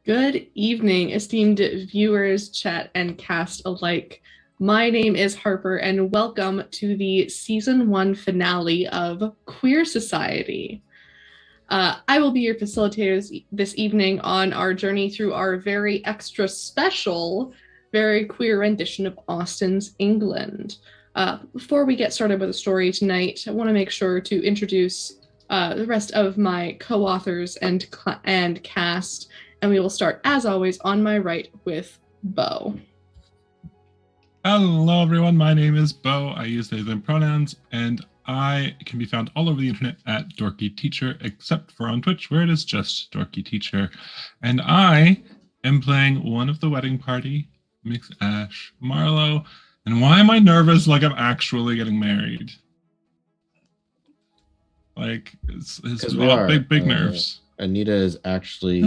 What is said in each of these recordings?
Good evening, esteemed viewers, chat, and cast alike. My name is Harper, and welcome to the Season 1 finale of Queer Society. I will be your facilitator this evening on our journey through our very extra special, very queer rendition of Austen's England. Before we get started with the story tonight, I want to make sure to introduce the rest of my co-authors and cast, and we will start, as always, on my right with Bo. Hello, everyone. My name is Bo. I use they, them pronouns, and I can be found all over the internet at Dorky Teacher, except for on Twitch, where it is just Dorky Teacher. And I am playing one of the wedding party, Mix Ash Marlowe. And why am I nervous like I'm actually getting married? Like, it's big nerves. Anita is actually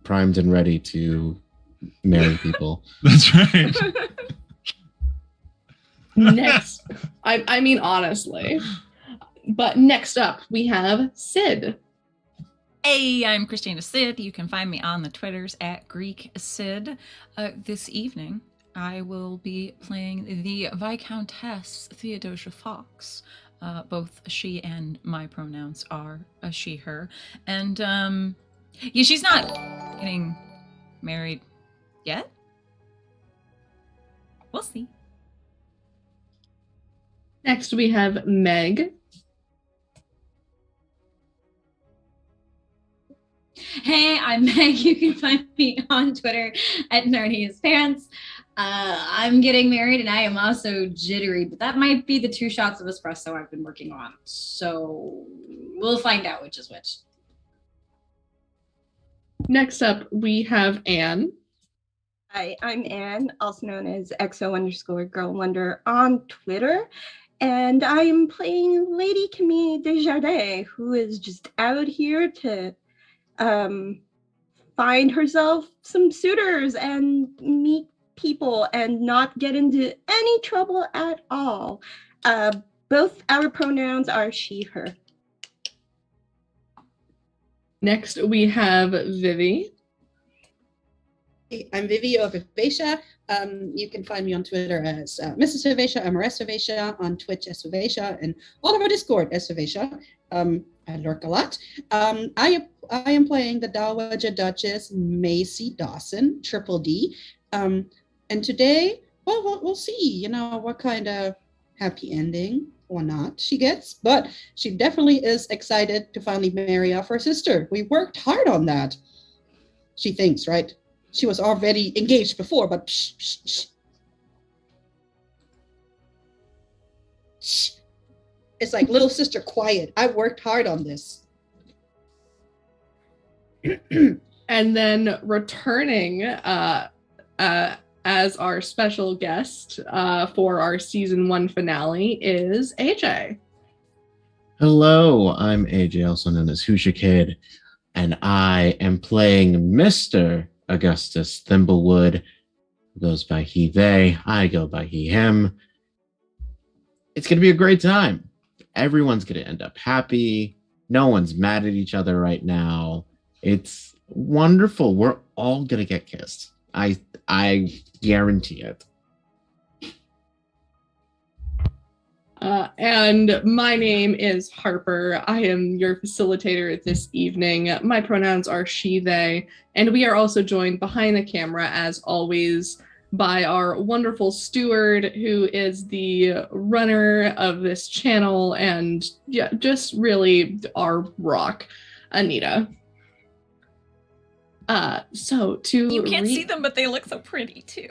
primed and ready to marry people. That's right. Next, I mean, honestly. But next up, we have Sid. Hey, I'm Christina Sid. You can find me on the Twitters at Greek Sid. This evening, I will be playing the Viscountess Theodosia Fox. Both she and my pronouns are a she, her. And, yeah, she's not getting married yet. We'll see. Next, we have Meg. Hey, I'm Meg. You can find me on Twitter at Narnia's Parents. I'm getting married and I am also jittery, but that might be the 2 shots of espresso I've been working on. So we'll find out which is which. Next up, we have Anne. Hi, I'm Anne, also known as XO_Girl on Twitter. And I am playing Lady Camille Desjardins, who is just out here to find herself some suitors and meet people and not get into any trouble at all. Both our pronouns are she, her. Next, we have Vivi. Hey, I'm Vivi of Vivacia. You can find me on Twitter as Mrs. Vivacia, Amores Vivacia, on Twitch as Vivacia, and all of our Discord as Vivacia. I lurk a lot. I am playing the Dowager Duchess Macy Dawson, Triple D. And today, well, we'll see, what kind of happy ending or not she gets, but she definitely is excited to finally marry off her sister. We worked hard on that. She thinks, right? She was already engaged before, but shh, shh, shh. Shh. It's like, little sister, quiet. I worked hard on this. And then returning as our special guest for our Season 1 finale is AJ. Hello, I'm AJ, also known as Hoosier Kid, and I am playing Mr. Augustus Thimblewood, who goes by he, they. I go by he, him. It's going to be a great time. Everyone's going to end up happy. No one's mad at each other right now. It's wonderful. We're all going to get kissed. I guarantee it. And my name is Harper. I am your facilitator this evening. My pronouns are she, they, and we are also joined behind the camera, as always, by our wonderful steward, who is the runner of this channel, and yeah, just really our rock, Anita. So to You can't see them, but they look so pretty too.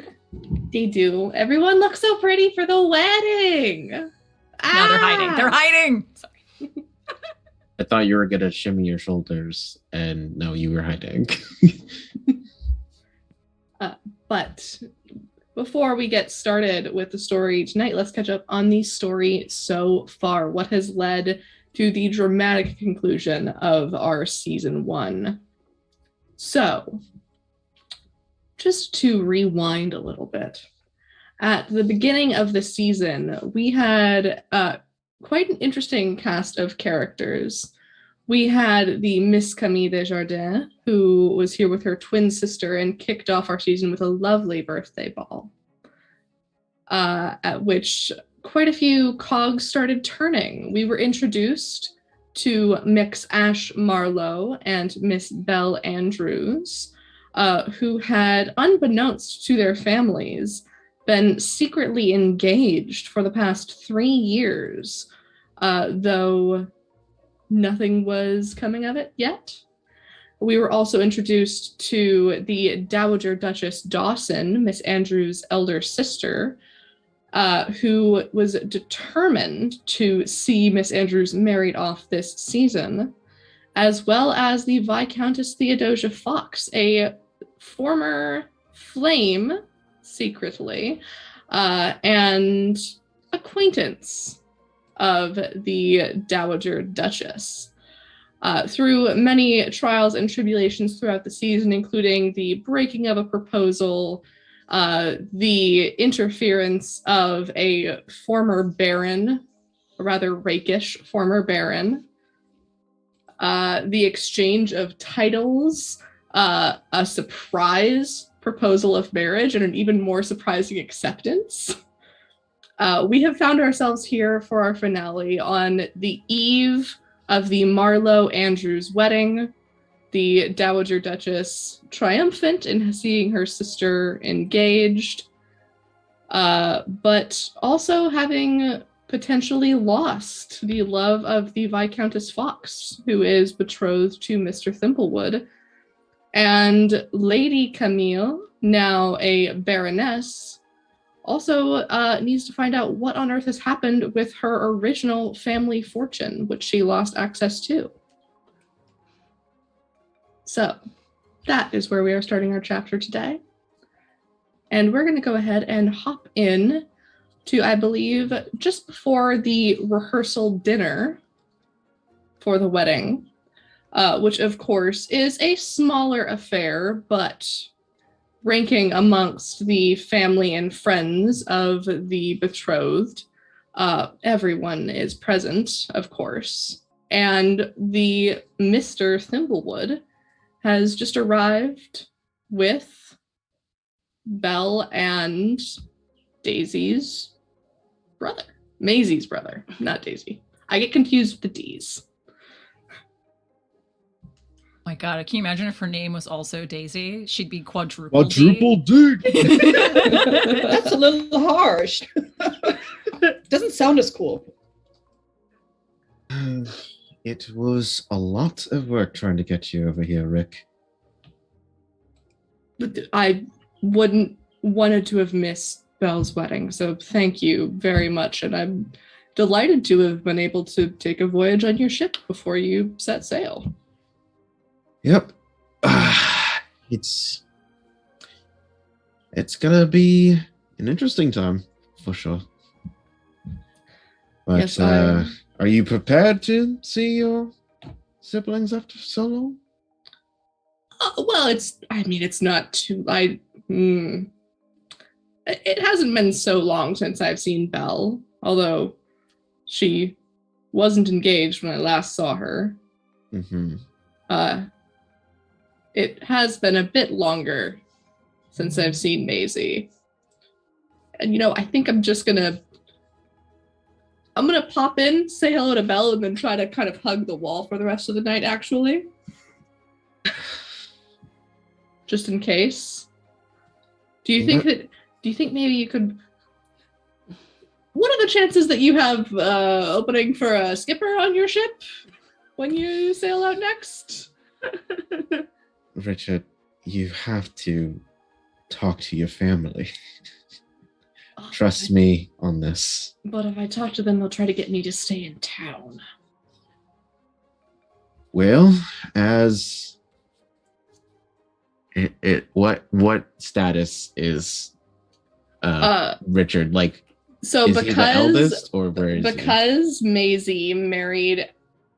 They do. Everyone looks so pretty for the wedding. No, they're hiding. They're hiding. Sorry. I thought you were going to shimmy your shoulders, and no, you were hiding. But before we get started with the story tonight, let's catch up on the story so far. What has led to the dramatic conclusion of our Season 1? So, just to rewind a little bit, at the beginning of the season, we had quite an interesting cast of characters. we had the Miss Camille Desjardins, who was here with her twin sister and kicked off our season with a lovely birthday ball, at which quite a few cogs started turning. We were introduced to Mix Ash Marlowe and Miss Belle Andrews, who had, unbeknownst to their families, been secretly engaged for the past 3 years, though nothing was coming of it yet. We were also introduced to the Dowager Duchess Dawson, Miss Andrews' elder sister, who was determined to see Miss Andrews married off this season, as well as the Viscountess Theodosia Fox, a former flame, secretly, and acquaintance of the Dowager Duchess. Through many trials and tribulations throughout the season, including the breaking of a proposal, the interference of a former baron, a rather rakish former baron, the exchange of titles, a surprise proposal of marriage, and an even more surprising acceptance. We have found ourselves here for our finale on the eve of the Marlowe-Andrews wedding, the Dowager Duchess triumphant in seeing her sister engaged, but also having potentially lost the love of the Viscountess Fox, who is betrothed to Mr. Thimblewood, and Lady Camille, now a baroness, also needs to find out what on earth has happened with her original family fortune, which she lost access to. So that is where we are starting our chapter today. And we're going to go ahead and hop in to, I believe, just before the rehearsal dinner for the wedding, which of course is a smaller affair, but ranking amongst the family and friends of the betrothed. Everyone is present, of course. And the Mr. Thimblewood has just arrived with Belle and Daisy's brother. Maisie's brother, not Daisy. I get confused with the D's. My God, can you imagine if her name was also Daisy? She'd be quadruple D. That's a little harsh. Doesn't sound as cool. It was a lot of work trying to get you over here, Rick. I wouldn't wanted to have missed Belle's wedding, so thank you very much, and I'm delighted to have been able to take a voyage on your ship before you set sail. Yep. It's gonna be an interesting time, for sure. But Yes, are you prepared to see your siblings after so long? Well, it's not too... It hasn't been so long since I've seen Belle, although she wasn't engaged when I last saw her. Mm-hmm. It has been a bit longer since I've seen Maisie. And, I think I'm gonna pop in, say hello to Belle, and then try to kind of hug the wall for the rest of the night, actually. Just in case. Do you think maybe you could... What are the chances that you have opening for a skipper on your ship when you sail out next? Richard, you have to talk to your family. Trust me on this. But if I talk to them, they'll try to get me to stay in town. Well, as what status is Richard? Like, so is he the eldest, or where is because Maisie married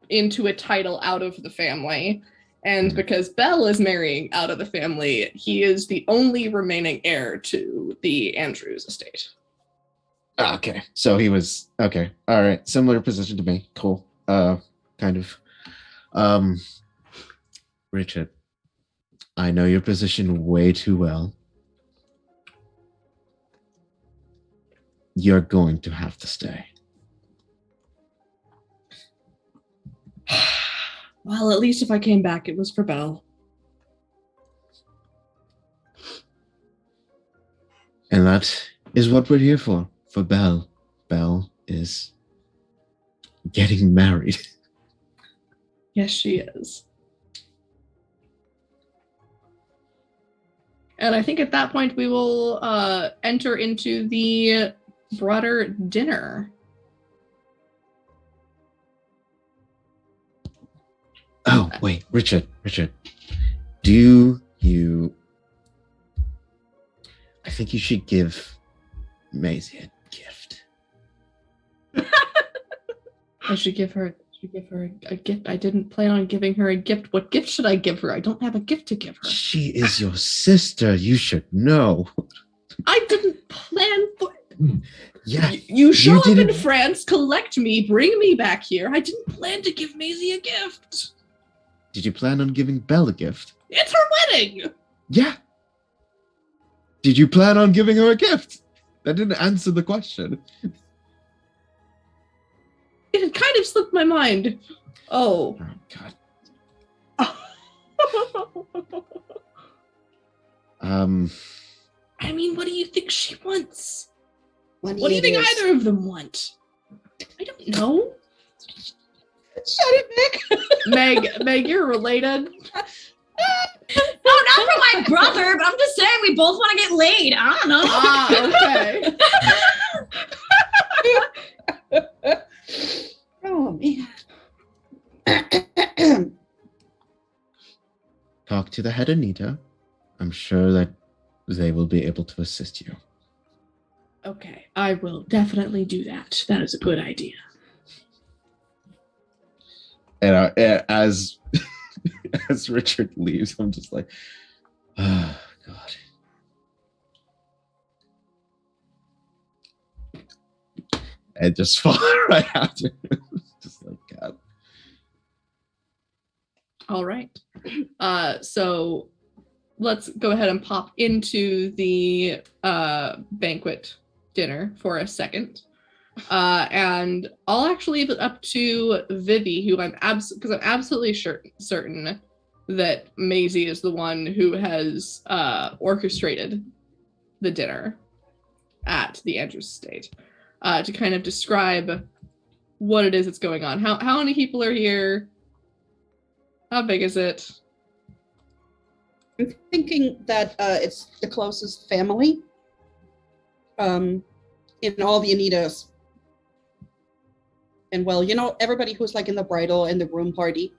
into a title out of the family, and because Belle is marrying out of the family, he is the only remaining heir to the Andrews estate. Okay, so he was okay. All right, similar position to me. Cool. Kind of. Richard, I know your position way too well. You're going to have to stay. Well, at least if I came back, it was for Belle. And that is what we're here for Belle. Belle is getting married. Yes, she is. And I think at that point we will enter into the broader dinner. Oh, wait, Richard, do you... I think you should give Maisie a gift. I should give her a gift. I didn't plan on giving her a gift. What gift should I give her? I don't have a gift to give her. She is your sister. You should know. I didn't plan for it. Yeah. You show up in didn't- France, collect me, bring me back here. I didn't plan to give Maisie a gift. Did you plan on giving Belle a gift? It's her wedding. Yeah. Did you plan on giving her a gift? That didn't answer the question. It had kind of slipped my mind. Oh. Oh, God. I mean, what do you think she wants? When What do you think years. either of them want? I don't know. Shut it, Nick. Meg, you're related. Oh, not for my brother, but I'm just saying we both want to get laid. I don't know. Okay. Oh man. Talk to the head Anita. I'm sure that they will be able to assist you. Okay, I will definitely do that. That is a good idea. And as as Richard leaves, I'm just like, oh, God. And just fall right after. Just like, God. All right. So let's go ahead and pop into the banquet dinner for a second. And I'll actually leave it up to Vivi, who I'm absolutely certain that Maisie is the one who has orchestrated the dinner at the Andrews estate, to kind of describe what it is that's going on. How many people are here? How big is it? I'm thinking that it's the closest family in all the Anitas. And well, everybody who's like in the bridal and the groom party.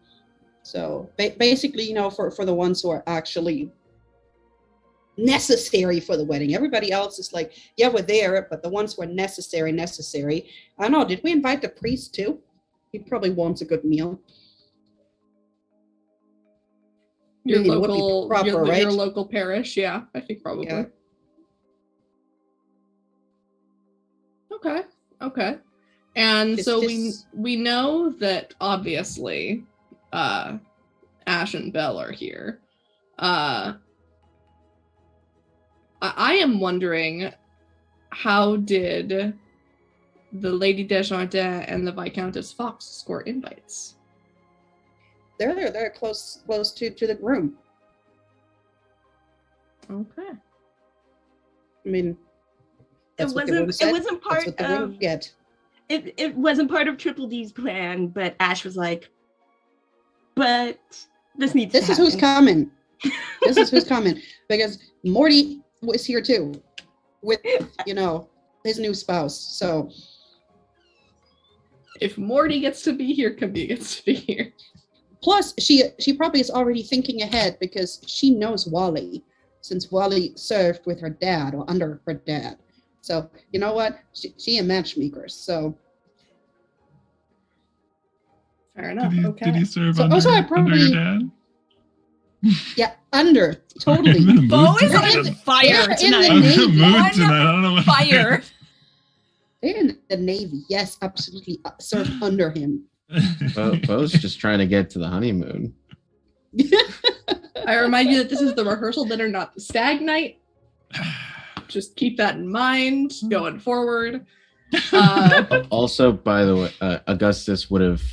So basically, for the ones who are actually necessary for the wedding. Everybody else is like, yeah, we're there, but the ones who are necessary. I don't know, did we invite the priest too? He probably wants a good meal. Your I mean, it would be local, proper, your right? local parish, yeah, I think probably. Yeah. Okay. And It's so just- we know that obviously Ash and Belle are here. I am wondering, how did the Lady Desjardins and the Viscountess Fox score invites? They're close to the groom. Okay. I mean, that's what the groom It said. wasn't That's part what the groom of get. it wasn't part of Triple D's plan, but Ash was like, but this needs This to is who's happen. coming. This is who's coming, because Morty was here too, with his new spouse. So If Morty gets to be here, Camille gets to be here. plus she probably is already thinking ahead because she knows Wally, since Wally served with her dad or under her dad. So you know what? She a matchmaker. So Fair enough. Did he serve So under, also I under probably- your dad? yeah, under I'm in totally. a mood Bo is tonight. on They're fire in the tonight. I'm in a Navy. mood On tonight. I don't know what. Fire. They're in the Navy. Yes, absolutely. Served under him. Bo's just trying to get to the honeymoon. I remind you that this is the rehearsal dinner, not the stag night. Just keep that in mind going forward. Also, by the way, Augustus would have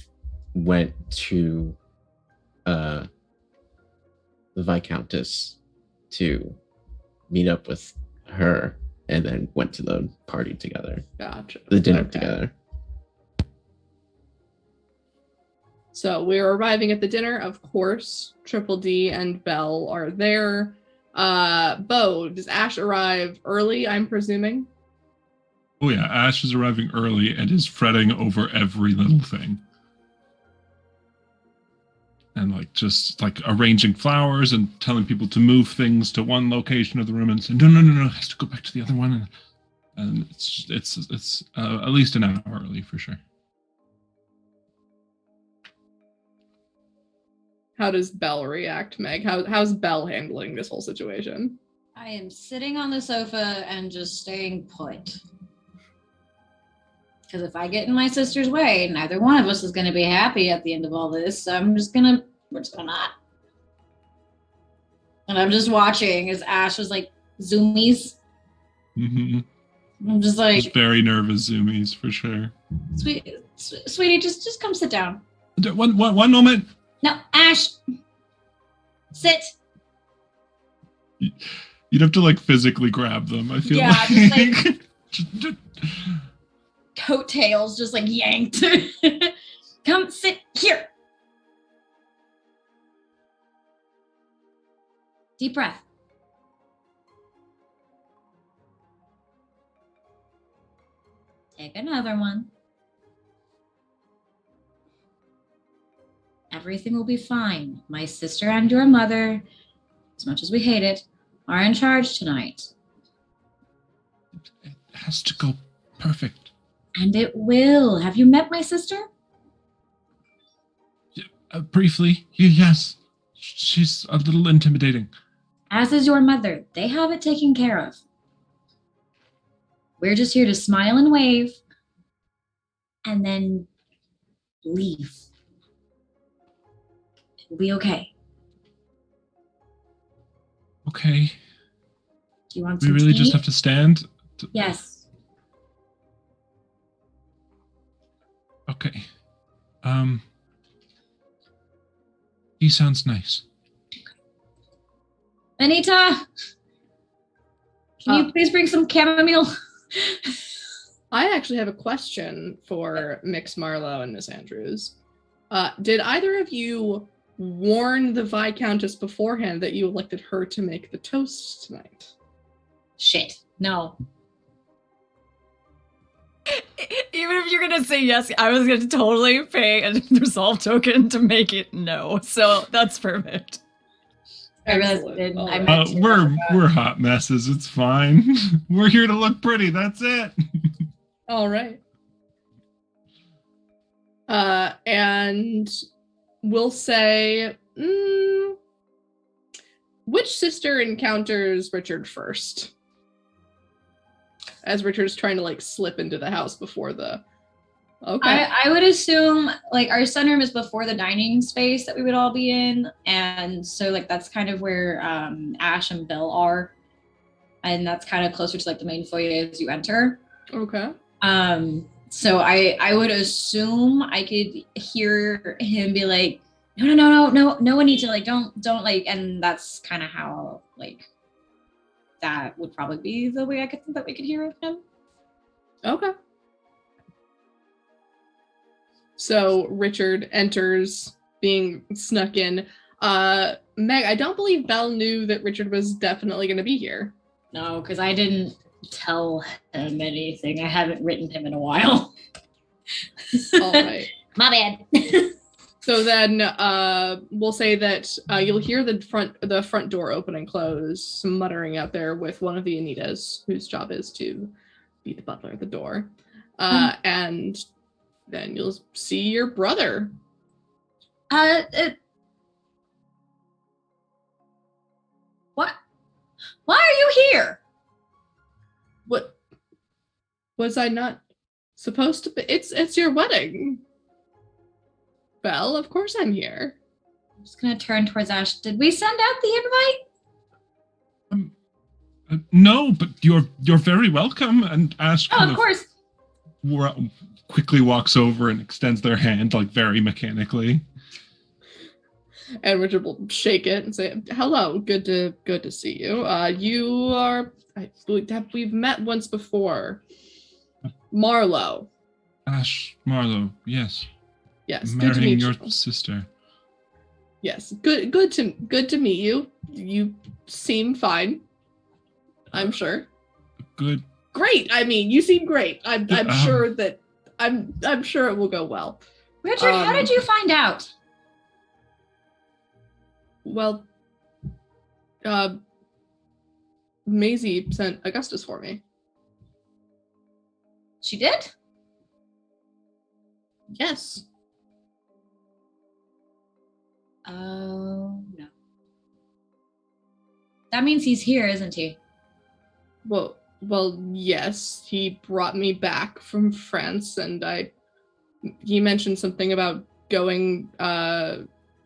went to the Viscountess to meet up with her, and then went to the party together. Gotcha. The dinner Okay. together. So we're arriving at the dinner. Of course, Triple D and Belle are there. Bo, does Ash arrive early, I'm presuming? Oh yeah, Ash is arriving early and is fretting over every little thing. And just arranging flowers and telling people to move things to one location of the room and saying, no, it has to go back to the other one. And it's at least an hour early for sure. How does Belle react, Meg? How's Belle handling this whole situation? I am sitting on the sofa and just staying put. Because if I get in my sister's way, neither one of us is going to be happy at the end of all this. So we're just gonna not. And I'm just watching as Ash was like zoomies. Mm-hmm. I'm just like, Just very nervous zoomies for sure. sweetie, just come sit down. One moment. No, Ash, sit. You'd have to physically grab them. I feel Yeah, like. just coattails just yanked. Come sit here. Deep breath. Take another one. Everything will be fine. My sister and your mother, as much as we hate it, are in charge tonight. It has to go perfect. And it will. Have you met my sister? Briefly, yes. She's a little intimidating. As is your mother. They have it taken care of. We're just here to smile and wave and then leave. It'll be okay. Okay. Do you want We some really tea? just have to stand? Yes. Okay. He sounds nice. Anita, can you please bring some chamomile? I actually have a question for Mix Marlowe and Miss Andrews. Did either of you warn the Viscountess beforehand that you elected her to make the toast tonight? Shit. No. Even if you're gonna say yes, I was gonna totally pay a resolve token to make it no. So that's perfect. I realized Excellent. I didn't. All I right. meant to. We're hot messes. It's fine. We're here to look pretty. That's it. All right. And we'll say, which sister encounters Richard first? As Richard's trying to slip into the house before the. Okay. I would assume our sunroom is before the dining space that we would all be in, and so that's kind of where Ash and Bill are, and that's kind of closer to the main foyer as you enter. Okay. So I would assume I could hear him be like, no one needs to don't and that's kind of how that would probably be the way I could think that we could hear him. Okay. So Richard enters, being snuck in. Meg, I don't believe Belle knew that Richard was definitely going to be here. No, because I didn't tell him anything. I haven't written him in a while. All right. My bad. So then we'll say that you'll hear the front door open and close, some muttering out there with one of the Anitas, whose job is to be the butler at the door. And then you'll see your brother. What? Why are you here? What? Was I not supposed to be? It's your wedding. Belle, of course I'm here. I'm just gonna turn towards Ash. Did we send out the invite? No, but you're very welcome. And Ash Oh, kind of course. quickly walks over and extends their hand, like very mechanically. And Richard will shake it and say, "Hello, good to see you. You are, we've met once before. Marlowe. Ash Marlowe, yes. Yes, good to Marrying meet your you. sister. Yes, good to meet you. You seem fine. I'm sure. Good. Great. I mean, you seem great. I'm sure that I'm sure it will go well. Richard, how did you find out? Well, Maisie sent Augustus for me. She did? Yes. Oh, no. That means he's here, isn't he? Well, yes. He brought me back from France, and he mentioned something about going.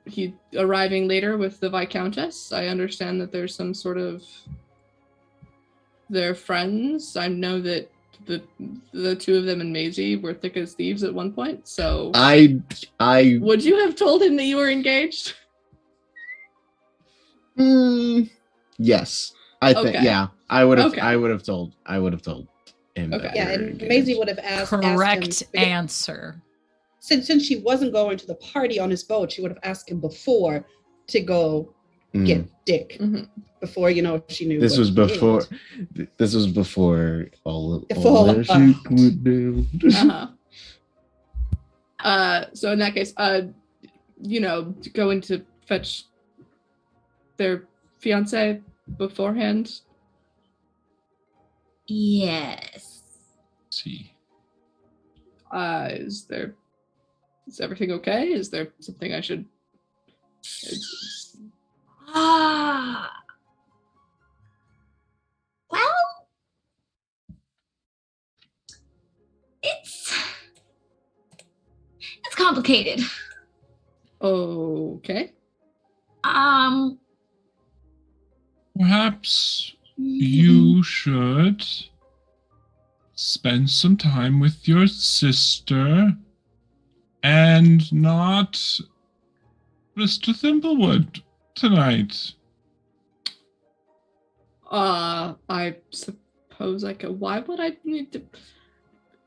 He arriving later with the Viscountess. I understand that there's some sort of. They're friends. I know that the two of them and Maisie were thick as thieves at one point. So I would you have told him that you were engaged? Yes. I think Okay. yeah. I would have Okay. I would have told him. Okay. that Yeah, we were and engaged. Maisie would have asked Correct him, answer. since she wasn't going to the party on his boat, she would have asked him before to go Mm. get Dick. Mhm. Before she knew. This what was he before did. this was before all Before- that shit went down. So in that case, going to fetch their fiance beforehand. Yes. See. Is everything okay? Is there something I should? Well, it's complicated. Okay. Perhaps you should spend some time with your sister and not Mr. Thimblewood tonight. I suppose I could. Why would I need to?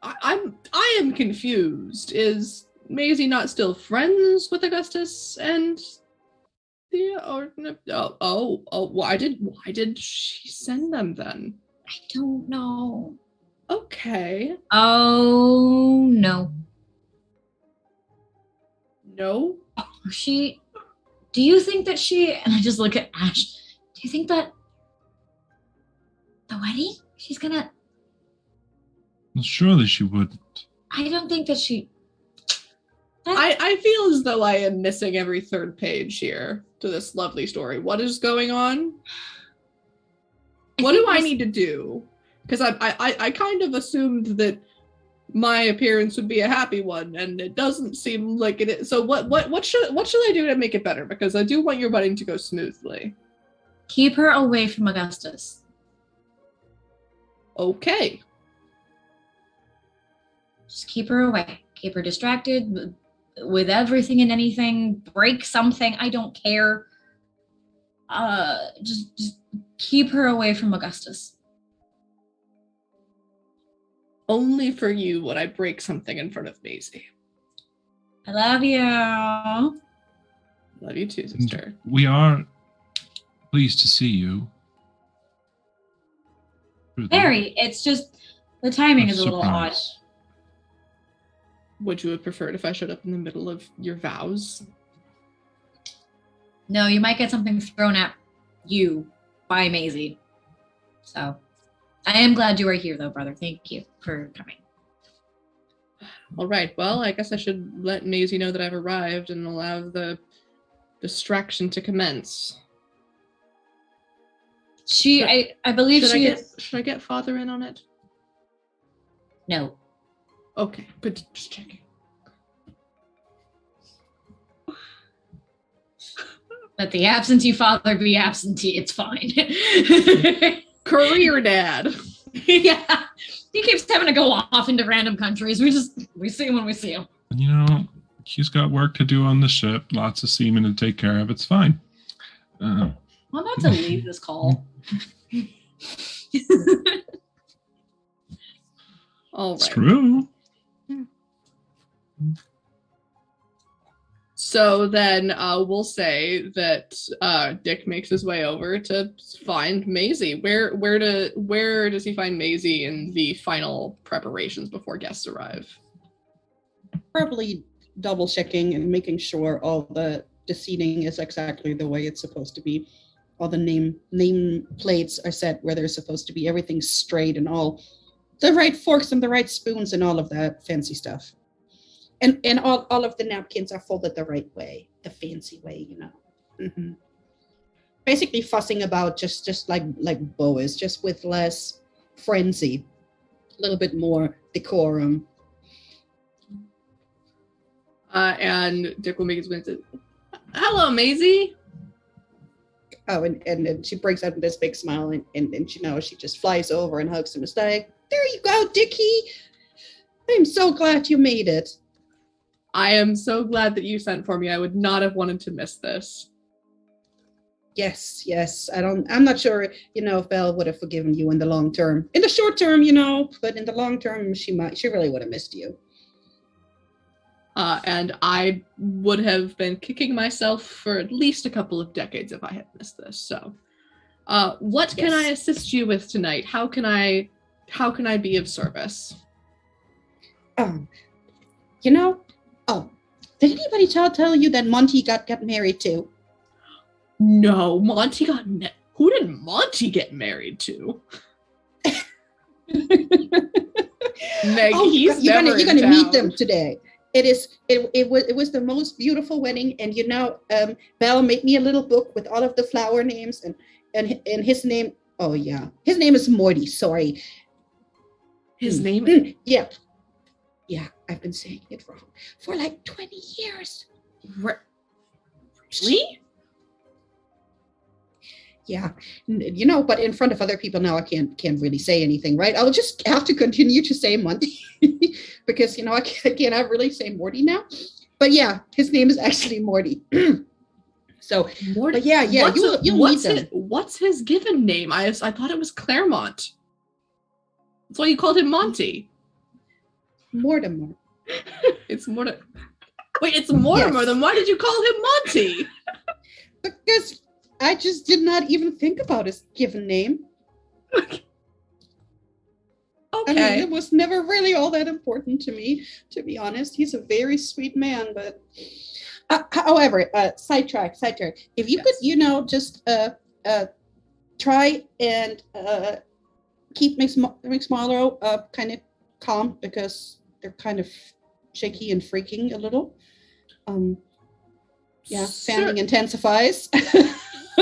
I am confused. Is Maisie not still friends with Augustus and Thea? Or no? Why did she send them then? I don't know. Okay. Oh, no. No. Do you think that and I just look at Ash, do you think that the wedding, she's gonna, Well, surely she wouldn't. I don't think that she, I feel as though I am missing every third page here to this lovely story. What is going on? What do I need to do? Because I kind of assumed that my appearance would be a happy one, and it doesn't seem like it is. So what should I do to make it better? Because I do want your wedding to go smoothly. keep her away from Augustus. Okay. Just keep her away. Keep her distracted with everything and anything. Break something. I don't care. Just keep her away from Augustus. Only for you would I break something in front of Maisie. I love you. Love you too, sister. We are pleased to see you. Very. It's just the timing is a little odd. Surprise. Would you have preferred if I showed up in the middle of your vows? No, you might get something thrown at you by Maisie. So I am glad you are here though, brother. Thank you for coming. All right. Well, I guess I should let Maisie know that I've arrived and allow the distraction to commence. I believe Should I get father in on it? No. Okay, good. Just checking. Let the absentee father be absentee. It's fine. Career dad. Yeah. He keeps having to go off into random countries. We see him when we see him. You know, he's got work to do on the ship, lots of seamen to take care of. It's fine. I'm about to leave this call. All It's right. true. So then we'll say that Dick makes his way over to find Maisie. Where does he find Maisie in the final preparations before guests arrive? Probably double checking and making sure all the seating is exactly the way it's supposed to be. All the name plates are set where they're supposed to be. Everything's straight and all the right forks and the right spoons and all of that fancy stuff. And all of the napkins are folded the right way, the fancy way, you know. Mm-hmm. Basically fussing about just like Bo is, just with less frenzy, a little bit more decorum. And Dick will make his way and say, "Hello, Maisie." Oh, and then she breaks out in this big smile, and she just flies over and hugs him. It's like, there you go, Dickie. I'm so glad you made it. I am so glad that you sent for me. I would not have wanted to miss this. Yes. I'm not sure, if Belle would have forgiven you in the long term. In the short term, but in the long term, she really would have missed you. And I would have been kicking myself for at least a couple of decades if I had missed this. So, what can I assist you with tonight? How can I be of service? Did anybody tell you that Monty got married to? No, Monty who did Monty get married to? Meg, he's you're never gonna in meet town. them today. It was the most beautiful wedding, and Belle made me a little book with all of the flower names and his name. Oh yeah, his name is Morty. Sorry, His name? Yeah, I've been saying it wrong for like 20 years. Really? Yeah, but in front of other people now, I can't really say anything, right? I'll just have to continue to say Monty because I cannot really say Morty now. But yeah, his name is actually Morty. So Morty. But yeah, you'll meet them. What's his given name? I thought it was Claremont. That's why you called him Monty. Mortimer. It's Mortimer. Wait, it's Mortimer. Yes. Then why did you call him Monty? Because I just did not even think about his given name. Okay. I mean, it was never really all that important to me, to be honest. He's a very sweet man, but however, sidetrack. If you could, just try and keep Mix Marlowe kind of calm, because they're kind of shaky and freaking a little. Fanning intensifies.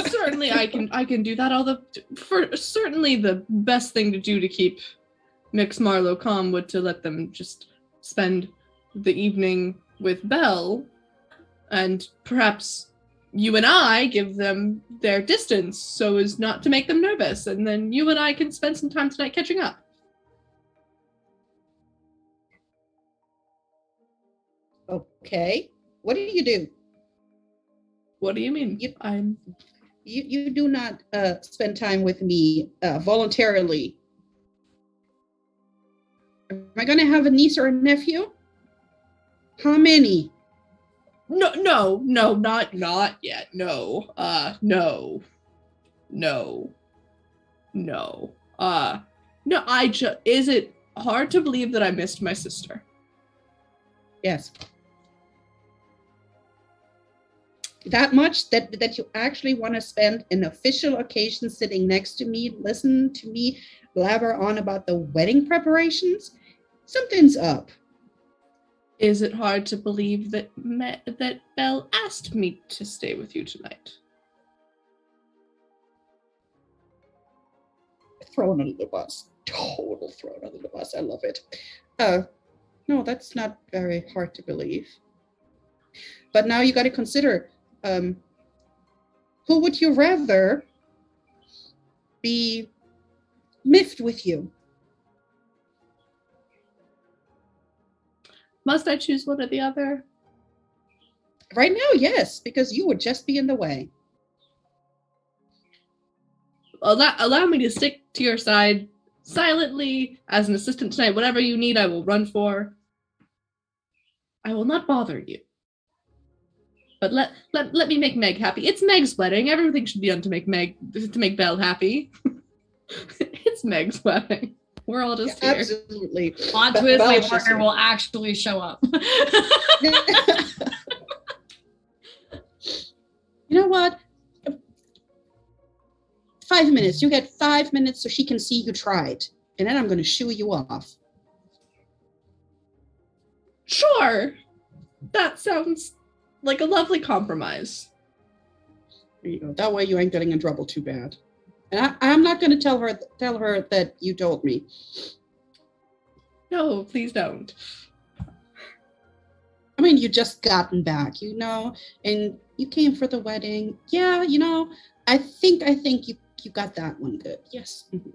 Certainly, I can do that. Certainly the best thing to do to keep Mix Marlowe calm would to let them just spend the evening with Belle, and perhaps you and I give them their distance so as not to make them nervous, and then you and I can spend some time tonight catching up. Okay. What do you do? What do you mean? You do not spend time with me voluntarily. Am I going to have a niece or a nephew? How many? No, not yet. No. No. Is it hard to believe that I missed my sister? Yes. That much that you actually want to spend an official occasion sitting next to me, listen to me blabber on about the wedding preparations? Something's up. Is it hard to believe that Belle asked me to stay with you tonight? Thrown under the bus. Total thrown under the bus. I love it. No, that's not very hard to believe. But now you got to consider, Who would you rather be miffed with you? Must I choose one or the other? Right now, yes, because you would just be in the way. Allow me to stick to your side silently as an assistant tonight. Whatever you need, I will run for. I will not bother you. But let me make Meg happy. It's Meg's wedding. Everything should be done to make Belle happy. It's Meg's wedding. We're all just here. Absolutely. Plot twist, my partner will actually show up. You know what? 5 minutes. You get 5 minutes so she can see you tried. And then I'm going to shoo you off. Sure. That sounds like a lovely compromise. There you go. That way you ain't getting in trouble too bad. And I'm not going to tell her that you told me. No, please don't. I mean, you just gotten back, and you came for the wedding. Yeah, I think you got that one good. Yes. Mm-hmm.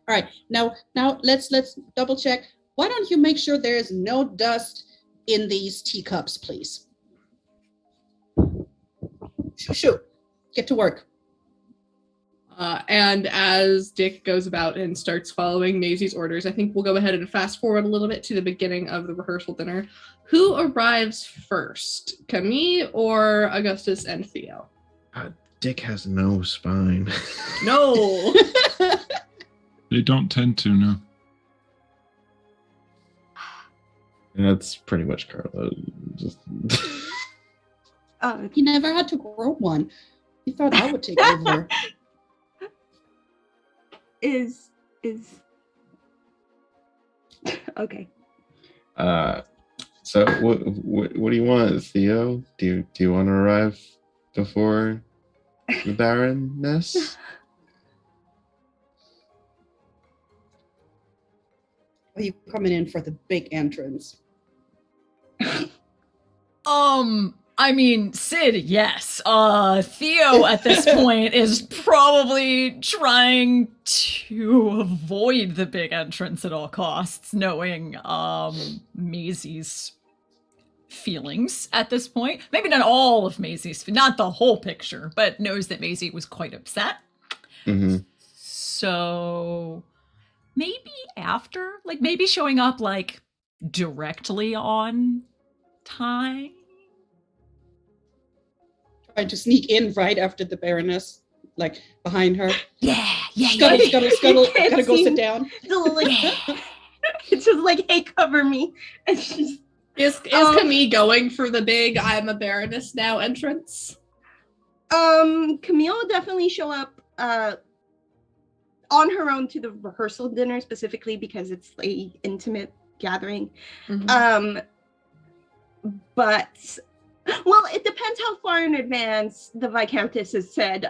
All right. Now let's double check. Why don't you make sure there is no dust in these teacups, please? Shoo. Get to work. And as Dick goes about and starts following Maisie's orders, I think we'll go ahead and fast forward a little bit to the beginning of the rehearsal dinner. Who arrives first, Camille or Augustus and Theo? Dick has no spine. No. They don't tend to, no. That's pretty much Carla. Just He never had to grow one. He thought I would take over. Is okay. So what do you want, Theo? Do you want to arrive before the Baroness? Are you coming in for the big entrance? I mean, Sid, yes. Theo at this point is probably trying to avoid the big entrance at all costs, knowing Maisie's feelings at this point. Maybe not all of Maisie's, not the whole picture, but knows that Maisie was quite upset. Mm-hmm. So maybe after, maybe showing up directly on time. Trying to sneak in right after the Baroness, behind her. Yeah. Scuttle. Gotta go sit down. It's just like, hey, cover me. And she's Is Camille going for the big "I'm a Baroness now" entrance? Camille will definitely show up on her own to the rehearsal dinner, specifically because it's an intimate gathering. Mm-hmm. But well, it depends how far in advance the Viscountess has said,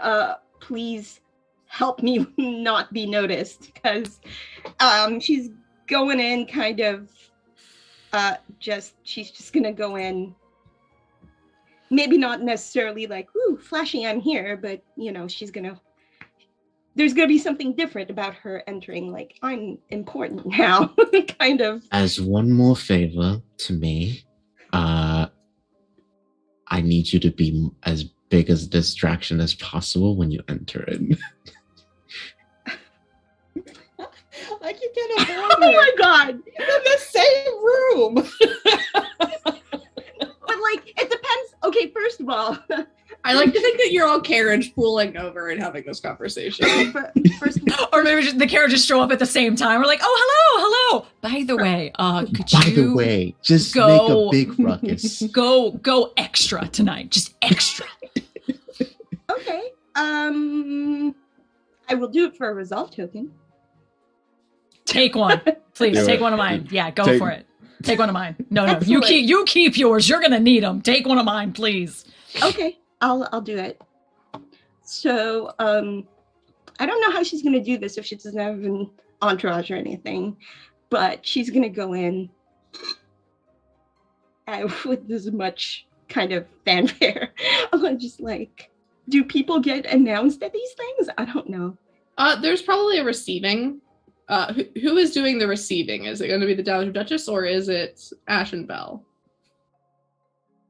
please help me not be noticed, because she's going in kind of she's just gonna go in, maybe not necessarily ooh, flashy, I'm here, but there's gonna be something different about her entering, I'm important now, kind of. As one more favor to me, I need you to be as big as a distraction as possible when you enter in. You can't avoid her. Oh my god! You're in the same room. But it depends. Okay, first of all, I like to think that you're all carriage pooling over and having this conversation. first of all, Or maybe the carriages show up at the same time. We're like, oh, hello. By the way, Just go, make a big ruckus. Go extra tonight. Just extra. okay. I will do it for a resolve token. Take one. Please, Do take it. one of mine. Yeah, go for it. Take one of mine. No. You Excellent. keep yours. You're gonna need them. Take one of mine, please. Okay, I'll do it. So, I don't know how she's gonna do this if she doesn't have an entourage or anything, but she's gonna go in with as much kind of fanfare. I'm just Do people get announced at these things? I don't know. There's probably a receiving. Who is doing the receiving? Is it going to be the Dowager Duchess or is it Ash and Belle?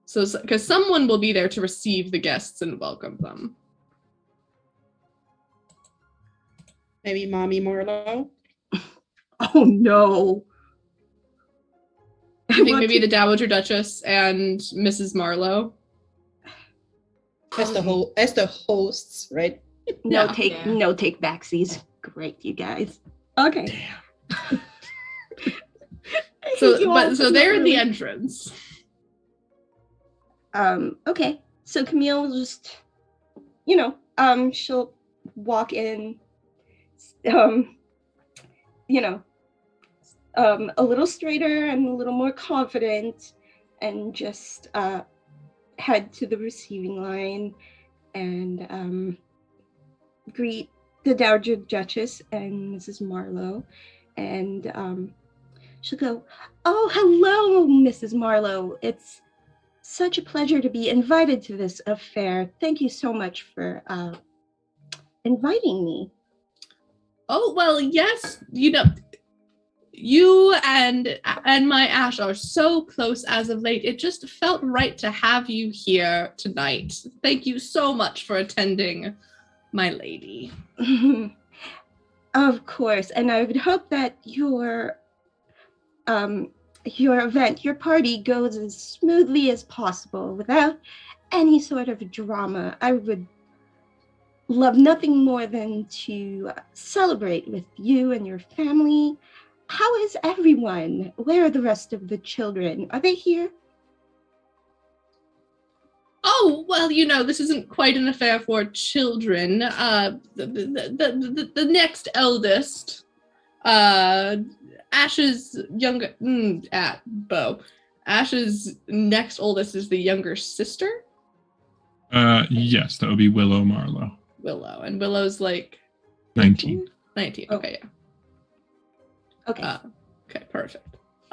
So, because someone will be there to receive the guests and welcome them. Maybe Mommy Marlowe? Oh no. You think maybe the Dowager Duchess and Mrs. Marlowe? As the hosts, right? No Yeah. take backsies. Great, you guys. Okay. Damn. So they're in the entrance. Okay. So Camille will just, she'll walk in, a little straighter and a little more confident, and just head to the receiving line and greet the Dowager Duchess and Mrs. Marlowe, and she'll go, "Oh, hello, Mrs. Marlowe. It's such a pleasure to be invited to this affair. Thank you so much for inviting me." Oh, well, yes, you and my Ash are so close as of late. It just felt right to have you here tonight. Thank you so much for attending, my lady. Of course, and I would hope that your event, your party goes as smoothly as possible without any sort of drama. I would love nothing more than to celebrate with you and your family. How is everyone? Where are the rest of the children? Are they here? Oh, well, this isn't quite an affair for children. The next eldest, Ash's younger, Bo. Ash's next oldest is the younger sister. Yes, that would be Willow Marlowe. Willow, and Willow's like 19. 19. Oh. Okay, yeah. Okay. Okay, perfect.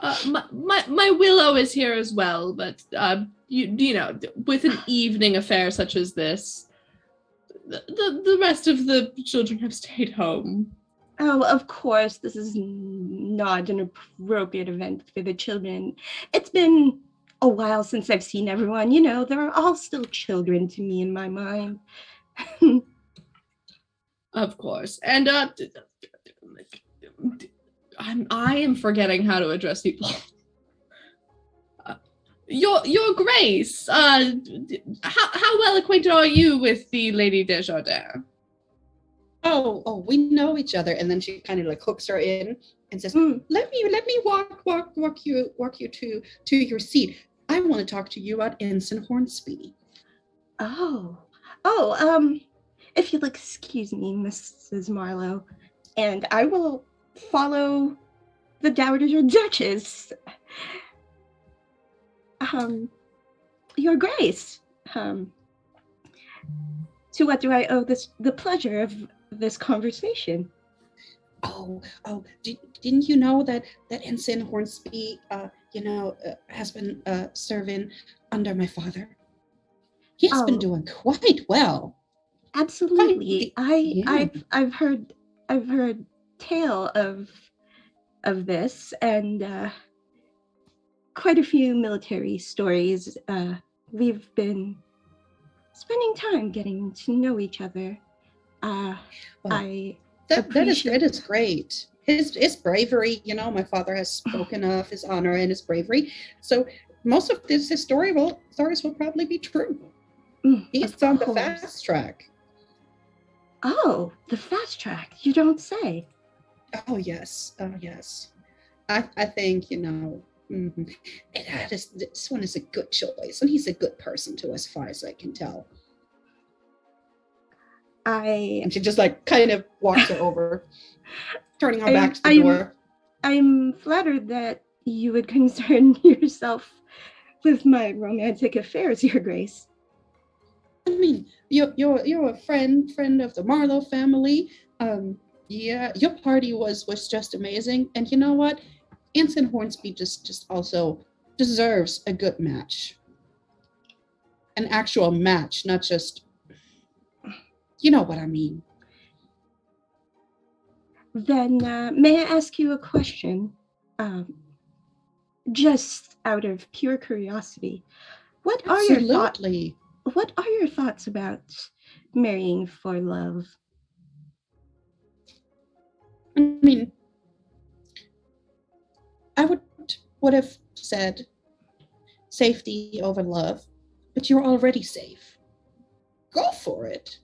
My Willow is here as well, but with an evening affair such as this, the rest of the children have stayed home. Oh, of course, this is not an appropriate event for the children. It's been a while since I've seen everyone. They're all still children to me in my mind. Of course, and I am forgetting how to address people. Your Grace, how well acquainted are you with the Lady Desjardins? Oh, we know each other. And then she kind of like hooks her in and says, "Let me walk you to your seat. I want to talk to you about Ensign Hornsby." Oh, if you'll excuse me, Mrs. Marlowe, and I will follow the Dowager Duchess. Your Grace, to what do I owe the pleasure of this conversation? Didn't you know that Ensign Hornsby, has been serving under my father? He's been doing quite well. Absolutely. I've heard tale of this, and quite a few military stories. We've been spending time getting to know each other. That is great. His bravery, my father has spoken of his honor and his bravery. So most of his stories will probably be true. He's on the fast track. Oh, the fast track. You don't say. Oh yes. I think, this one is a good choice, and he's a good person too, as far as I can tell. And she just like kind of walks her over, turning her back to the door. I'm flattered that you would concern yourself with my romantic affairs, Your Grace. I mean, you're a friend of the Marlowe family. Your party was just amazing, and you know what? Ensign Hornsby just also deserves a good match. An actual match, not just You know what I mean. Then may I ask you a question? Just out of pure curiosity, what are your thoughts? Absolutely. What are your thoughts about marrying for love? I mean, I would have said safety over love, but you're already safe. Go for it.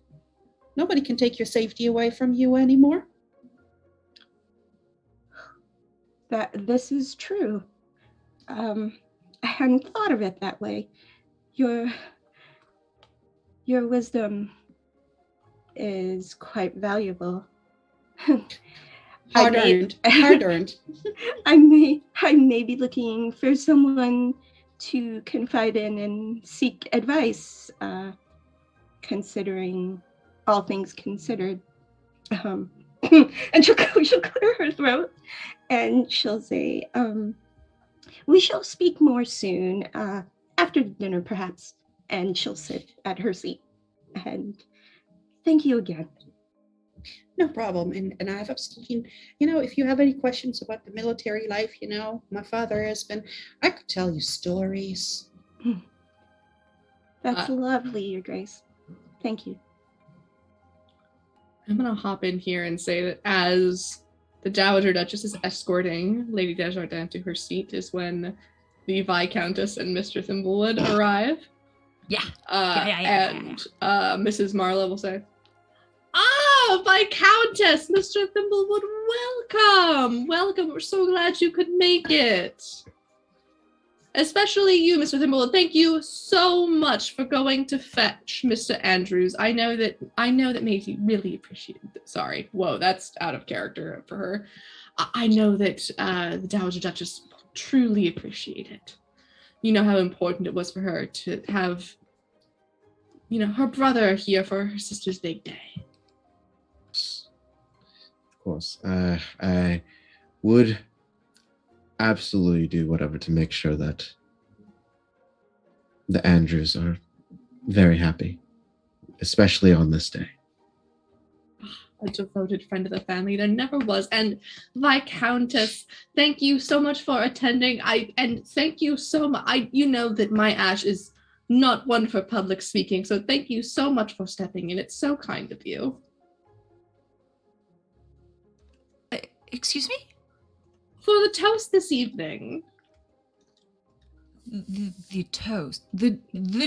Nobody can take your safety away from you anymore. This is true. I hadn't thought of it that way. Your wisdom is quite valuable. Hard earned. Hard earned. I may be looking for someone to confide in and seek advice, considering all things considered. And she'll clear her throat and she'll say, we shall speak more soon, after dinner perhaps. And she'll sit at her seat. And thank you again. No problem. And I've absolutely, if you have any questions about the military life, my father has been, I could tell you stories. That's lovely, Your Grace. Thank you. I'm going to hop in here and say that as the Dowager Duchess is escorting Lady Desjardins to her seat is when the Viscountess and Mr. Thimblewood arrive. Yeah. And Mrs. Marlowe will say, "Oh, Viscountess, Mr. Thimblewood, welcome! Welcome, we're so glad you could make it. Especially you, Mr. Thimblewood. Thank you so much for going to fetch Mr. Andrews. I know that Maisie really appreciated it. Sorry. Whoa, that's out of character for her. I know that the Dowager Duchess truly appreciate it. You know how important it was for her to have, her brother here for her sister's big day." Of course. I would absolutely do whatever to make sure that the Andrews are very happy, especially on this day. A devoted friend of the family there never was. And Viscountess, thank you so much for attending. And thank you so much. You know that my Ash is not one for public speaking, so thank you so much for stepping in. It's so kind of you. Excuse me? For the toast this evening. The toast. The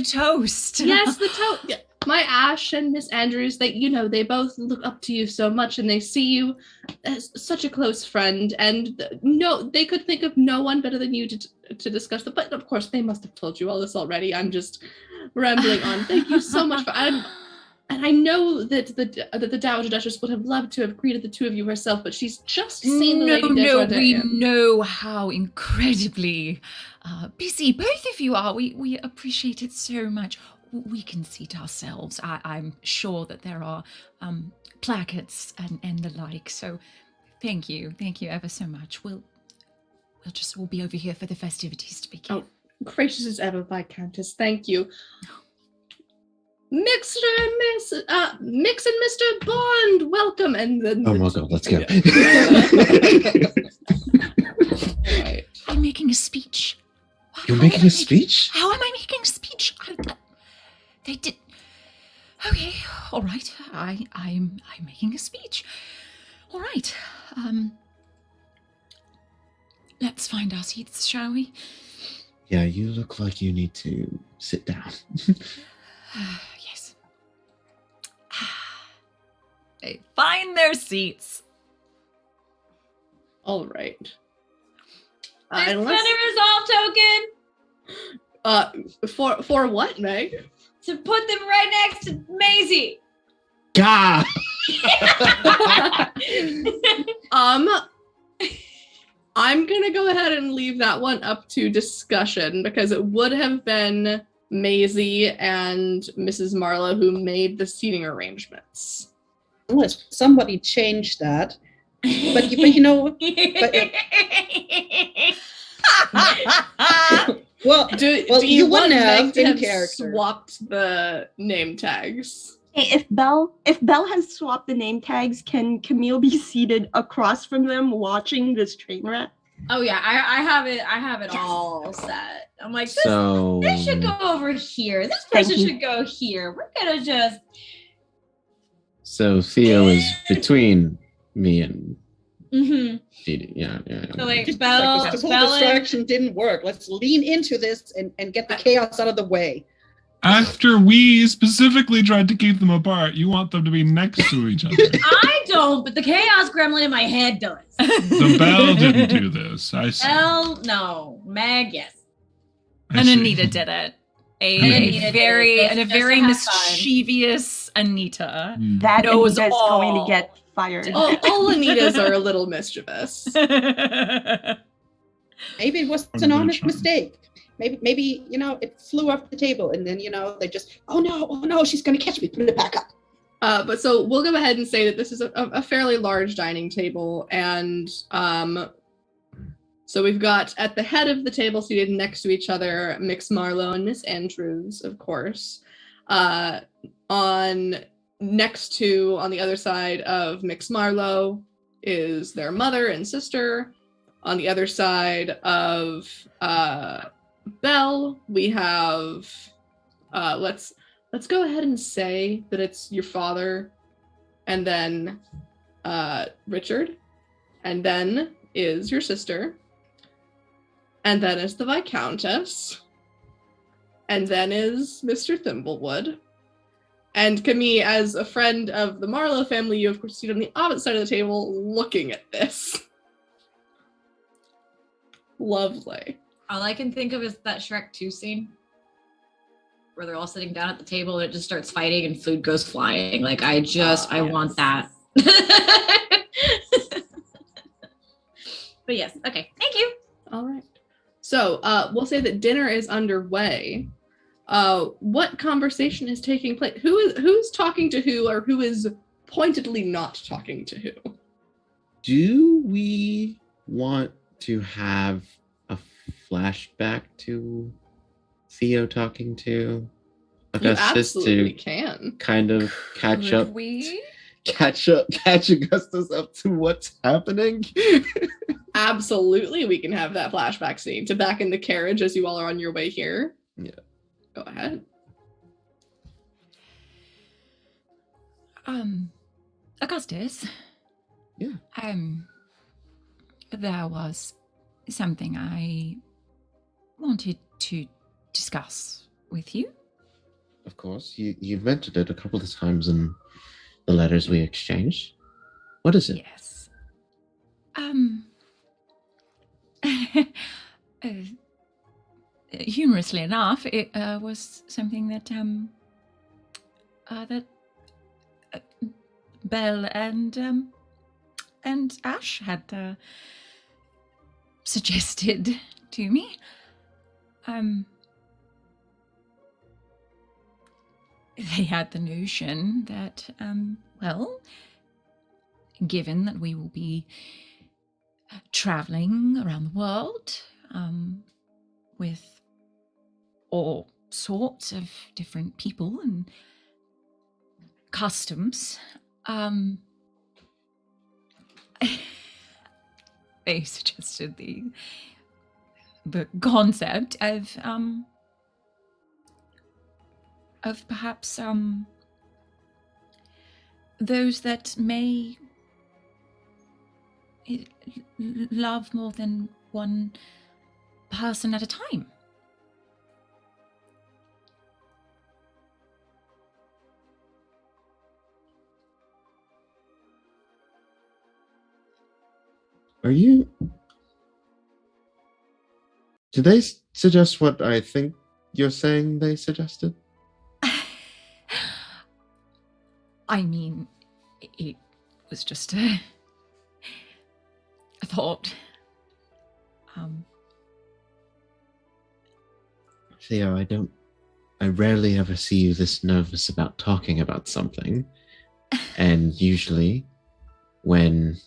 toast. Yes, the toast. My Ash and Miss Andrews, they both look up to you so much, and they see you as such a close friend. And no, they could think of no one better than you to discuss it. But of course, they must have told you all this already. I'm just rambling on. Thank you so much for. And I know that the Dowager Duchess would have loved to have greeted the two of you herself, but she's just seen the Lady Desjardins. We know how incredibly busy both of you are. We appreciate it so much. We can seat ourselves. I'm sure that there are placards and the like. So thank you ever so much. We'll be over here for the festivities to begin. Oh, gracious as ever, Viscountess. Thank you. Mix and Mr. Bond, welcome. And then Oh my God, let's go. Right. I'm making a speech. You're making a speech? How am I making a speech? They did. Okay, all right. I'm making a speech. All right. Let's find our seats, shall we? Yeah, you look like you need to sit down. Yes. They find their seats. All right. This unresolved token. For what, Meg? To put them right next to Maisie. God! I'm gonna go ahead and leave that one up to discussion because it would have been Maisie and Mrs. Marlowe who made the seating arrangements. Unless somebody changed that. But you do you you want wouldn't Meg have to in have character. swapped the name tags? Hey, if Belle has swapped the name tags, can Camille be seated across from them watching this train wreck? Oh yeah, I have it all set. I'm like, So this should go over here. This Thank person you. should go here. We're gonna just So Theo is between me and Didi. Yeah. So like Just Belle, like this whole Belle and- distraction didn't work. Let's lean into this and get the chaos out of the way. After we specifically tried to keep them apart, you want them to be next to each other. I don't, but the chaos gremlin in my head does. The bell didn't do this. I see. Belle, no. Meg, yes. I And see. Anita did it. Anita very did it, and a just very to have fun. mischievous Anita. Hmm. That Knows Anita's going all. to get fired. All Anitas are a little mischievous. Maybe it was Or an their honest charm. mistake. Maybe it flew off the table, and then they just, oh no, she's gonna catch me. Put it back up. But so we'll go ahead and say that this is a fairly large dining table, and so we've got at the head of the table seated next to each other Mix Marlowe and Miss Andrews, of course. On the other side of Mix Marlowe is their mother and sister. On the other side of Belle, we have let's go ahead and say that it's your father, and then Richard, and then is your sister, and then is the Viscountess, and then is Mr. Thimblewood. And Camille, as a friend of the Marlowe family, you of course sit on the opposite side of the table looking at this. Lovely. All I can think of is that Shrek 2 scene where they're all sitting down at the table and it just starts fighting and food goes flying. Like I want that. But yes, okay. Thank you. All right. So we'll say that dinner is underway. What conversation is taking place? Who's talking to who, or who is pointedly not talking to who? Do we want to have a flashback to Theo talking to You Augustus absolutely to can. kind of catch Could up, we? catch Augustus up to what's happening? Absolutely, we can have that flashback scene to back in the carriage as you all are on your way here. Yeah. Go ahead. Augustus. Yeah. There was something I wanted to discuss with you. Of course, you've mentioned it a couple of times in the letters we exchanged. What is it? Yes. Humorously enough, it was something that Belle and Ash had suggested to me. They had the notion that, given that we will be traveling around the world with all sorts of different people and customs, they suggested the concept of perhaps those that may love more than one person at a time. Did they suggest what I think you're saying they suggested? I mean, it was just a thought. Theo, I rarely ever see you this nervous about talking about something. And usually, when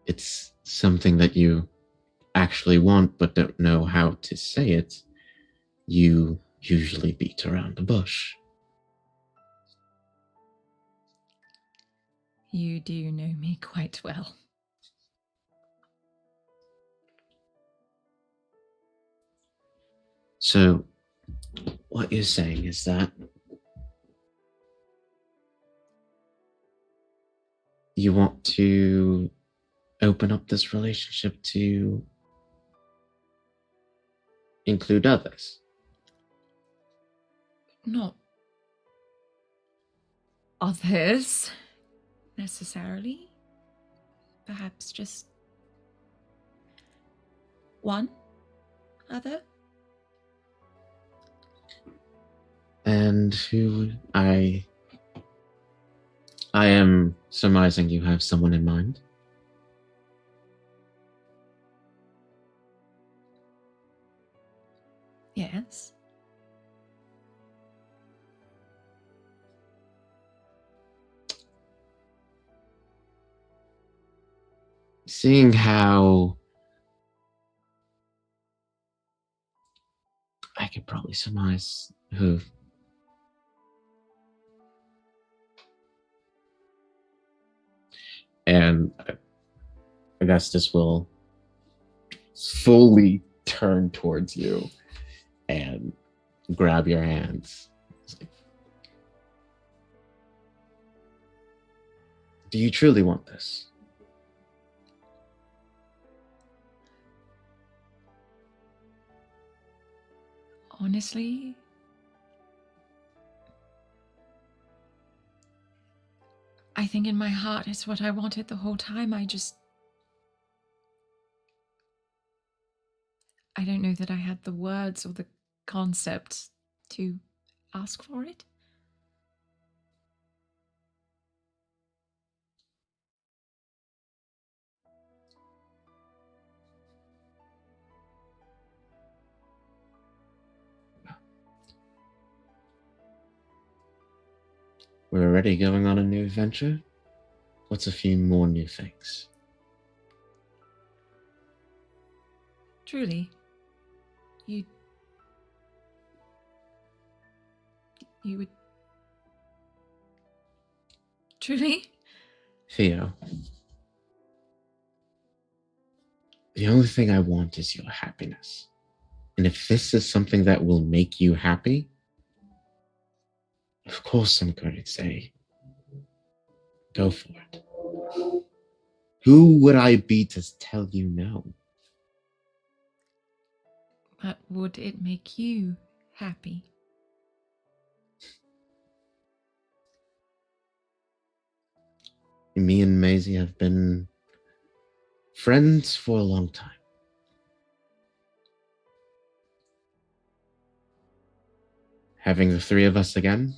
it's something that you actually want but don't know how to say it, you usually beat around the bush. You do know me quite well. So, what you're saying is that you want to open up this relationship to include others? Not others, necessarily. Perhaps just one other. And who I am surmising you have someone in mind. Yes. Seeing how I could probably surmise who. And Augustus will fully turn towards you and grab your hands. It's like, do you truly want this? Honestly, I think in my heart it's what I wanted the whole time. I don't know that I had the words or the concept to ask for it. We're already going on a new adventure. What's a few more new things? Truly, you would truly? Theo, the only thing I want is your happiness. And if this is something that will make you happy, of course I'm going to say, go for it. Who would I be to tell you no? But would it make you happy? Me and Maisie have been friends for a long time. Having the three of us again,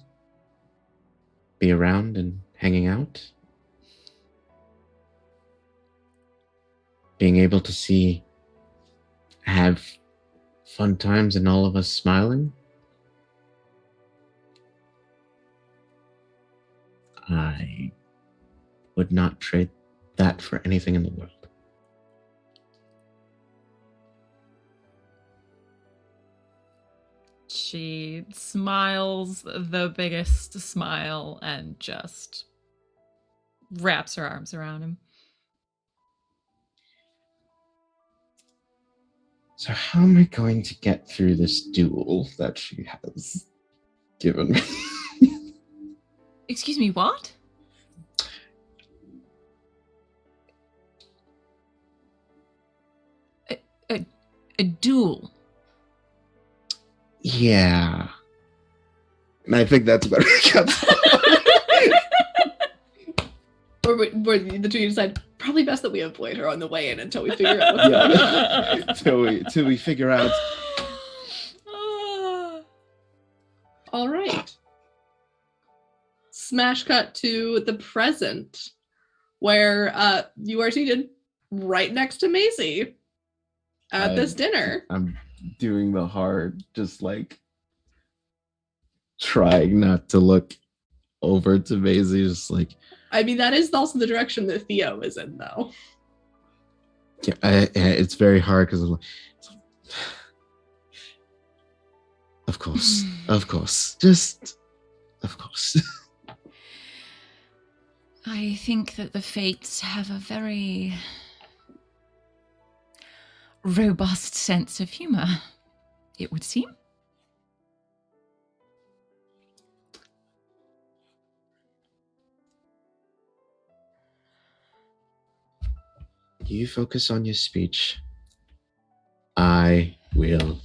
be around and hanging out, being able to have fun times and all of us smiling, I would not trade that for anything in the world. She smiles the biggest smile and just wraps her arms around him. So how am I going to get through this duel that she has given me? Excuse me, what? A duel? Yeah. And I think that's better. Or the two decide probably best that we avoid her on the way in until we figure out what's going on. Till we figure out. All right. Smash cut to the present, where you are seated right next to Maisie at this dinner. I'm doing the hard, just like trying not to look over to Maisie, just like. I mean, that is also the direction that Theo is in, though. Yeah, it's very hard because I'm like, of course, just of course. I think that the fates have a very robust sense of humor, it would seem. You focus on your speech. I will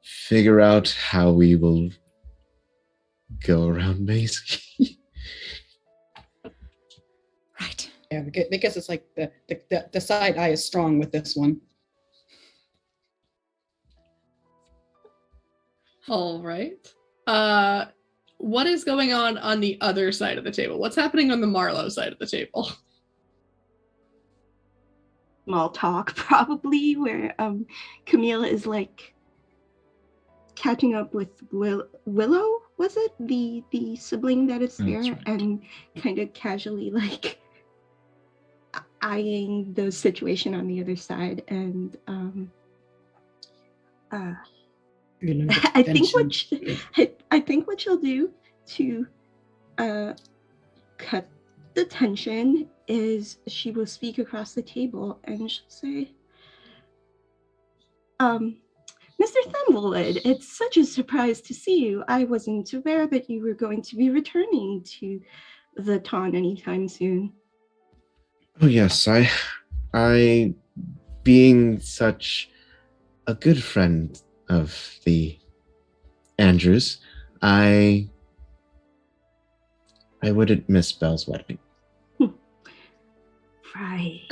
figure out how we will go around Maisie. Right. Yeah, because it's like the side eye is strong with this one. All right. What is going on the other side of the table? What's happening on the Marlowe side of the table? Small talk, probably, where Camille is like catching up with Willow, was it? The sibling that is there, right. and kind of casually like eyeing the situation on the other side. And I think what she'll do to cut the tension is she will speak across the table and she'll say, Mr. Thimblewood, it's such a surprise to see you. I wasn't aware that you were going to be returning to the Ton anytime soon. Oh yes, I being such a good friend of the Andrews, I wouldn't miss Belle's wedding. Right.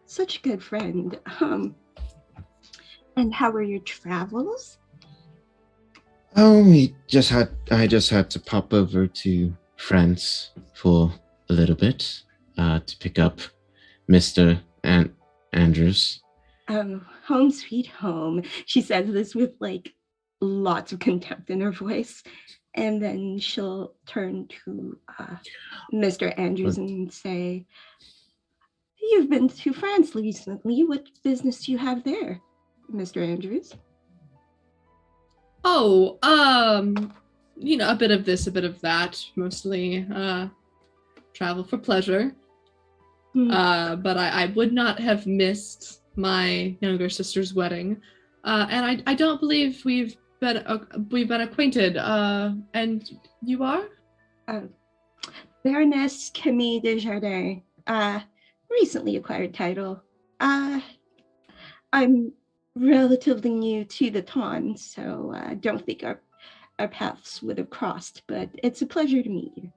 Such a good friend. And how were your travels? Oh, I just had to pop over to France for a little bit to pick up Mr. Andrews. Home sweet home. She says this with like lots of contempt in her voice. And then she'll turn to Mr. Andrews and say, you've been to France recently. What business do you have there, Mr. Andrews? Oh, a bit of this, a bit of that, mostly travel for pleasure. But I would not have missed my younger sister's wedding. And I don't believe we've been acquainted. And you are? Baroness Camille Desjardins. Recently acquired title. I'm relatively new to the Ton, so I don't think our paths would have crossed, but it's a pleasure to meet you.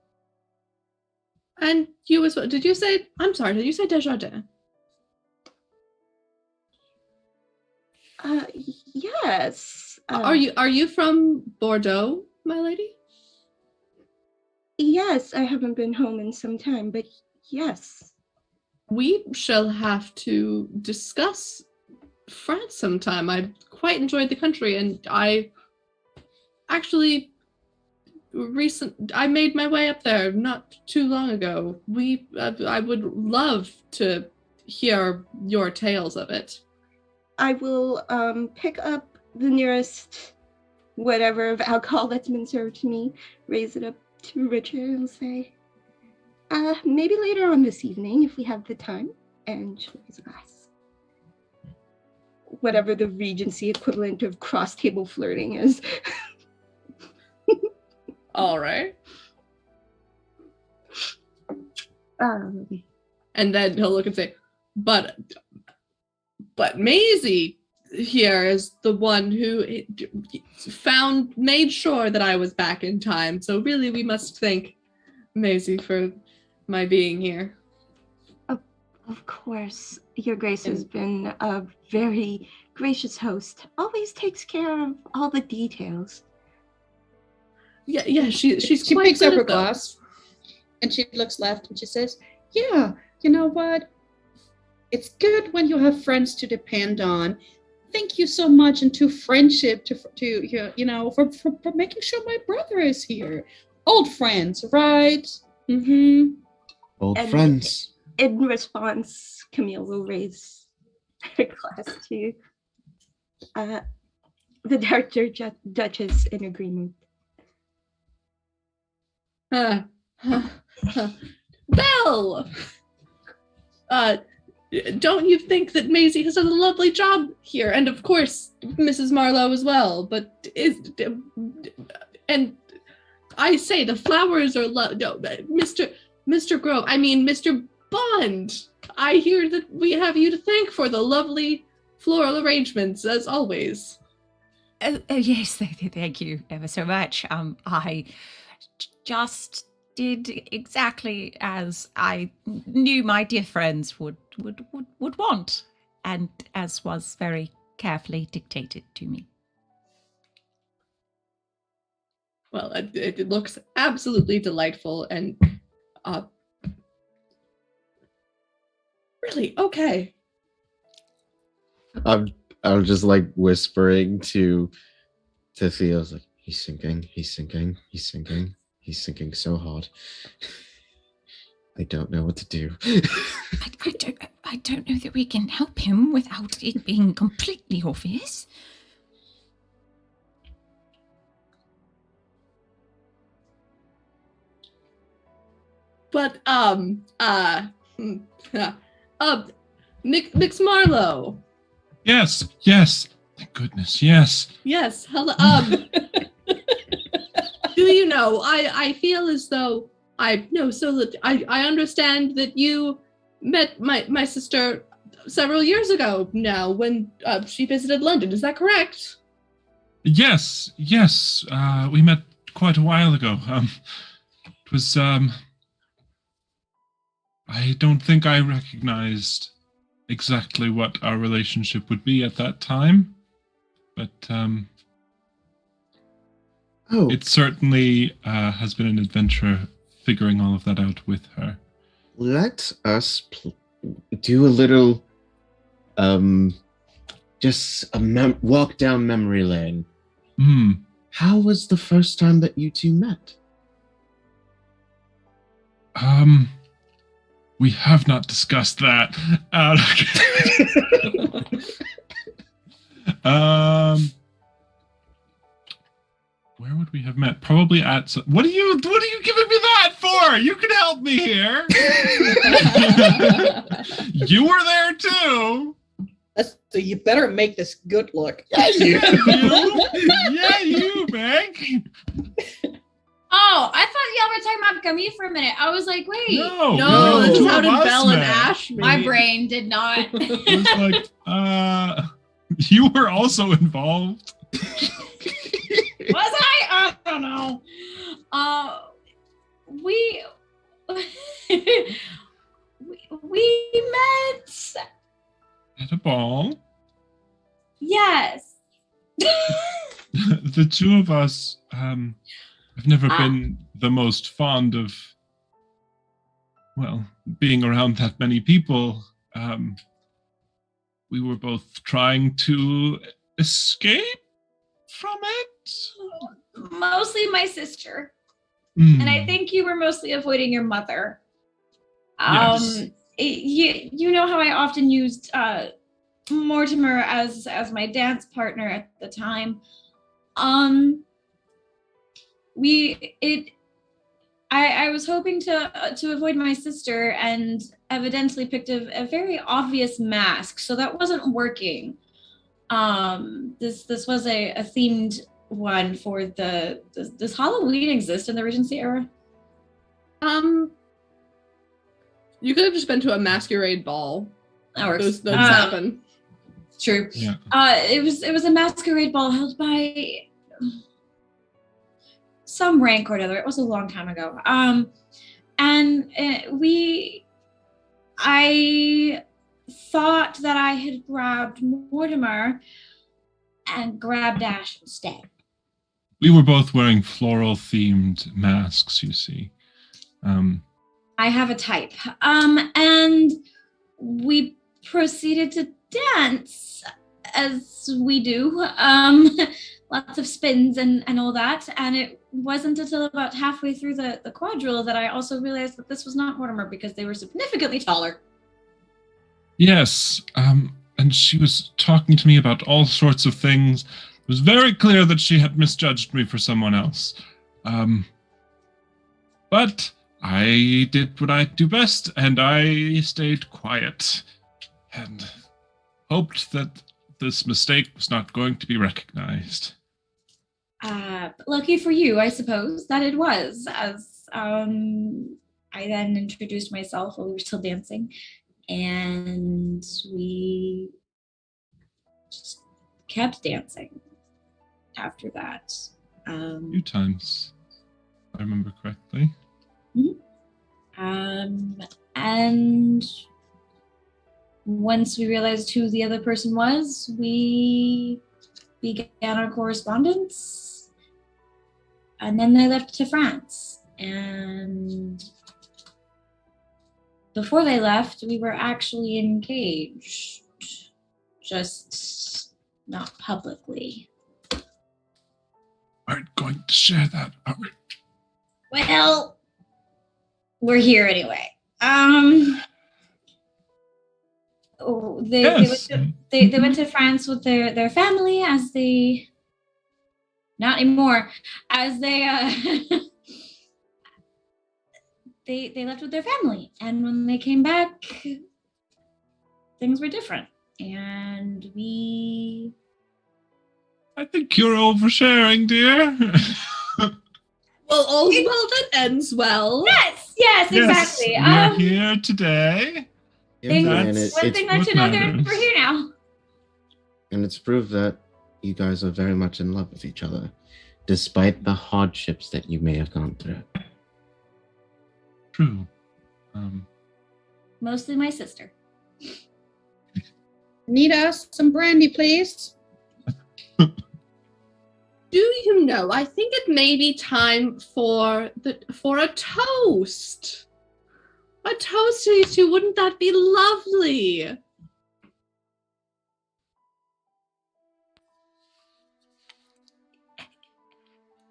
And you as well. Did you say Desjardins? Yes. Are you from Bordeaux, my lady? Yes, I haven't been home in some time, but yes. We shall have to discuss France sometime. I quite enjoyed the country, and I actually I made my way up there not too long ago. I would love to hear your tales of it. I will pick up the nearest whatever of alcohol that's been served to me, raise it up to Richard and say, maybe later on this evening if we have the time, and she'll raise a glass. Whatever the Regency equivalent of cross-table flirting is. All right. And then he'll look and say, but Maisie here is the one who made sure that I was back in time. So really we must thank Maisie for my being here. Of course, Your Grace has been a very gracious host. Always takes care of all the details. Yeah, she's She quite picks up good her at those. glass and she looks left and she says, yeah, you know what? It's good when you have friends to depend on. Thank you so much and to friendship for making sure my brother is here. Old friends, right? Mm-hmm. Old And friends. In response, Camille will raise her glass to the Dark Duchess in agreement. Well, don't you think that Maisie has done a lovely job here? And of course, Mrs. Marlowe as well. But and I say the flowers are no, Mr. Grove. I mean, Mr. Bond. I hear that we have you to thank for the lovely floral arrangements, as always. Oh yes, thank you ever so much. I just did exactly as I knew my dear friends would want, and as was very carefully dictated to me. Well, it looks absolutely delightful and really okay. I'm just like whispering to Theo. I was like, he's sinking so hard. I don't know what to do. I don't know that we can help him without it being completely obvious. But Mix Marlowe. Yes. Thank goodness. Yes. Yes. Hello. Do you know? I feel as though I know. So that I understand that you met my sister several years ago now when she visited London. Is that correct? Yes. We met quite a while ago. It was I don't think I recognized exactly what our relationship would be at that time, but it certainly has been an adventure figuring all of that out with her. Let us do a little, just a walk down memory lane. How was the first time that you two met? We have not discussed that. Where would we have met? Probably at. What are you giving me that for? You can help me here. You were there too. So you better make this good look. Yeah, you, Meg. Oh, I thought y'all were talking about Camille for a minute. I was like, wait. No, this is how did Belle and Ash meet. My brain did not. It was like, you were also involved. Was I? I don't know. We met At a ball. Yes. The two of us have never been the most fond of, well, being around that many people. We were both trying to escape from it. Mostly my sister. And I think you were mostly avoiding your mother. Yes. You know how I often used Mortimer as my dance partner at the time. I was hoping to avoid my sister and evidently picked a very obvious mask, so that wasn't working. This was a themed one for does Halloween exist in the Regency era? You could have just been to a masquerade ball. That works. Those happen. True. Yeah. It was a masquerade ball held by some rank or another. It was a long time ago. I thought that I had grabbed Mortimer and grabbed Ash instead. We were both wearing floral-themed masks, you see. I have a type. And we proceeded to dance, as we do. Lots of spins and all that. And it wasn't until about halfway through the quadrille that I also realized that this was not Mortimer because they were significantly taller. Yes, and she was talking to me about all sorts of things. It was very clear that she had misjudged me for someone else. But I did what I do best, and I stayed quiet and hoped that this mistake was not going to be recognized. Lucky for you, I suppose, that it was, as I then introduced myself while we were still dancing, and we just kept dancing after that. A few times, if I remember correctly. And once we realized who the other person was, we began our correspondence. And then they left to France. And before they left, we were actually engaged. Just not publicly. Aren't going to share that, are we? Well, we're here anyway. They went to France with their family as they, not anymore, as they they left with their family, and when they came back, things were different, and we. I think you're oversharing, dear. Well, all's well that ends well. Yes, exactly. We're here today. Things, And one it's thing led to another, and we're here now. And it's proved that you guys are very much in love with each other, despite the hardships that you may have gone through. True. Mostly my sister. Nita, some brandy, please. Do you know, I think it may be time for a toast. A toast to you two, wouldn't that be lovely?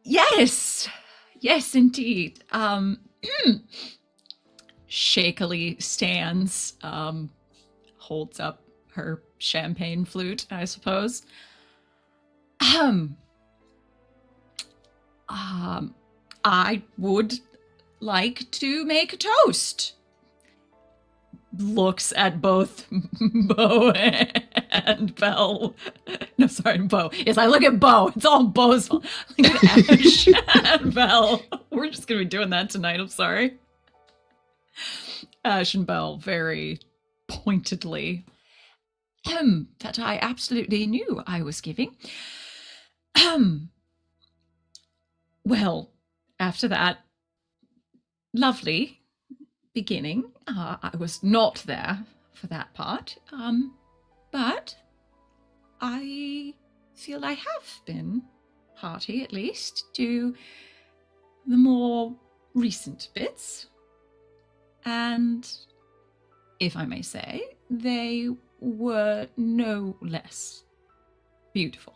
Yes, indeed. Shakily stands, holds up her champagne flute, I suppose. I would like to make a toast. Looks at both Bo and Belle. No, sorry, Bo. Yes, I look at Bo. It's all Bo's fault. Look at Ash and Belle. We're just going to be doing that tonight. I'm sorry. Ash and Belle very pointedly. That I absolutely knew I was giving. Well, after that lovely beginning, I was not there for that part, but I feel I have been hearty, at least, to the more recent bits. And, if I may say, they were no less beautiful.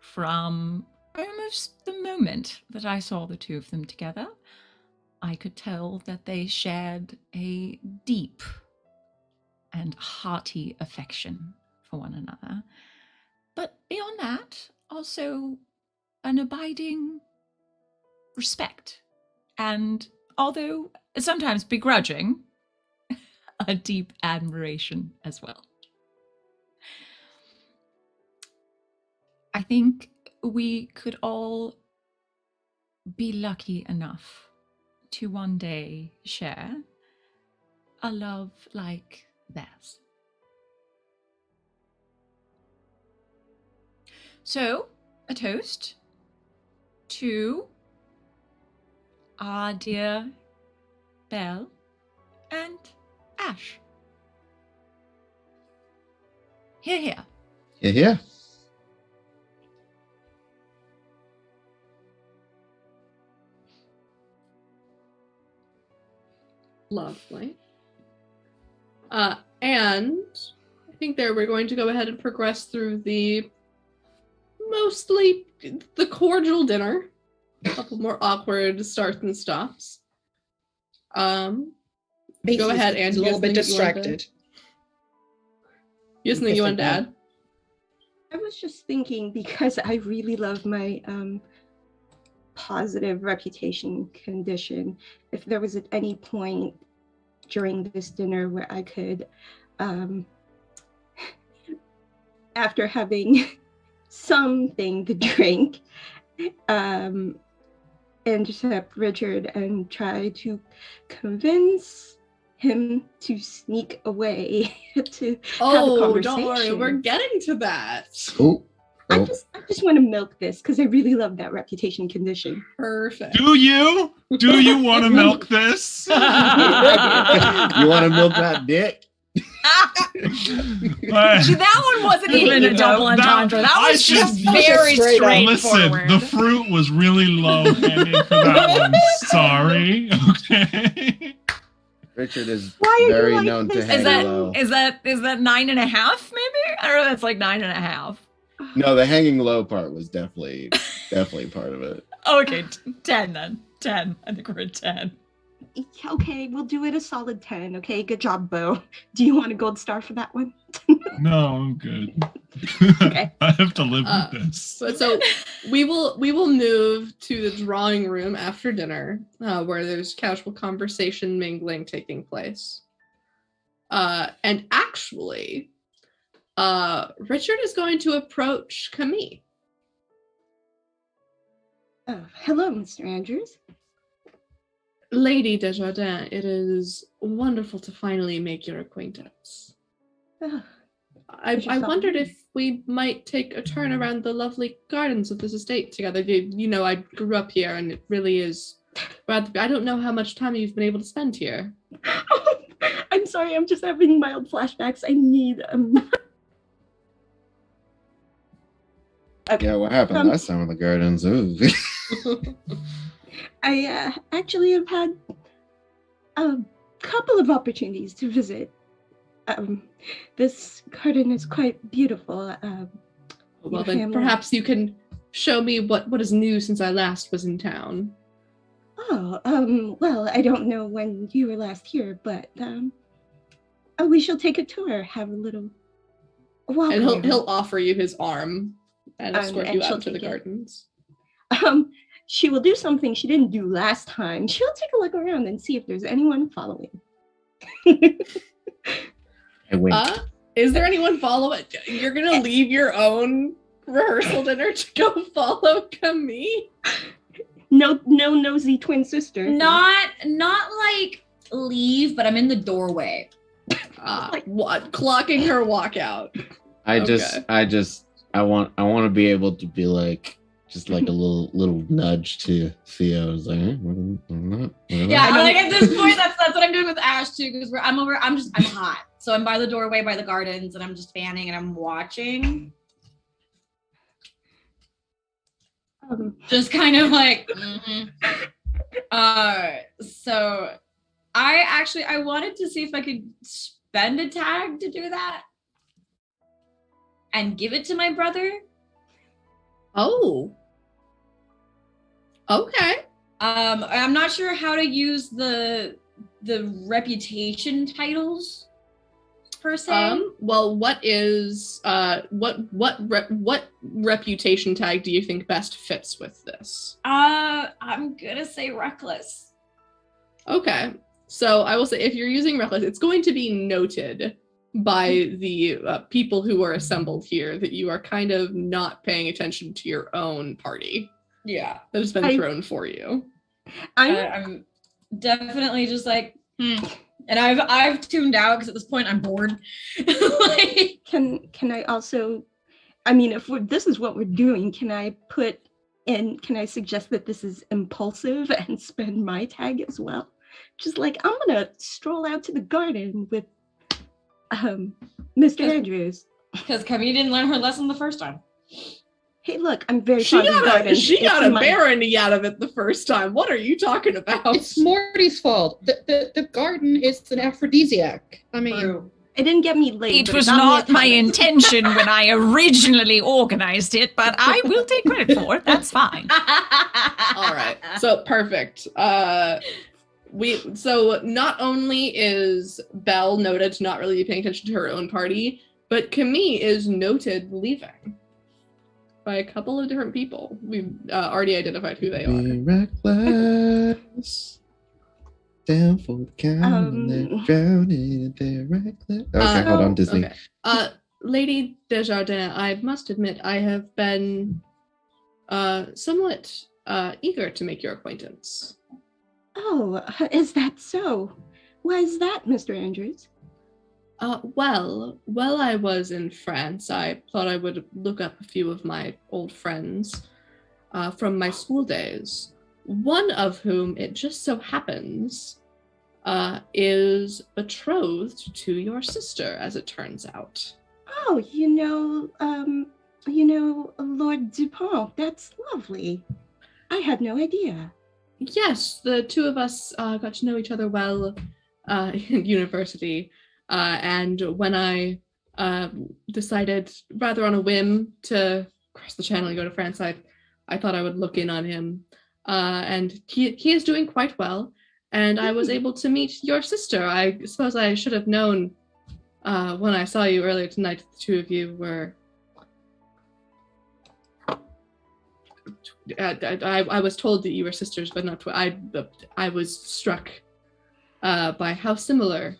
From almost the moment that I saw the two of them together, I could tell that they shared a deep and hearty affection for one another. But beyond that, also an abiding respect. And although sometimes begrudging, a deep admiration as well. I think we could all be lucky enough to one day share a love like theirs. So, a toast to our dear Belle and Ash. Hear, hear. Yeah, yeah. Lovely. And I think there we're going to go ahead and progress through the mostly the cordial dinner. A couple more awkward starts and stops. Go ahead, and a little bit distracted. You have something you wanted to add? I was just thinking, because I really love my positive reputation condition. If there was at any point during this dinner where I could, after having something to drink, intercept Richard and try to convince him to sneak away to have a conversation. Don't worry, we're getting to that. Oh, I just want to milk this because I really love that reputation condition. Perfect. Do you? Do you want to milk this? you want to milk that dick? That one wasn't even a double entendre. That was just very straightforward. Listen, the fruit was really low hanging for that one. Sorry. Okay. Richard is Why are very you like known to this? hang low. Is that 9.5 maybe? I don't know. That's like 9.5. No, the hanging low part was definitely part of it. Okay, 10 then. 10. I think we're at 10. Okay, we'll do it a solid 10. Okay, good job, Bo. Do you want a gold star for that one? No, I'm good. Okay. I have to live with this. So we will move to the drawing room after dinner, where there's casual conversation mingling taking place. And actually, Richard is going to approach Camille. Oh, hello, Mr. Andrews. Lady Desjardins, it is wonderful to finally make your acquaintance. Oh, I wondered if we might take a turn around the lovely gardens of this estate together. You know, I grew up here, and it really is. But I don't know how much time you've been able to spend here. I'm sorry, I'm just having mild flashbacks. I need Okay. Yeah, what happened last time in the gardens? Ooh. I actually have had a couple of opportunities to visit. This garden is quite beautiful. Well, then perhaps you can show me what is new since I last was in town. Oh, well, I don't know when you were last here, but we shall take a tour, have a little walk. And around. he'll offer you his arm and escort and you she'll out to the take it. gardens. She will do something she didn't do last time. She'll take a look around and see if there's anyone following. I wink. Is there anyone following? You're gonna leave your own rehearsal dinner to go follow Camille? No nosy twin sister. Not like leave, but I'm in the doorway. What? Clocking her walkout. I want to be able to be like, just like a little nudge to Theo. It's like, I'm not. Yeah, like at this point, that's what I'm doing with Ash too, because I'm hot. So I'm by the doorway by the gardens and I'm just fanning and I'm watching. Just kind of like so I wanted to see if I could spend a tag to do that and give it to my brother. Oh. Okay. I'm not sure how to use the reputation titles per se. Well, what is what reputation tag do you think best fits with this? I'm gonna say reckless. Okay. So I will say, if you're using reckless, it's going to be noted by the people who are assembled here that you are kind of not paying attention to your own party. Yeah, that has been thrown for you. I'm definitely just like, and I've tuned out because at this point I'm bored. Like, can I also, I mean, if this is what we're doing, can I suggest that this is impulsive and spend my tag as well? Just like, I'm gonna stroll out to the garden with Mr. Andrews. Because Camille didn't learn her lesson the first time. Hey, look, I'm very fond of gardens. She got a barony out of it the first time. What are you talking about? It's Morty's fault. The garden is an aphrodisiac. I mean, it didn't get me laid. It was not my intention when I originally organized it, but I will take credit for it. That's fine. All right. So perfect. So not only is Belle noted to not really be paying attention to her own party, but Camille is noted leaving. by a couple of different people. We've already identified who they are. Be reckless. Down for the count and they're drowning and they're reckless. Okay, hold on, Disney. Okay. Lady Desjardins, I must admit I have been somewhat eager to make your acquaintance. Oh, is that so? Why is that, Mr. Andrews? Well, while I was in France, I thought I would look up a few of my old friends from my school days, one of whom, it just so happens, is betrothed to your sister, as it turns out. Oh, Lord Dupont. That's lovely. I had no idea. Yes, the two of us got to know each other well in university. And when I decided, rather on a whim, to cross the channel and go to France, I thought I would look in on him. And he is doing quite well. And I was able to meet your sister. I suppose I should have known when I saw you earlier tonight, the two of you were... I was told that you were sisters, but not I was struck by how similar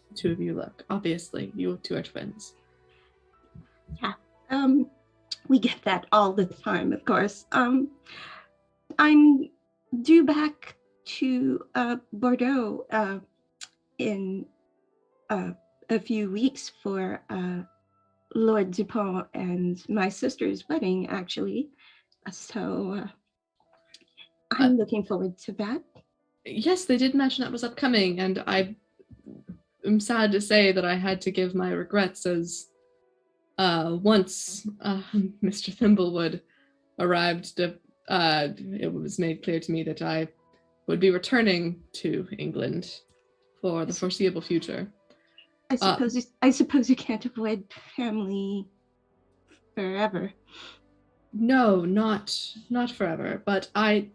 the two of you look. Obviously, you two are twins. Yeah. We get that all the time, of course. I'm due back to Bordeaux in a few weeks for Lord Dupont and my sister's wedding, actually. So I'm looking forward to that. Yes, they did mention that was upcoming, and I am sad to say that I had to give my regrets, as once Mr. Thimblewood arrived, it was made clear to me that I would be returning to England for the foreseeable future. I suppose you can't avoid family forever. No, not forever. But I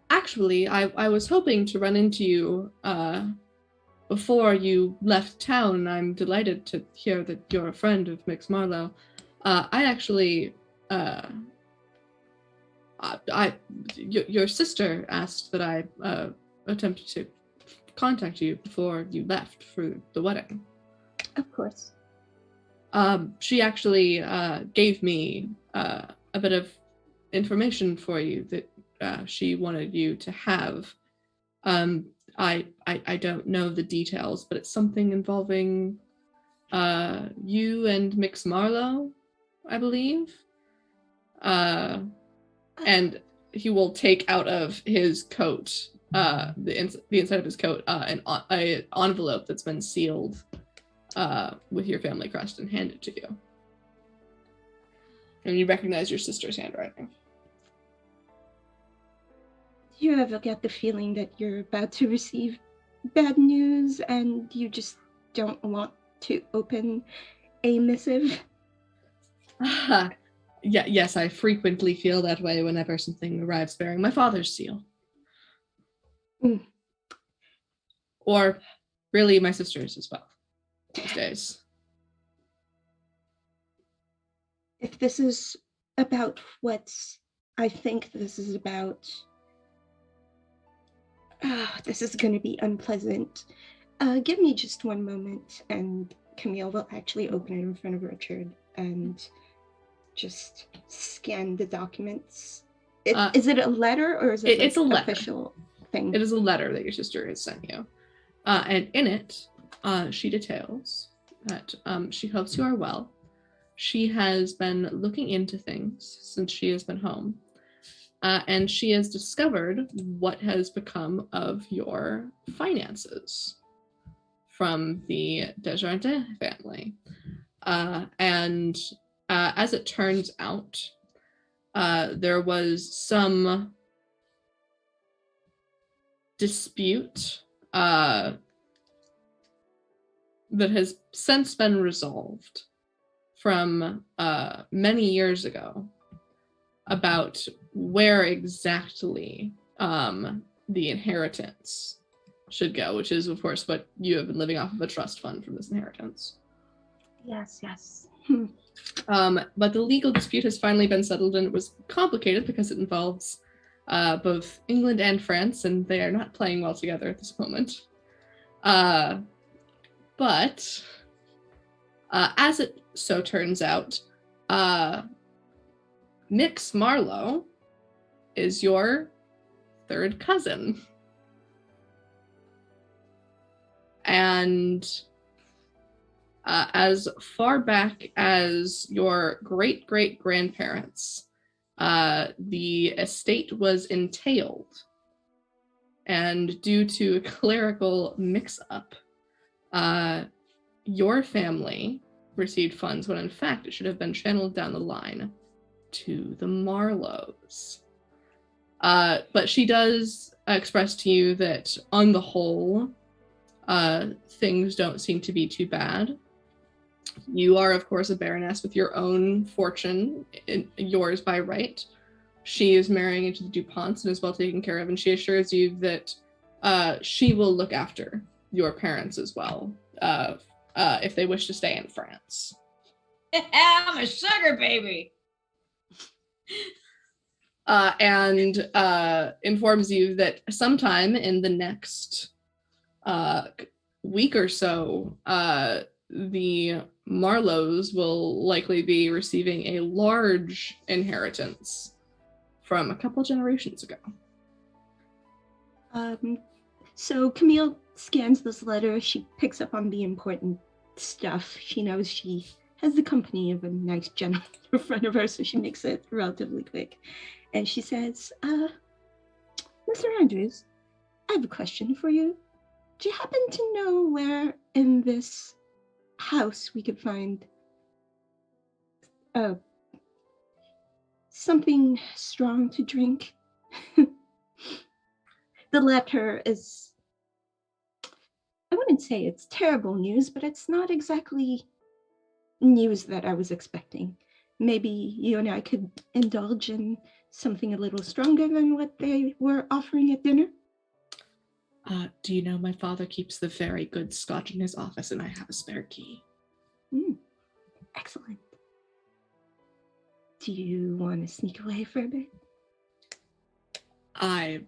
was hoping to run into you before you left town. I'm delighted to hear that you're a friend of Mix Marlowe. Your sister asked that I attempt to contact you before you left for the wedding. Of course. She actually gave me a bit of information for you that she wanted you to have. I don't know the details, but it's something involving you and Mix Marlowe, I believe. And he will take out of his coat, the inside of his coat, an envelope that's been sealed with your family crest and hand it to you. And you recognize your sister's handwriting. Do you ever get the feeling that you're about to receive bad news and you just don't want to open a missive? Yes, I frequently feel that way whenever something arrives bearing my father's seal. Mm. Or really my sister's as well these days. If this is about what I think this is about, this is going to be unpleasant. Give me just one moment, and Camille will actually open it in front of Richard and just scan the documents. Is it a letter or is it it's a letter. Official thing? It is a letter that your sister has sent you. And in it, she details that she hopes you are well. She has been looking into things since she has been home. And she has discovered what has become of your finances from the Desjardins family. And as it turns out, there was some dispute that has since been resolved from many years ago about where exactly the inheritance should go, which is, of course, what you have been living off of a trust fund from this inheritance. Yes. But the legal dispute has finally been settled, and it was complicated because it involves both England and France, and they are not playing well together at this moment. But as it so turns out, Mix Marlowe is your third cousin. And as far back as your great-great-grandparents, the estate was entailed. And due to a clerical mix-up, your family received funds when in fact it should have been channeled down the line to the Marlowes. But she does express to you that on the whole, things don't seem to be too bad. You are, of course, a baroness with your own fortune, yours by right. She is marrying into the DuPonts and is well taken care of, and she assures you that she will look after your parents as well, if they wish to stay in France. I'm a sugar baby. And informs you that sometime in the next week or so, the Marlowes will likely be receiving a large inheritance from a couple generations ago. So Camille scans this letter. She picks up on the important stuff. She knows she has the company of a nice gentleman in front of her, so she makes it relatively quick. And she says, Mr. Andrews, I have a question for you. Do you happen to know where in this house we could find something strong to drink? The letter is, I wouldn't say it's terrible news, but it's not exactly news that I was expecting. Maybe you and I could indulge in something a little stronger than what they were offering at dinner. Do you know my father keeps the very good scotch in his office, and I have a spare key. Excellent. Do you want to sneak away for a bit? I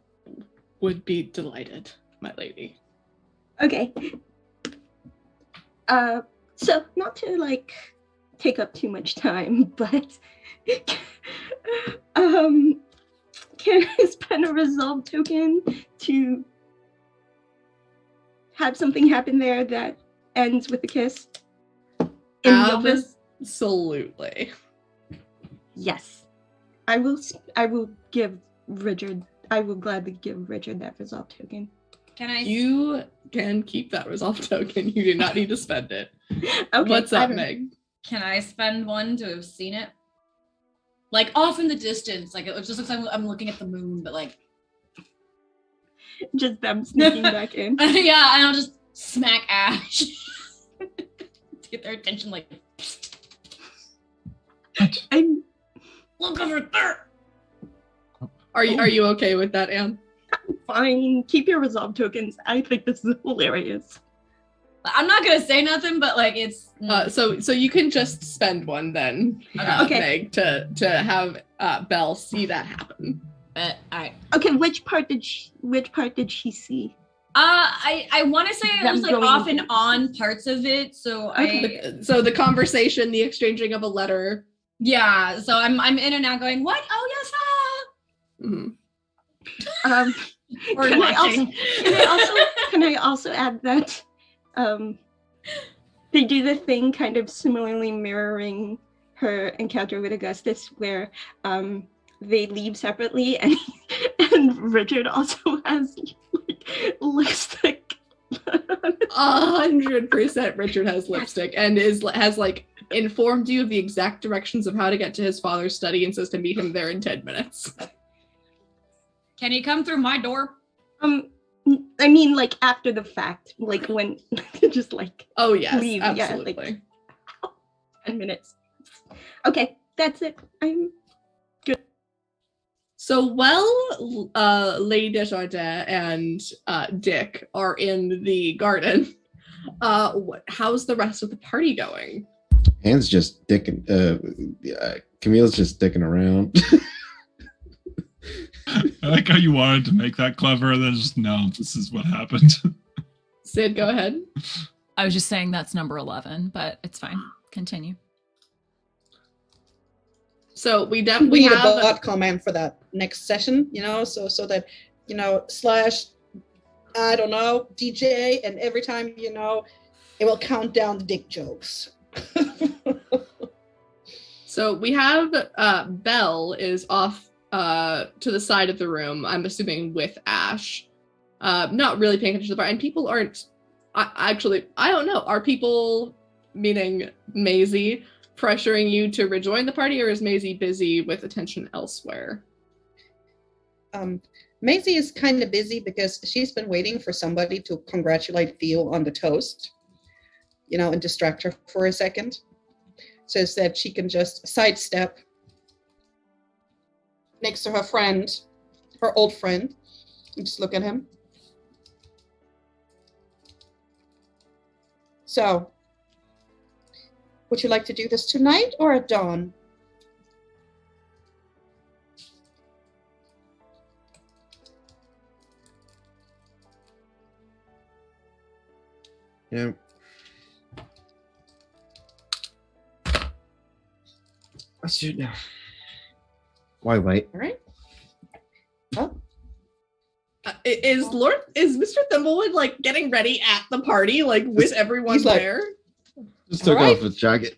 would be delighted, my lady. Okay. So not to take up too much time, but can I spend a resolve token to have something happen there that ends with a kiss? In the office? Absolutely. Yes. I will give Richard, I will gladly give Richard that resolve token. You can keep that resolve token. You do not need to spend it. Okay. What's up, Meg? Can I spend one to have seen it? Off in the distance. It just looks like I'm looking at the moon, but just them sneaking back in. Yeah, and I'll just smack Ash. To get their attention, I'm look over there. Are you okay with that, Anne? fine. Keep your resolve tokens. I think this is hilarious. I'm not gonna say nothing, but it's so you can just spend one then, Okay. Meg, to have Belle see that happen. all right. Okay, which part did she see? I want to say it Them was going off and into- on parts of it. So So the conversation, the exchanging of a letter. yeah. So I'm in and out going, what? Oh yes, Mhm. or Can watching. Can I also add that they do the thing kind of similarly mirroring her encounter with Augustus, where they leave separately, and Richard also has lipstick. 100% Richard has lipstick and has informed you of the exact directions of how to get to his father's study and says to meet him there in 10 minutes. Can he come through my door? I mean, after the fact, when just Oh yes, leave, absolutely. 10 minutes. Okay, that's it. I'm good. So while Lady Desjardins and Dick are in the garden, how's the rest of the party going? Hand's just dicking. Camille's just dicking around. I like how you wanted to make that clever, and then just no. This is what happened. Sid, go ahead. I was just saying that's number 11, but it's fine. Continue. So we We definitely need a have bot command for that next session, so that, slash, I don't know, DJ, and every time, it will count down the dick jokes. So we have Belle is off to the side of the room, I'm assuming with Ash. Not really paying attention to the part. And people aren't I don't know. Are people, meaning Maisie, pressuring you to rejoin the party, or is Maisie busy with attention elsewhere? Maisie is kind of busy because she's been waiting for somebody to congratulate Theo on the toast, and distract her for a second, so that she can just sidestep next to her friend, her old friend, and just look at him. So, would you like to do this tonight or at dawn? Yeah. Let's do it now. Why wait? All right. Oh, Is Mr. Thimblewood like getting ready at the party, like with everyone he's like- there? Just took Alright. off his jacket.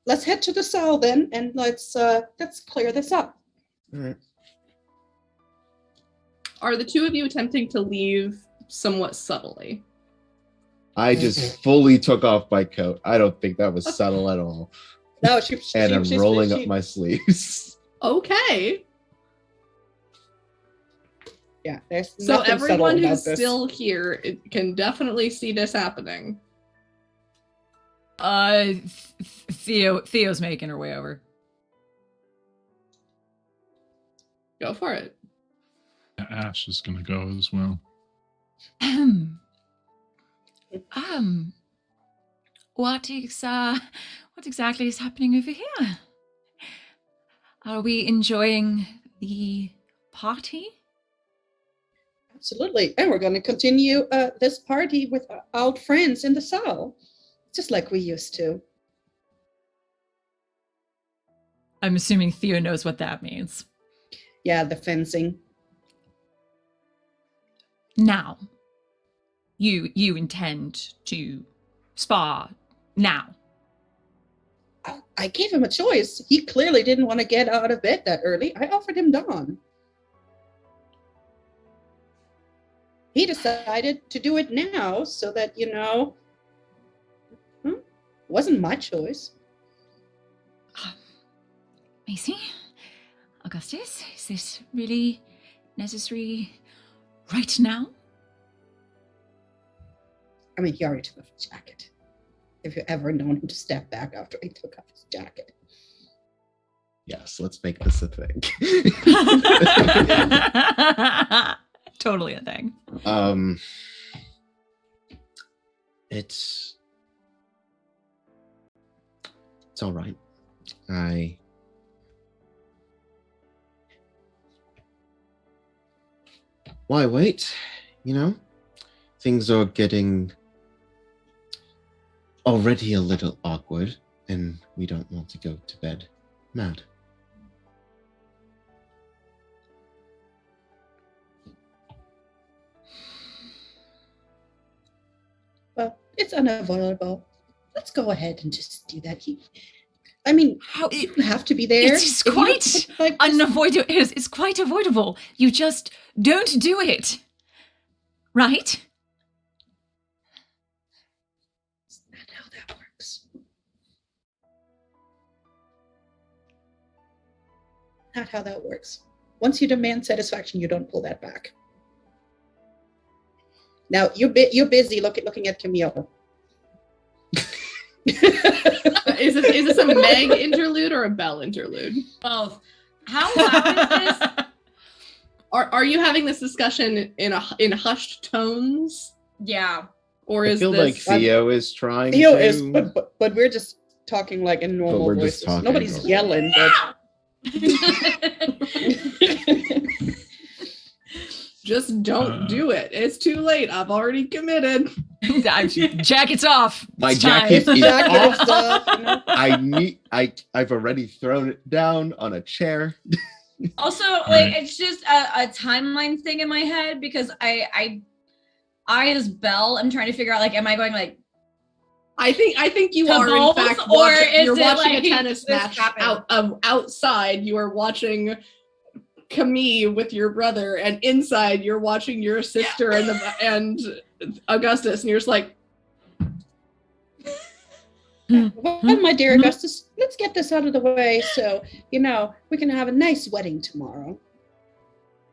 let's head to the cell then, and let's clear this up. All right. Are the two of you attempting to leave somewhat subtly? I just fully took off my coat. I don't think that was subtle at all. No, And I'm rolling she- up my sleeves. Okay. Yeah, there's So nothing subtle everyone about who's this. still here can definitely see this happening. Theo's making her way over. Go for it. Ash is gonna go as well. What exactly is happening over here? Are we enjoying the party? Absolutely, and we're going to continue this party with our old friends in the cell, just like we used to. I'm assuming Theo knows what that means. Yeah, the fencing. Now, you intend to spar now. I gave him a choice. He clearly didn't want to get out of bed that early. I offered him dawn. He decided to do it now so that, wasn't my choice. Macy? Augustus? Is this really necessary right now? I mean, he already took off his jacket. Have you ever known him to step back after he took off his jacket? Yes, let's make this a thing. Totally a thing. It's all right. Why wait? Things are getting already a little awkward, and we don't want to go to bed mad. Well, it's unavoidable. Let's go ahead and just do that. You How don't have to be there. It is If you don't quite look like this- unavoidable. It's quite avoidable. You just don't do it. Right? That's not how that works. Not how that works. Once you demand satisfaction, you don't pull that back. Now you're busy looking at Camille. Is this a Meg interlude or a Belle interlude? Both. How loud is this? Are you having this discussion in hushed tones? Yeah. Or I is feel this like Theo is trying Theo to. is, but we're just talking like in normal we're just voices. talking Nobody's normal. yelling. just don't do it? It's too late. I've already committed. Jacket's off. My It's time. jacket is Jacket off. and stuff, you know? I've already thrown it down on a chair. Also, Right. it's just a timeline thing in my head because I as Belle, I'm trying to figure out am I going I think you To are both, in fact or watching. is You're it watching a like tennis this match happened? outside. You are watching Camille with your brother, and inside you're watching your sister and Augustus, and you're just like, Well, my dear Augustus, let's get this out of the way so, we can have a nice wedding tomorrow.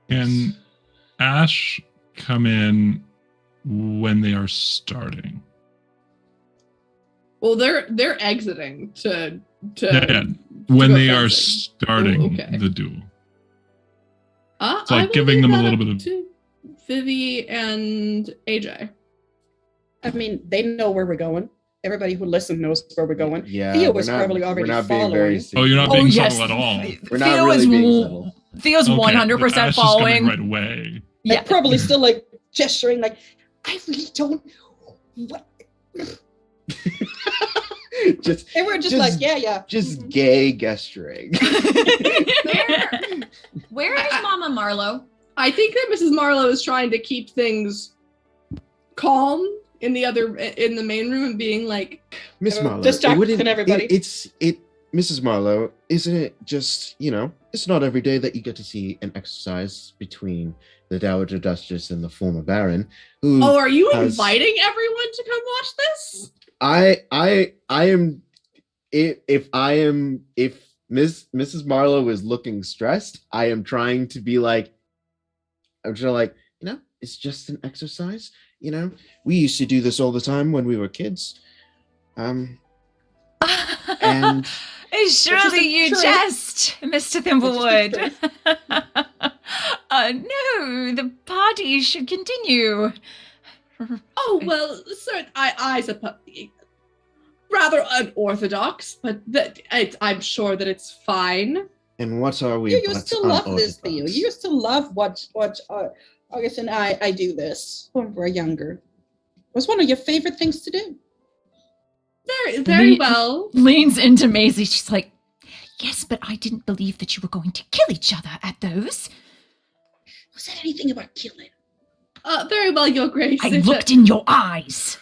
Can Ash come in when they are starting? well, they're exiting to Yeah, when go they are fencing. starting Oh, okay. the duel. It's like giving them a little bit of- to Vivi and AJ. I mean, they know where we're going. Everybody who listens knows where we're going. Yeah, Theo we're is not- probably already we're not being very following. Oh, you're not Oh being yes, subtle at all. We're not Theo really is being subtle. Theo's Okay, 100% but Ash is following. coming right away. Yeah. Like, probably still like gesturing like, I really don't. What? just And we're just Just- like, yeah. just gay gesturing. Where is Mama Marlowe? I think that Mrs. Marlowe is trying to keep things calm in the main room and being like, Miss Marlowe, Distracting it wouldn't- everybody. Mrs. Marlowe, isn't it just, it's not every day that you get to see an exercise between the Dowager Duchess and the former Baron, who oh, are you has- inviting everyone to come watch this? I am if Mrs. Marlowe is looking stressed, I am trying to be like, it's just an exercise. We used to do this all the time when we were kids. And Surely you true. jest, Mr. Thimblewood. No, the party should continue. Oh, well, sir, I suppose rather unorthodox, but I'm sure that it's fine. and what are we? You but used to love this, unorthodox? Theo. You used to love watch August and I do this when we were younger. It was one of your favorite things to do. Very well. Leans into Maisie. She's like, yes, but I didn't believe that you were going to kill each other at those. Who said anything about killing? Very well, Your Grace. I looked in your eyes.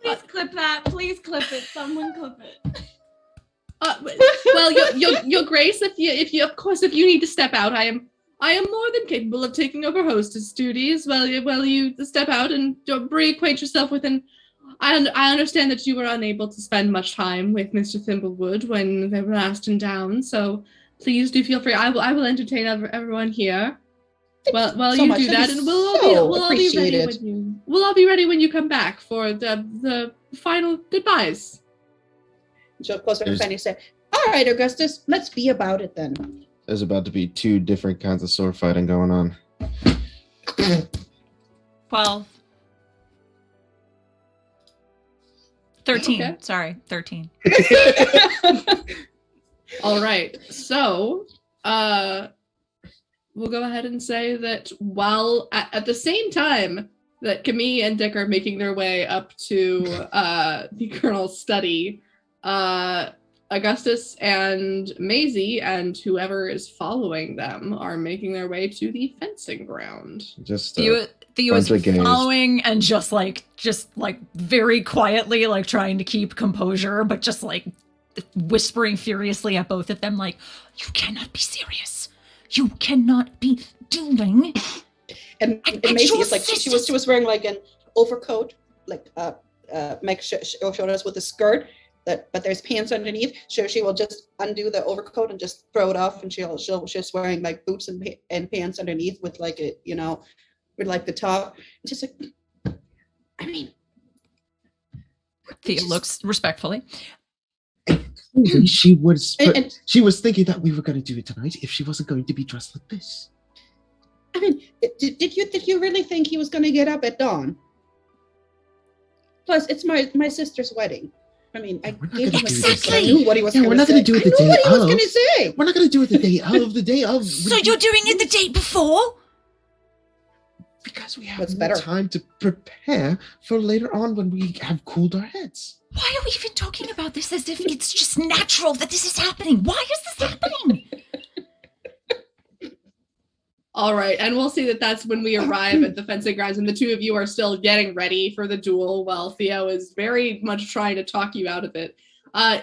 Please clip that. Please clip it. Someone clip it. Well, Your Grace, if you need to step out, I am more than capable of taking over hostess duties. Well, you step out and reacquaint yourself with I understand that you were unable to spend much time with Mr. Thimblewood when they were last in town, so please do feel free. I will entertain everyone here. Well, so you much. do That'd that, be and so we'll all be ready appreciated. we'll all be ready when you come back for the final goodbyes. She'll close her There's- and say, all right, Augustus, let's be about it then. There's about to be two different kinds of sword fighting going on. 12. 13. Okay. Sorry, 13. All right, so we'll go ahead and say that while at the same time that Camille and Dick are making their way up to the Colonel's study, Augustus and Maisie and whoever is following them are making their way to the fencing ground. Just Theo is bunch of gays. following and just very quietly, trying to keep composure, but just whispering furiously at both of them, like, you cannot be serious. You cannot be doing. And And Maisie your is like, she sisters- was wearing like an overcoat, like make shoulders with a skirt, but there's pants underneath. So she will just undo the overcoat and just throw it off, and she's wearing like boots and pants underneath with like a with like the top. It's just like, I mean, Theo looks respectfully. she was and she was thinking that we were going to do it tonight if she wasn't going to be dressed like this. I mean, Did you really think he was going to get up at dawn? Plus, it's my sister's wedding. I mean, I We're not gave gonna him a do gift. this. I knew what he was Yeah, going we're to not say. gonna do it the I knew day what he was of. going to say. We're not going to do it the day of. The day of. So you're doing it the day before? Because we have What's more better? time to prepare for later on when we have cooled our heads. Why are we even talking about this as if it's just natural that this is happening? Why is this happening? All right, and we'll see that that's when we arrive at the fencing grounds, and the two of you are still getting ready for the duel while Theo is very much trying to talk you out of it.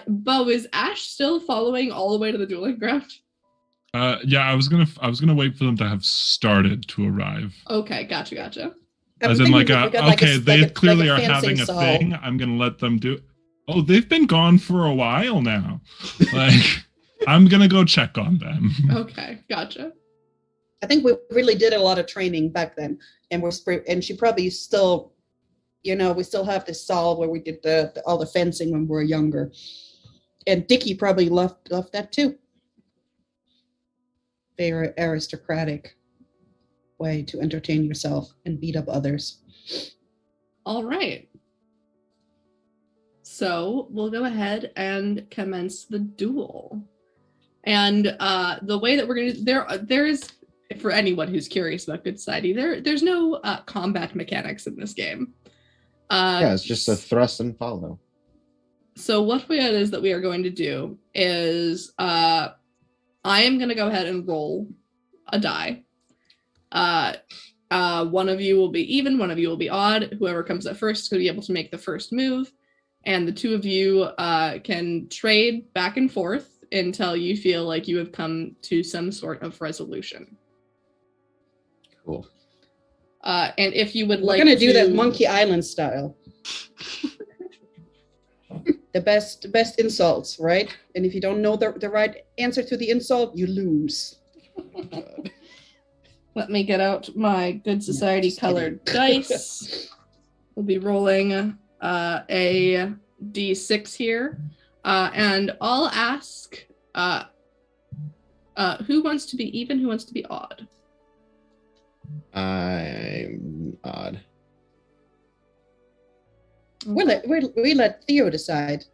Bo, is Ash still following all the way to the dueling ground? Yeah, I was gonna wait for them to have started to arrive. Okay, gotcha. As in, like, okay, they clearly are having a thing. I'm gonna let them do. Oh, they've been gone for a while now. Like, I'm gonna go check on them. Okay, gotcha. I think we really did a lot of training back then, and she probably still, we still have this stall where we did all the fencing when we were younger, and Dickie probably loved that too. Very aristocratic way to entertain yourself and beat up others. All right. So we'll go ahead and commence the duel. And the way that we're going to, there's, for anyone who's curious about Good Society, there's no combat mechanics in this game. Yeah, it's just a thrust and follow. So what it is that we are going to do is I am going to go ahead and roll a die. One of you will be even, one of you will be odd. Whoever comes up first is going to be able to make the first move. And the two of you can trade back and forth until you feel like you have come to some sort of resolution. Cool. And if you would We're like going to do that Monkey Island style. The best insults, right? And if you don't know the right answer to the insult, you lose. Let me get out my Good Society colored dice. We'll be rolling a D6 here. And I'll ask who wants to be even, who wants to be odd? I'm odd. We let Theo decide.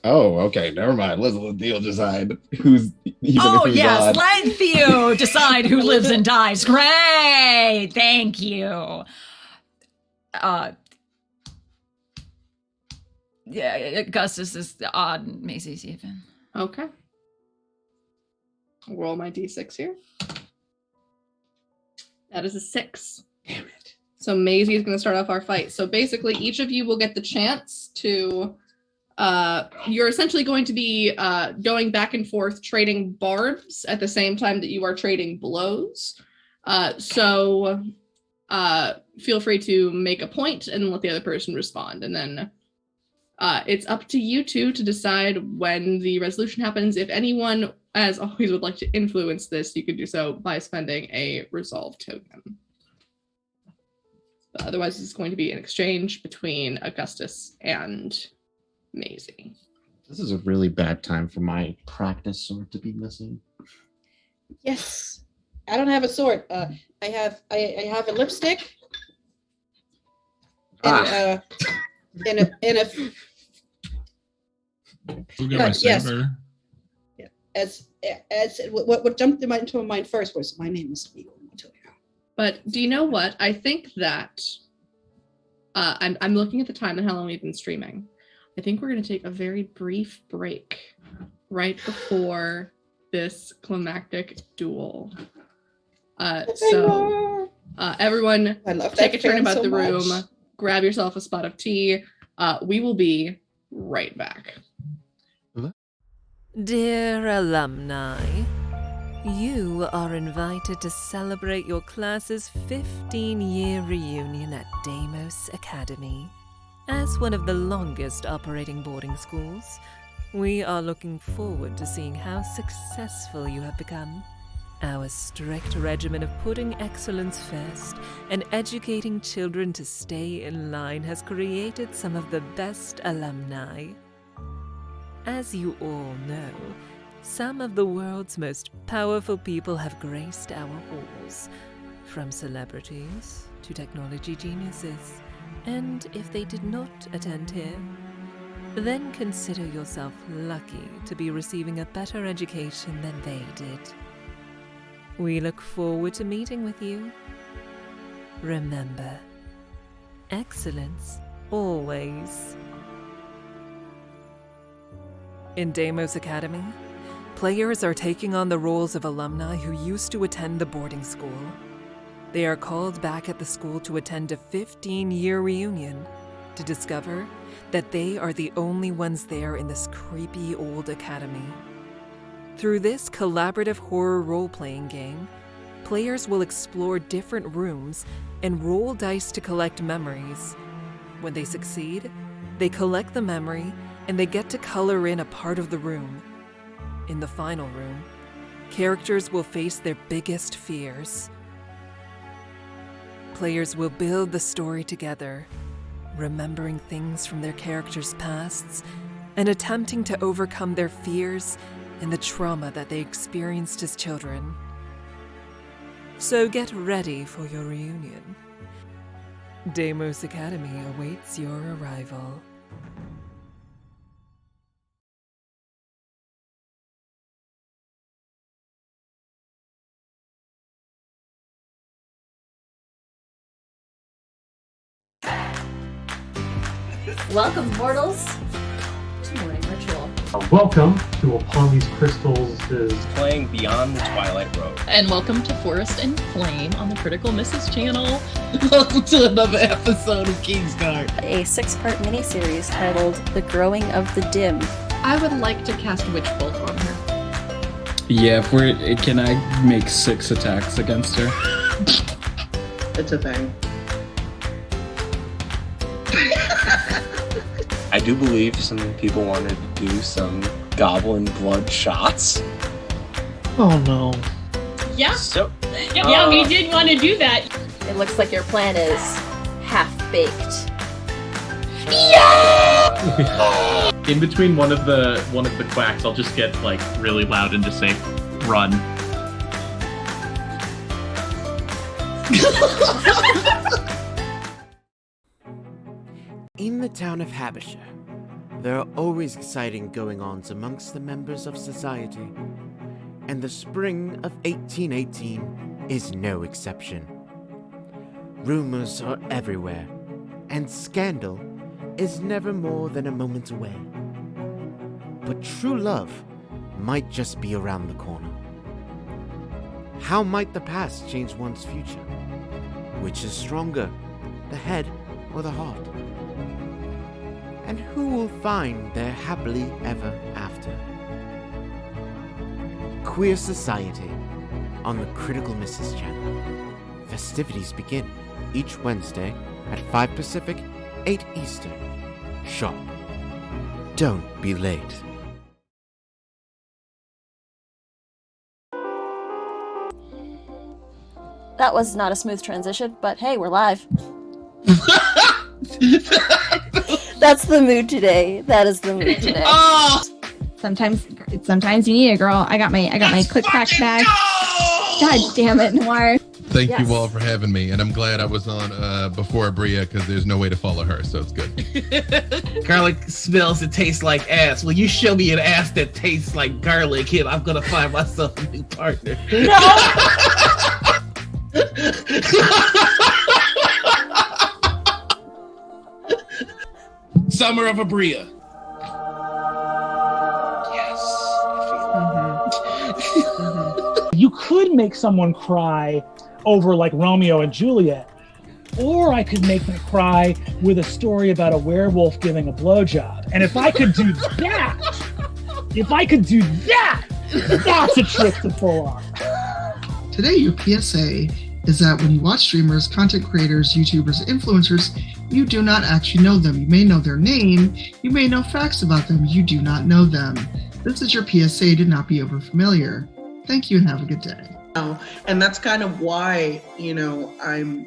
Oh, okay. Never mind. Let's let Theo decide who's even Oh, who's yes. odd. Let Theo decide who lives and dies. Great. Thank you. Yeah, Augustus is odd and Maisie's even. Okay. I'll roll my D6 here. That is a 6. Damn it. So Maisie is going to start off our fight. So basically, each of you will get the chance to... you're essentially going to be going back and forth trading barbs at the same time that you are trading blows. So feel free to make a point and let the other person respond. And then it's up to you two to decide when the resolution happens. If anyone, as always, would like to influence this, you could do so by spending a resolve token. But otherwise, it's going to be an exchange between Augustus and Maisie. This is a really bad time for my practice sword to be missing. Yes. I don't have a sword. I have a lipstick. And, and a We'll get my yes. saber. as what jumped into my mind first was my name is Legal. But do you know what? I think that I'm looking at the time and how long we've been streaming. I think we're going to take a very brief break right before this climactic duel. So everyone take a turn about the room, grab yourself a spot of tea. We will be right back. Dear alumni, you are invited to celebrate your class's 15-year reunion at Deimos Academy. As one of the longest operating boarding schools, we are looking forward to seeing how successful you have become. Our strict regimen of putting excellence first and educating children to stay in line has created some of the best alumni. As you all know, some of the world's most powerful people have graced our halls. from celebrities to technology geniuses. And if they did not attend here, then consider yourself lucky to be receiving a better education than they did. We look forward to meeting with you. Remember, excellence always. In Deimos Academy, players are taking on the roles of alumni who used to attend the boarding school. They are called back at the school to attend a 15-year reunion to discover that they are the only ones there in this creepy old academy. Through this collaborative horror role-playing game, players will explore different rooms and roll dice to collect memories. When they succeed, they collect the memory and they get to color in a part of the room. In the final room, characters will face their biggest fears. Players will build the story together, remembering things from their characters' pasts and attempting to overcome their fears and the trauma that they experienced as children. So get ready for your reunion. Deimos Academy awaits your arrival. Welcome, mortals, to Morning Ritual. Welcome to Upon These Crystals is playing Beyond the Twilight Road. And welcome to Forest and Flame on the Critical Misses channel. Welcome to another episode of Kingsguard, a 6-part miniseries titled The Growing of the Dim. I would like to cast Witch Bolt on her. Yeah, can I make 6 attacks against her? It's a thing. I do believe some people wanted to do some goblin blood shots. Oh no. Yeah. So, yeah, we did want to do that. It looks like your plan is half-baked. Yeah! In between one of the quacks, I'll just get like really loud and just say, "Run." In the town of Habisha, there are always exciting goings-ons amongst the members of society, and the spring of 1818 is no exception. Rumors are everywhere, and scandal is never more than a moment away. But true love might just be around the corner. How might the past change one's future? Which is stronger, the head or the heart? And who will find their happily ever after? Queer Society on the Critical Misses channel. Festivities begin each Wednesday at 5 Pacific, 8 Eastern. Sharp. Don't be late. That was not a smooth transition, but hey, we're live. That's the mood today. That is the mood today. Oh! Sometimes you need a girl. I got my click clack bag. God damn it, Noir. Thank you all for having me, and I'm glad I was on before Bria because there's no way to follow her, so it's good. Garlic smells and tastes like ass. Well, you show me an ass that tastes like garlic, and I'm gonna find myself a new partner. No. Summer of Abria. You could make someone cry over like Romeo and Juliet, or I could make them cry with a story about a werewolf giving a blowjob. And if I could do that, that's a trick to pull off. Today, your PSA is that when you watch streamers, content creators, YouTubers, influencers, you do not actually know them. You may know their name, you may know facts about them, you do not know them. This is your PSA to not be over familiar. Thank you and have a good day. And that's kind of why, I'm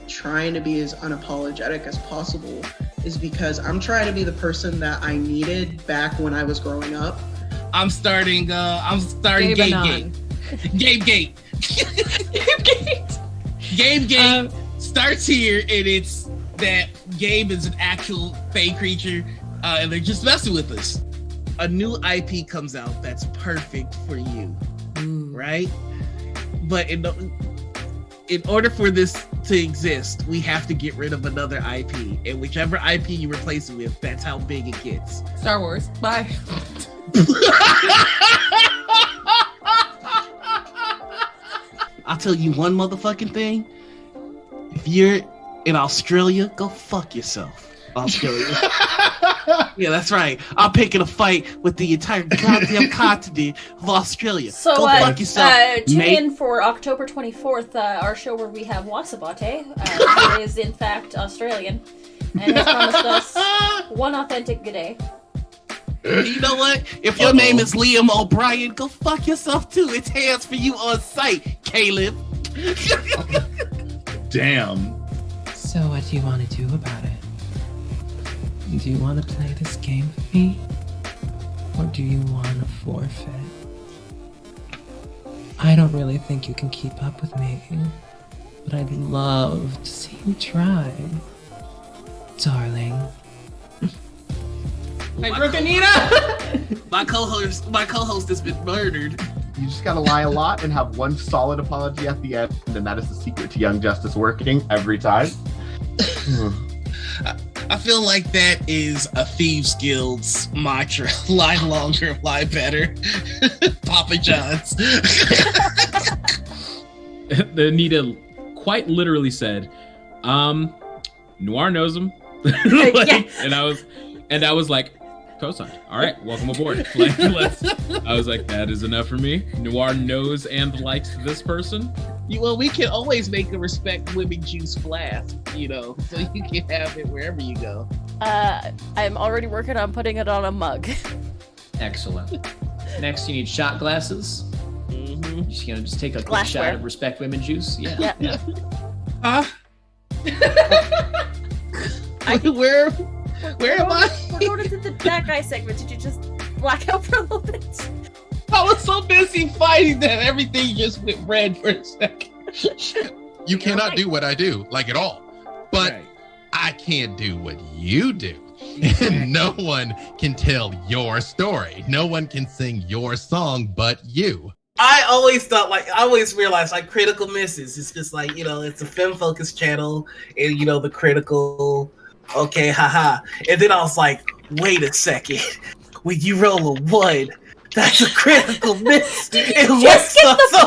trying to be as unapologetic as possible, is because I'm trying to be the person that I needed back when I was growing up. I'm starting Gabe Gate. Game Gate starts here, and it's that Gabe is an actual Fey creature, and they're just messing with us. A new IP comes out that's perfect for you, right? But in order for this to exist, we have to get rid of another IP, and whichever IP you replace it with, that's how big it gets. Star Wars. Bye. I'll tell you one motherfucking thing. If you're in Australia, go fuck yourself. Australia. Yeah, that's right. I'm picking a fight with the entire goddamn continent of Australia. So, go fuck yourself. Tune in for October 24th, our show where we have Wasabate, who is in fact Australian, and has promised us one authentic good day. You know what? If your name is Liam O'Brien, go fuck yourself too. It's hands for you on site, Caleb. Damn. So what do you want to do about it? Do you want to play this game with me? Or do you want to forfeit? I don't really think you can keep up with me, but I'd love to see you try. Darling. Hey, Brooke-Anita! My co-host has been murdered. You just gotta lie a lot and have one solid apology at the end, and that is the secret to Young Justice working every time. I feel like that is a Thieves Guild's mantra. Lie longer, lie better. Papa John's. Anita quite literally said, Noir knows him. And I was like, co-signed. All right, welcome aboard. I was like, that is enough for me. Noir knows and likes this person. Well, we can always make a Respect Women Juice flask, so you can have it wherever you go. I'm already working on putting it on a mug. Excellent. Next, you need shot glasses. Mm-hmm. Just take a quick shot of Respect Women juice. Yeah. Huh? Where am I? We're going into that guy segment. Did you just black out for a little bit? I was so busy fighting that everything just went red for a second. You cannot do what I do, like at all. But I can't do what you do. And no one can tell your story. No one can sing your song but you. I always realized Critical Misses. It's just it's a femme-focused channel, and the critical, okay, haha. And then I was like, wait a second. When you roll a 1, that's a critical miss. It just get the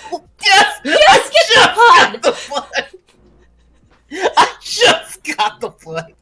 pun? Yes, just get the pun. I just got the pun.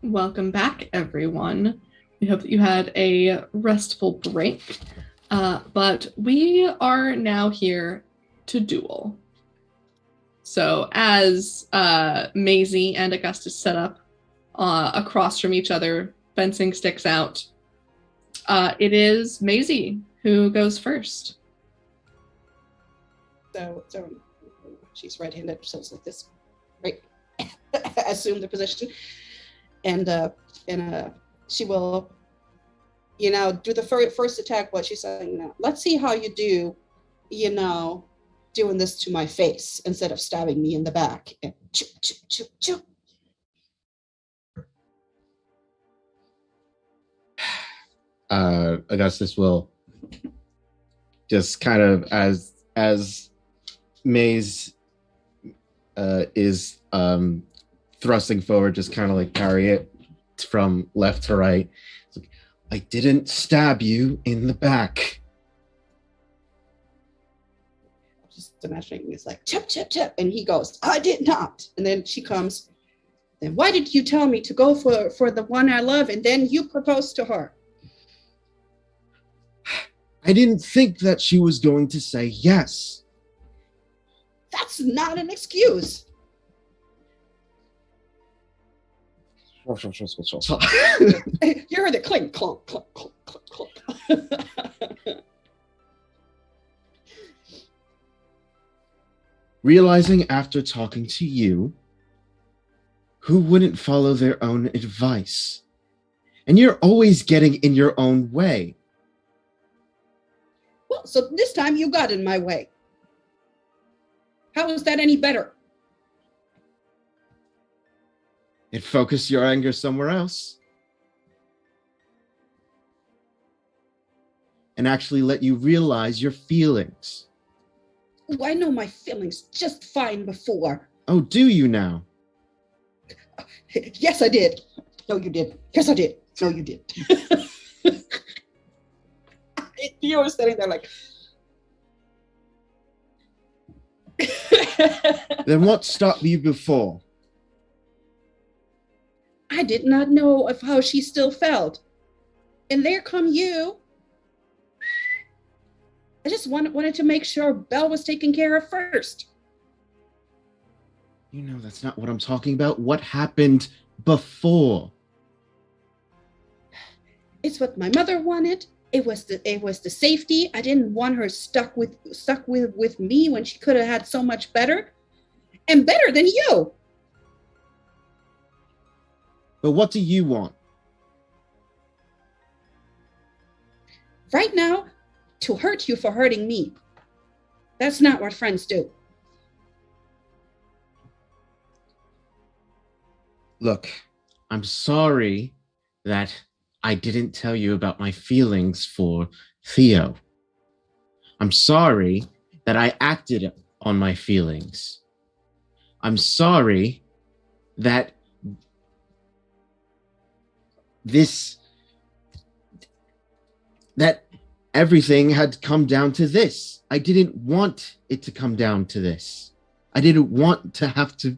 Welcome back, everyone. We hope that you had a restful break. But we are now here to duel. So as Maisie and Augustus set up across from each other, fencing sticks out, it is Maisie who goes first. So she's right-handed, so it's like this, right? Assume the position, and she will, do the first attack. What she's saying, let's see how you do, doing this to my face instead of stabbing me in the back. And choo, choo, choo, choo. Augustus will just kind of, as Maze is thrusting forward, just kind of like carry it from left to right. It's like, I didn't stab you in the back. Just imagining it's like chip, chip, chip, and he goes, I did not. And then she comes, then why did you tell me to go for the one I love, and then you proposed to her? I didn't think that she was going to say yes. That's not an excuse. You heard it clink, clunk, clunk, clunk, clunk, clunk. Realizing after talking to you, who wouldn't follow their own advice? And you're always getting in your own way. Well, so this time you got in my way. How is that any better? It focused your anger somewhere else. And actually let you realize your feelings. Oh, I know my feelings just fine before. Oh, do you now? Yes, I did. No, you did. Yes, I did. No, you did. You were standing there like... Then what stopped you before? I did not know of how she still felt. And there come you. I just wanted to make sure Belle was taken care of first. You know that's not what I'm talking about. What happened before? It's what my mother wanted. It was the safety. I didn't want her stuck with me when she could have had so much better. And better than you. But what do you want? Right now, to hurt you for hurting me. That's not what friends do. Look, I'm sorry that I didn't tell you about my feelings for Theo. I'm sorry that I acted on my feelings. I'm sorry that that everything had come down to this. I didn't want it to come down to this. I didn't want to have to,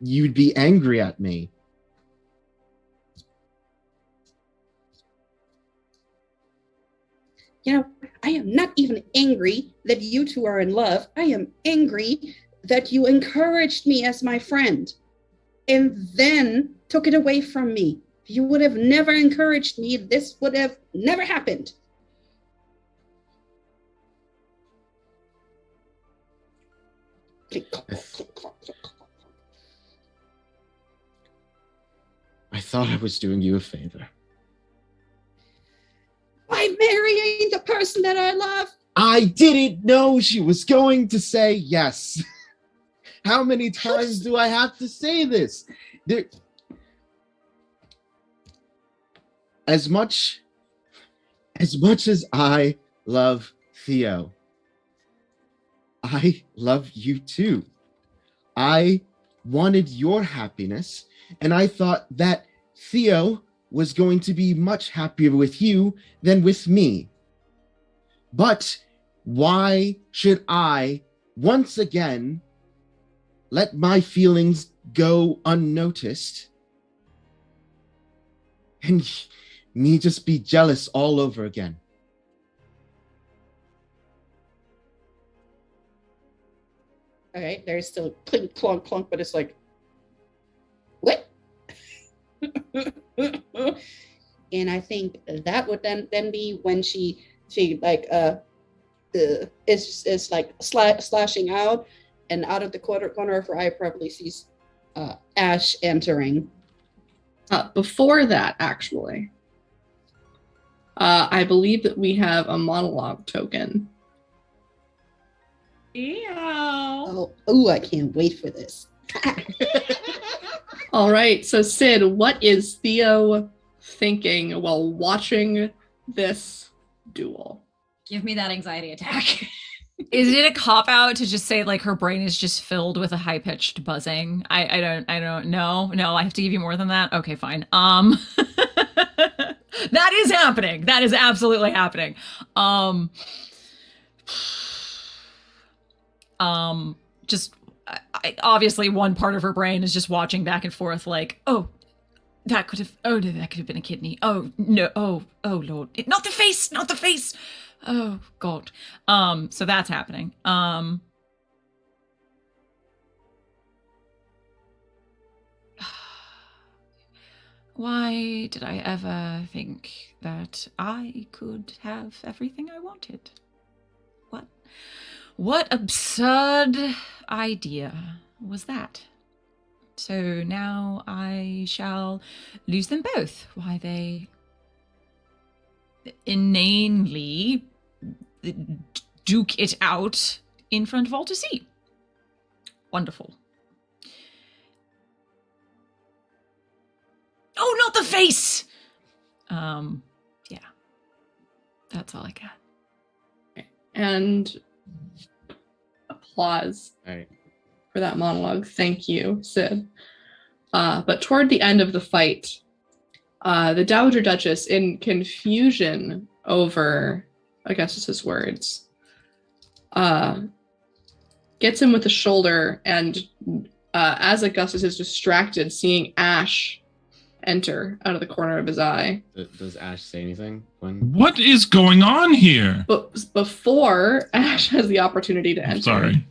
you'd be angry at me. I am not even angry that you two are in love. I am angry that you encouraged me as my friend and then took it away from me. If you would have never encouraged me, this would have never happened. I thought I was doing you a favor. By marrying the person that I love? I didn't know she was going to say yes. How many times do I have to say this? As much as I love Theo, I love you too. I wanted your happiness, and I thought that Theo was going to be much happier with you than with me. But why should I, once again, let my feelings go unnoticed And me just be jealous all over again. Okay, there's still clink, clunk, clunk, but it's like, what? And I think that would then be when she like is like slashing out, and out of the corner of her eye probably sees Ash entering. Before that, actually, I believe that we have a monologue token. Oh, I can't wait for this. All right, so Sid, what is Theo thinking while watching this duel? Give me that anxiety attack. Is it a cop out to just say like her brain is just filled with a high pitched buzzing? I don't know. No, I have to give you more than that. Okay, fine. That is happening. That is absolutely happening. Just obviously one part of her brain is just watching back and forth like, that could have been a kidney. Oh no, oh Lord, not the face. Oh God. So that's happening. Why did I ever think that I could have everything I wanted? What absurd idea was that? So now I shall lose them both. Why, they inanely duke it out in front of all to see. Wonderful. Oh, not the face! Yeah. That's all I got. And applause for that monologue. Thank you, Sid. But toward the end of the fight, the Dowager Duchess, in confusion over Augustus's words, gets him with the shoulder, and as Augustus is distracted, seeing Ash enter out of the corner of his eye. Does Ash say anything? What is going on here? But before Ash has the opportunity to enter, Sorry.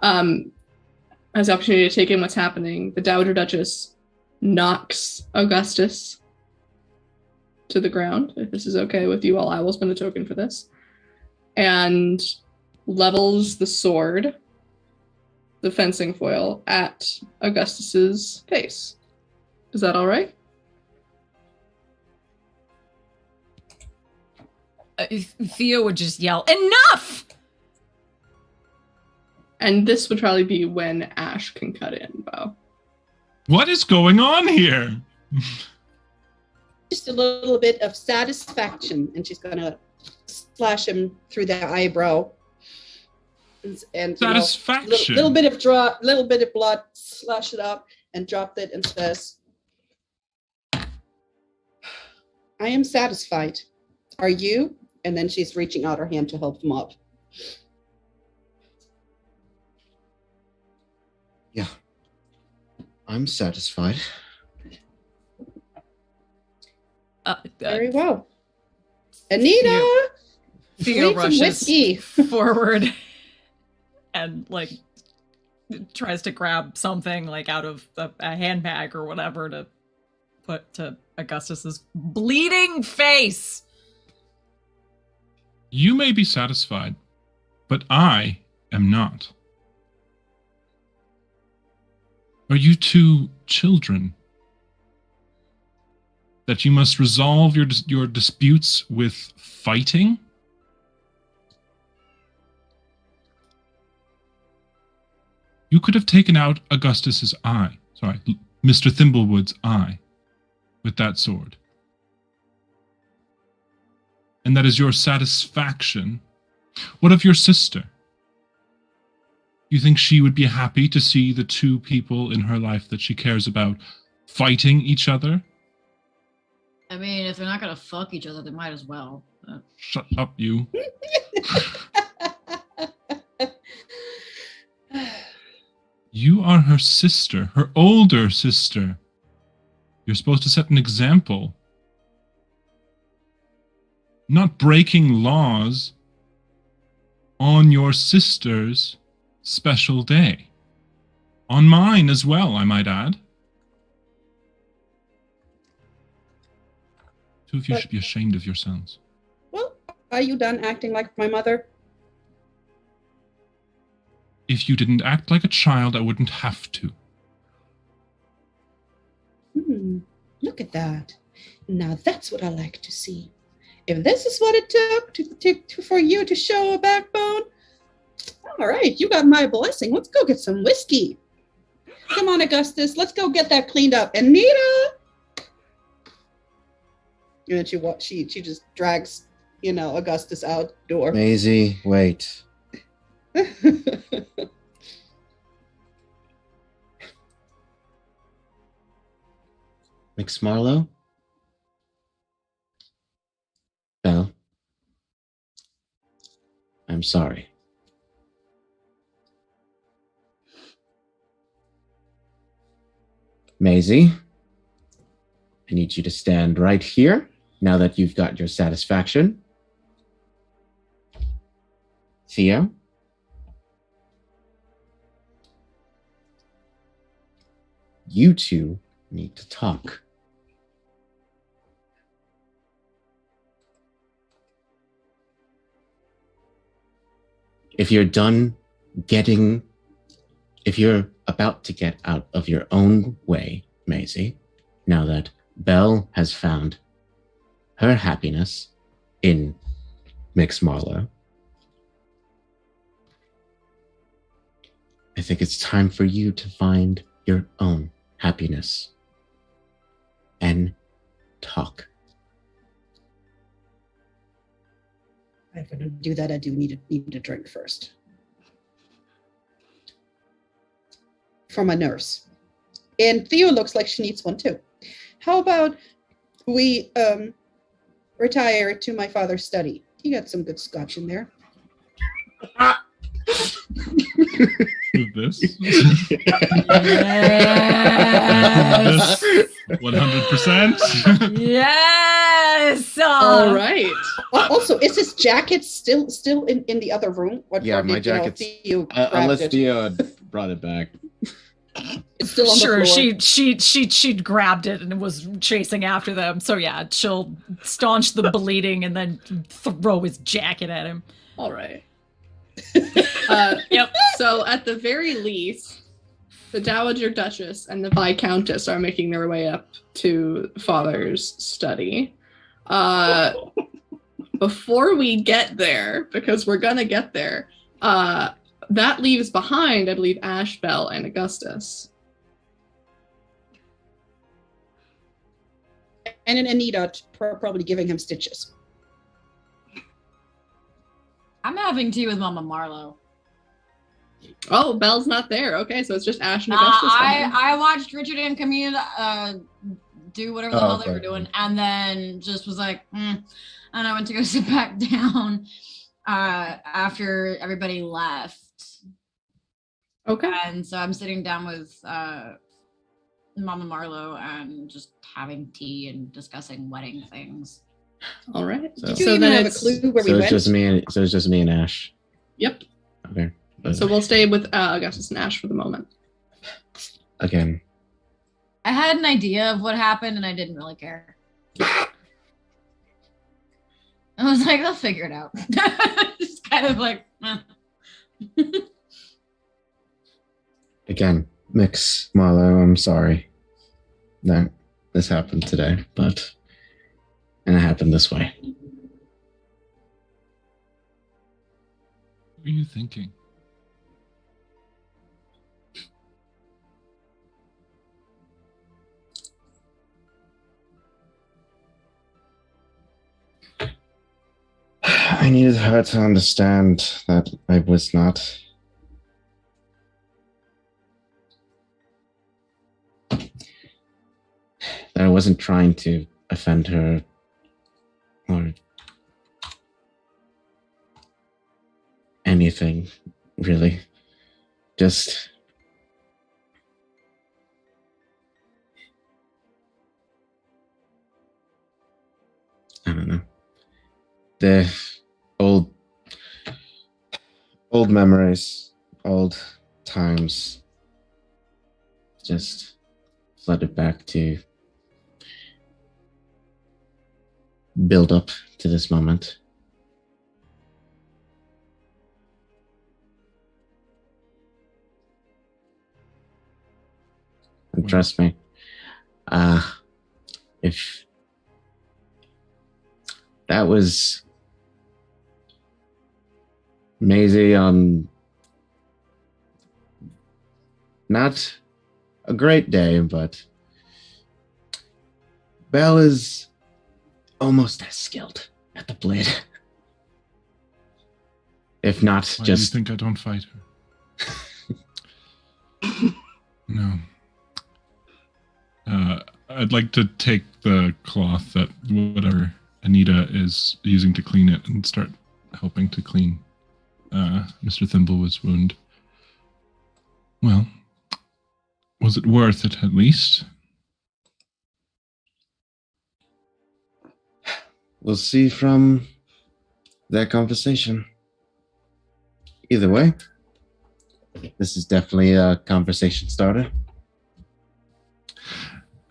Has the opportunity to take in what's happening, the Dowager Duchess knocks Augustus to the ground. If this is okay with you all, I will spend a token for this. And levels the sword, the fencing foil, at Augustus's face. Is that all right? Theo would just yell, "Enough!" And this would probably be when Ash can cut in, Bo. What is going on here? Just a little bit of satisfaction, and she's going to slash him through the eyebrow. And satisfaction. Little bit of blood, slash it up, and dropped it, and says, "I am satisfied. Are you?" And then she's reaching out her hand to help him up. Yeah, I'm satisfied. Very well. Anita! Theo rushes whiskey. forward and like tries to grab something like out of a handbag or whatever to put to Augustus's bleeding face. You may be satisfied, but I am not. Are you two children? That you must resolve your disputes with fighting? You could have taken out Augustus's eye. Sorry, Mr. Thimblewood's eye with that sword. And that is your satisfaction. What of your sister? You think she would be happy to see the two people in her life that she cares about fighting each other? I mean, if they're not gonna fuck each other, they might as well. Shut up, you. You are her sister, her older sister. You're supposed to set an example not breaking laws on your sister's special day. On mine as well, I might add. Two of you should be ashamed of yourselves. Well, are you done acting like my mother? If you didn't act like a child, I wouldn't have to. Look at that. Now that's what I like to see. If this is what it took for you to show a backbone, all right, you got my blessing. Let's go get some whiskey. Come on, Augustus, let's go get that cleaned up. Anita! And then she just drags, Augustus out the door. Maisie, wait. Mix Marlowe? Belle? I'm sorry. Maisie? I need you to stand right here now that you've got your satisfaction. Theo? You two need to talk. If you're about to get out of your own way, Maisie, now that Belle has found her happiness in Mix Marlowe, I think it's time for you to find your own happiness and talk. If I don't do that, I do need a drink first. From a nurse. And Theo looks like she needs one too. How about we retire to my father's study? He got some good scotch in there. This? Yes. 100%. Yes. All right. Also, is his jacket still in the other room? Yeah, my jacket's unless Theo brought it back. It's still on the Sure, floor. she grabbed it and was chasing after them. So yeah, she'll staunch the bleeding and then throw his jacket at him. All right. Yep. So at the very least, the Dowager Duchess and the Viscountess are making their way up to Father's study. Before we get there, because we're gonna get there, that leaves behind, I believe, Ash, Belle, and Augustus. And then Anita probably giving him stitches. I'm having tea with Mama Marlowe. Oh, Belle's not there. Okay, so it's just Ash and Augustus. I watched Richard and Camille do whatever the hell they were doing, and then just was like, and I went to go sit back down after everybody left. Okay. And so I'm sitting down with Mama Marlowe and just having tea and discussing wedding things. All right. So, Do you even have a clue where we went? So it's just me and Ash. Yep. Okay. So we'll stay with Augustus and Ash for the moment. Again. I had an idea of what happened and I didn't really care. I was like, they'll figure it out. Just kind of like, Again, Mix Marlowe, I'm sorry that this happened today, and it happened this way. What are you thinking? I needed her to understand that I was not. That I wasn't trying to offend her or anything, really. Just. I don't know. The old memories, old times just flooded back to build up to this moment. And trust me, if that was Maisie on not a great day, but Belle is almost as skilled at the blade. If not, Why just... do you think I don't fight her? No. I'd like to take the cloth that whatever Anita is using to clean it and start helping to clean Mr. Thimblewood's wound. Well, was it worth it at least? We'll see from that conversation. Either way, this is definitely a conversation starter.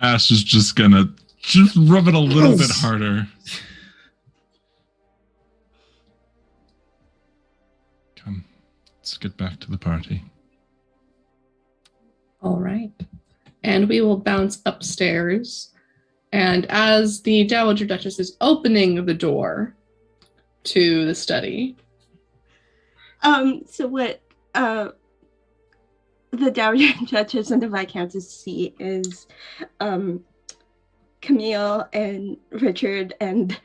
Ash is just gonna rub it a little bit harder. Come, let's get back to the party. All right. And we will bounce upstairs. And as the Dowager Duchess is opening the door to the study. So what the Dowager Duchess and the Viscountess see is Camille and Richard, and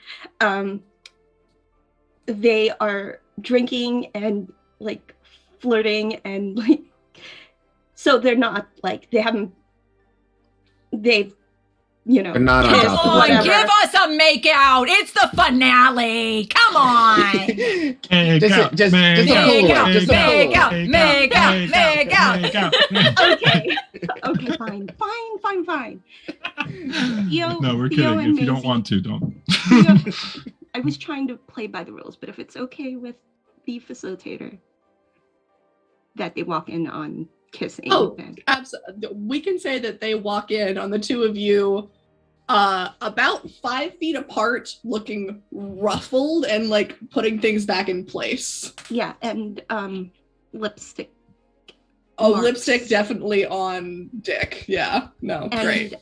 they are drinking and like flirting and like, so they're not like, they've you know, But not on top of Come it. on, give us a makeout. It's the finale. Come on. Just Okay, fine. No, we're kidding. If you don't want to, don't. I was trying to play by the rules, but if it's okay with the facilitator that they walk in on kissing. Oh, absolutely. We can say that they walk in on the two of you about 5 feet apart, looking ruffled and like putting things back in place. Yeah, and lipstick. Oh, marks. lipstick definitely on Dick. Yeah, no, great.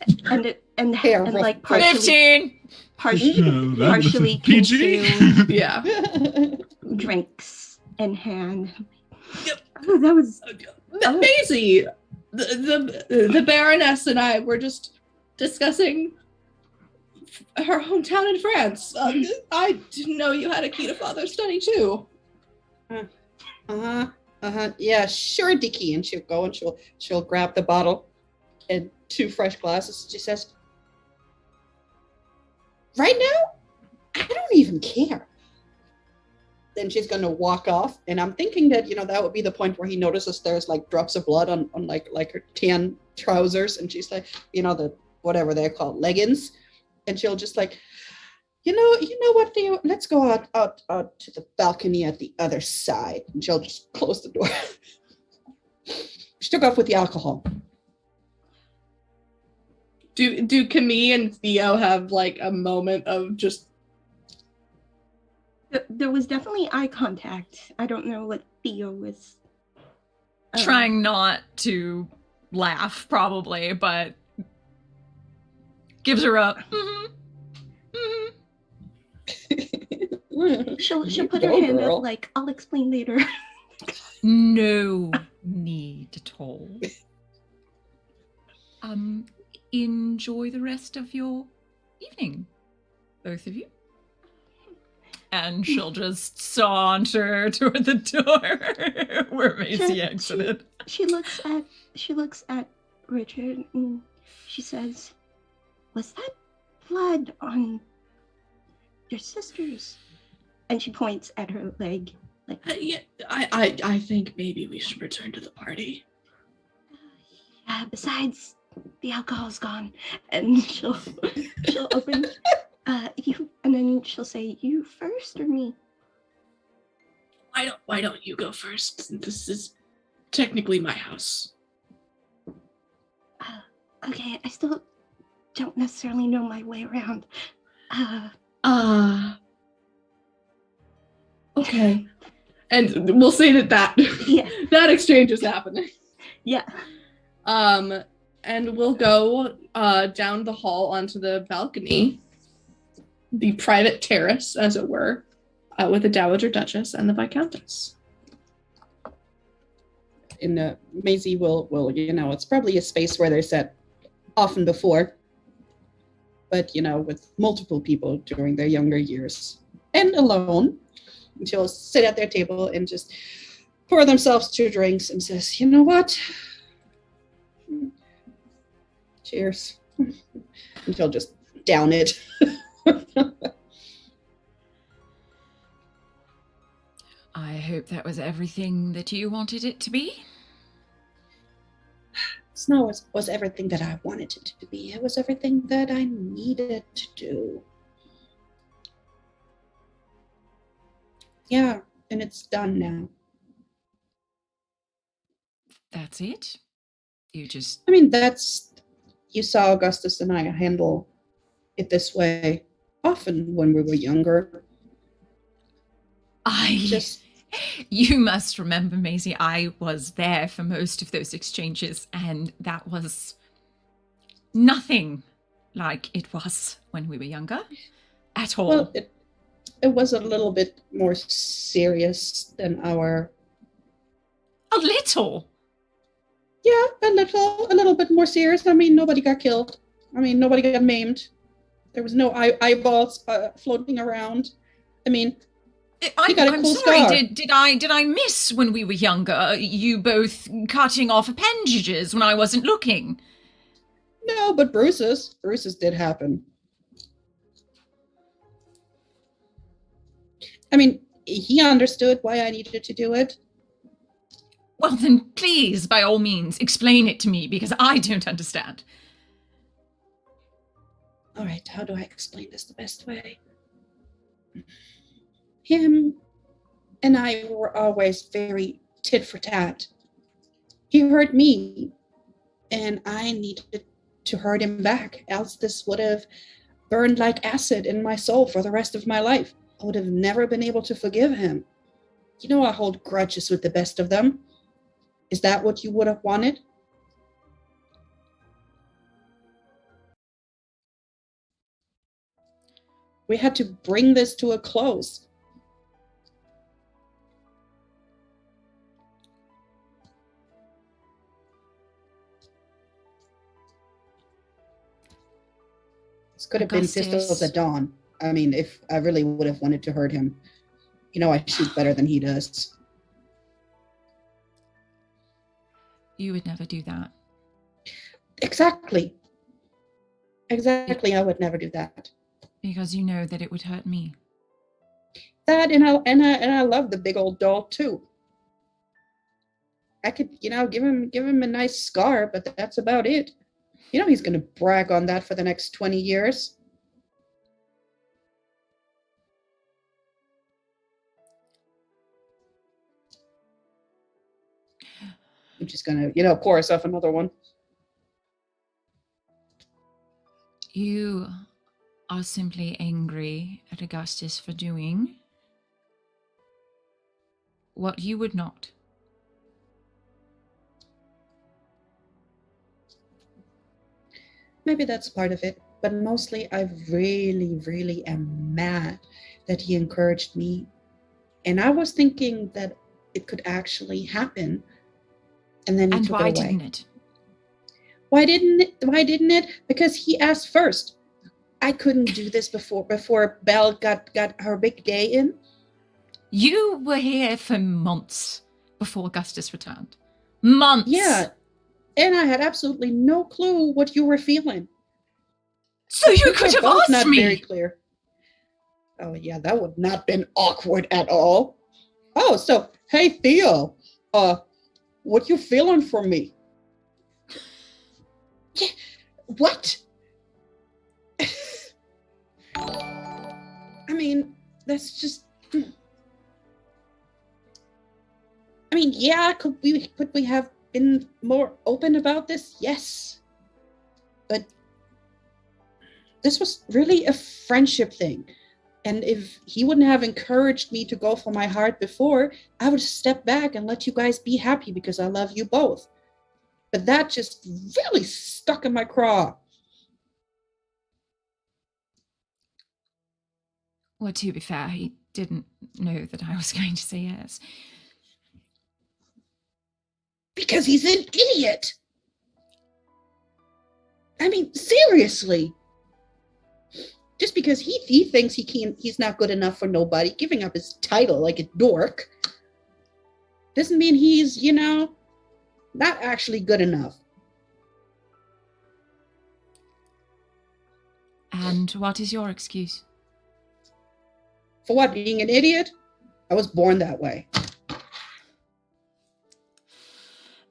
And hair, and like partially, 15. partially PG. consumed Yeah. drinks in hand. Oh, that was Maisie. The Baroness and I were just discussing her hometown in France. I didn't know you had a key to Father's study too. Yeah, sure, Dickie. And she'll go and she'll grab the bottle and 2 fresh glasses. She says, "Right now, I don't even care." Then she's gonna walk off, and I'm thinking that that would be the point where he notices there's like drops of blood on like her tan trousers, and she's like, the whatever they're called, leggings, and she'll just like, you know what, Theo? Let's go out to the balcony at the other side, and she'll just close the door. She took off with the alcohol. Do Camille and Theo have like a moment of just? There was definitely eye contact. I don't know what Theo was trying not to laugh, probably, but gives her up. She'll put her hand up like, I'll explain later. No need at all. Enjoy the rest of your evening, both of you. And she'll just saunter toward the door where Maisie exited. She looks at Richard and she says, "Was that blood on your sister's?" And she points at her leg. Like, yeah, I think maybe we should return to the party. Besides, the alcohol's gone, and she'll open You, and then she'll say, you first or me? Why don't you go first? This is technically my house. Okay, I still don't necessarily know my way around. Okay. And we'll say that yeah. that exchange is happening. Yeah. And we'll go down the hall onto the balcony, the private terrace, as it were, with the Dowager Duchess and the Viscountess. In Maisie will it's probably a space where they're set often before, but with multiple people during their younger years and alone. And she'll sit at their table and just pour themselves 2 drinks and says, you know what? Cheers. And she'll just down it. I hope that was everything that you wanted it to be. Snow was everything that I wanted it to be. It was everything that I needed to do. Yeah, and it's done now. That's it? You saw Augustus and I handle it this way often when we were younger. You must remember, Maisie, I was there for most of those exchanges, and that was nothing like it was when we were younger at all. Well, it was a little bit more serious than our... A little? Yeah, a little bit more serious. I mean, nobody got killed. I mean, nobody got maimed. There was no eyeballs floating around. I mean, I'm sorry. Did I miss when we were younger? You both cutting off appendages when I wasn't looking? No, but bruises did happen. I mean, he understood why I needed to do it. Well, then please, by all means, explain it to me, because I don't understand. All right, how do I explain this the best way? Him and I were always very tit for tat. He hurt me, and I needed to hurt him back, else this would have burned like acid in my soul for the rest of my life. I would have never been able to forgive him. I hold grudges with the best of them. Is that what you would have wanted? We had to bring this to a close. This could have been Pistols at Dawn. I mean, if I really would have wanted to hurt him. I shoot better than he does. You would never do that. Exactly. I would never do that. Because you know that it would hurt me. That and I love the big old doll too. I could, give him a nice scar, but that's about it. He's gonna brag on that for the next 20 years. I'm just gonna, pour us off another one. You are simply angry at Augustus for doing what you would not. Maybe that's part of it, but mostly I really, really am mad that he encouraged me. And I was thinking that it could actually happen. And then he took it away. And why didn't it? Why didn't it? Because he asked first. I couldn't do this before Belle got her big day in. You were here for months before Augustus returned. Months. Yeah. And I had absolutely no clue what you were feeling. So you could have asked not me. Very clear. Oh yeah, that would not have been awkward at all. Oh, so hey Theo, what you feeling for me? Yeah, what? mean, that's just. I mean, yeah, could we have been more open about this? Yes. But this was really a friendship thing. And if he wouldn't have encouraged me to go for my heart before, I would step back and let you guys be happy because I love you both. But that just really stuck in my craw. Well, to be fair, he didn't know that I was going to say yes. Because he's an idiot. I mean, seriously. Just because he thinks he's not good enough for nobody, giving up his title like a dork, doesn't mean he's, not actually good enough. And what is your excuse? For what, being an idiot? I was born that way.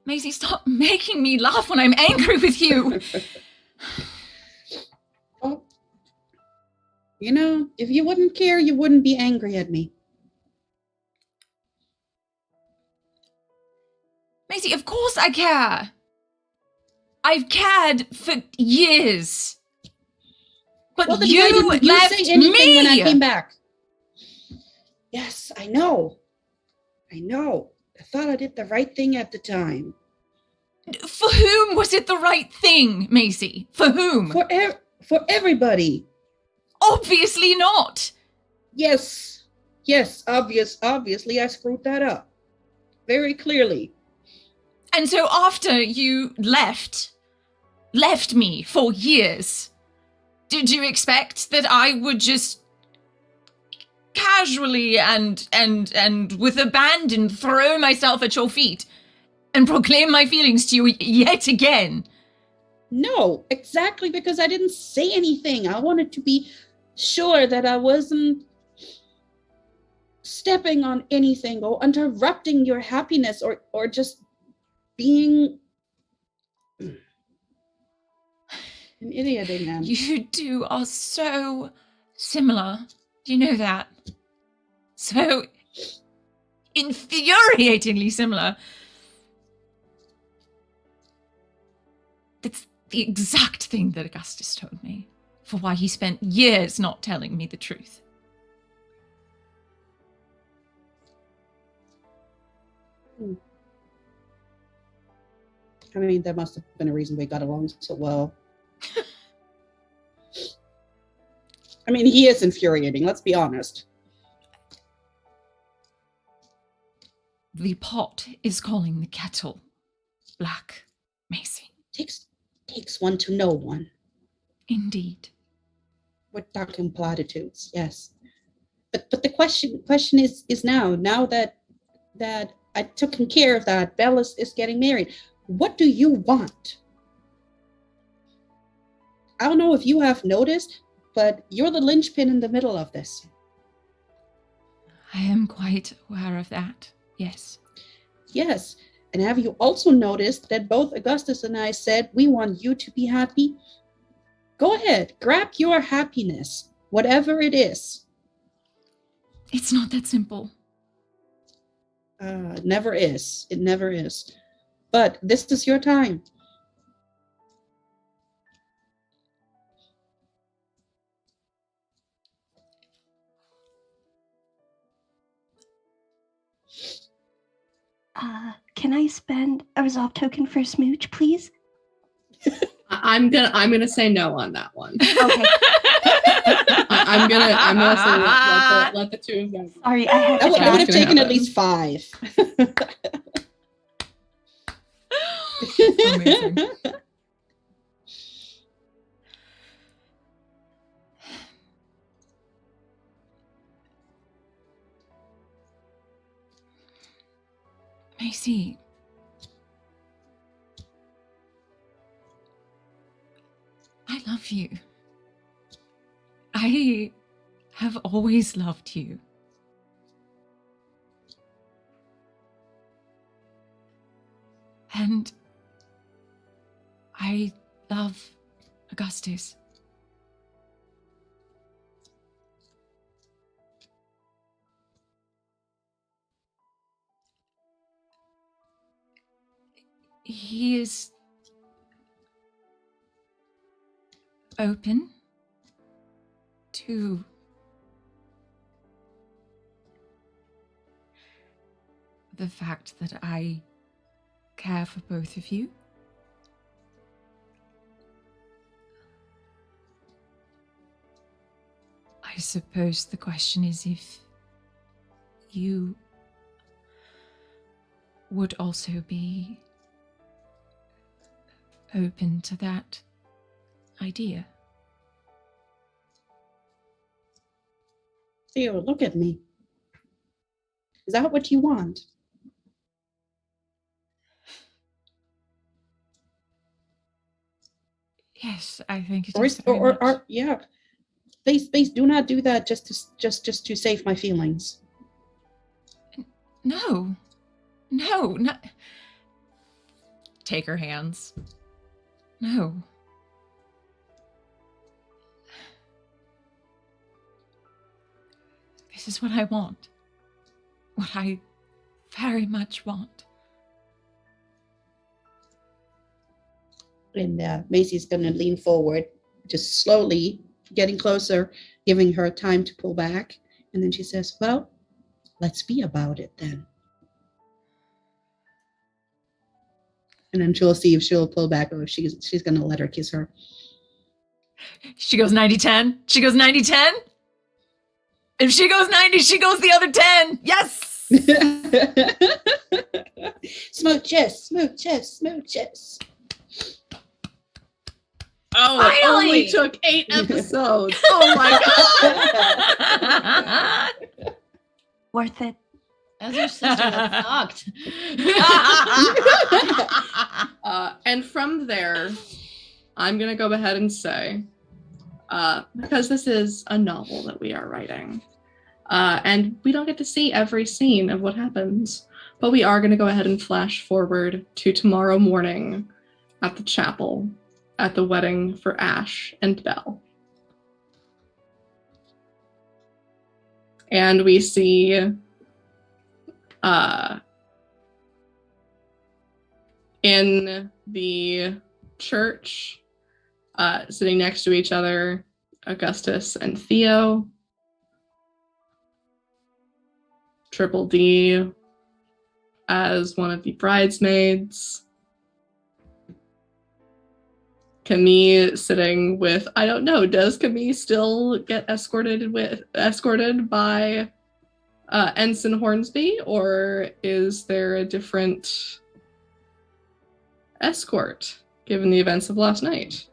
Maisie, stop making me laugh when I'm angry with you. Oh, if you wouldn't care, you wouldn't be angry at me. Maisie, of course I care. I've cared for years. But well, then you why didn't you left say anything me when I came back? Yes, I know. I thought I did the right thing at the time. For whom was it the right thing, Maisie? For whom? For everybody. Obviously not. Yes, obviously I screwed that up. Very clearly. And so after you left me for years, did you expect that I would just casually and with abandon throw myself at your feet and proclaim my feelings to you yet again? No, exactly, because I didn't say anything. I wanted to be sure that I wasn't stepping on anything or interrupting your happiness or just being an idiot again. You two are so similar. Do you know that? So infuriatingly similar. It's the exact thing that Augustus told me, for why he spent years not telling me the truth. I mean, there must have been a reason we got along so well. I mean, he is infuriating, let's be honest. The pot is calling the kettle black, Maisie. Takes one to know one. Indeed. We're talking platitudes, yes. But the question is now that I've taken care of that, Belle is getting married. What do you want? I don't know if you have noticed, but you're the linchpin in the middle of this. I am quite aware of that, yes. Yes, and have you also noticed that both Augustus and I said we want you to be happy? Go ahead, grab your happiness, whatever it is. It's not that simple. It never is. It never is. But this is your time. Can I spend a resolve token for a smooch, please? I'm gonna say no on that one. Okay. I'm gonna say let the two of them. Sorry, I had That would have taken at least 5. Amazing. Maisie. I love you. I have always loved you. And I love Augustus. he is open to the fact that I care for both of you. I suppose the question is if you would also be open to that idea. Theo, look at me. Is that what you want? Yes, I think it Or, is very much. or yeah. Please do not do that just to save my feelings. No. No, not. Take her hands. No. This is what I want. What I very much want. And Macy's going to lean forward, just slowly getting closer, giving her time to pull back. And then she says, well, let's be about it then. And then she'll see if she'll pull back or if she's going to let her kiss her. She goes 90-10. She goes 90-10. If she goes 90, she goes the other 10. Yes! Smooches, smooches, smooches. Oh, Finally! it only took 8 episodes. Oh my god. Worth it. As your sister that sucked. And from there, I'm going to go ahead and say, because this is a novel that we are writing, and we don't get to see every scene of what happens, but we are going to go ahead and flash forward to tomorrow morning at the chapel, at the wedding for Ash and Belle. And we see in the church, sitting next to each other, Augustus and Theo, Triple D as one of the bridesmaids, Camille sitting with, I don't know, does Camille still get escorted by Ensign Hornsby, or is there a different escort given the events of last night?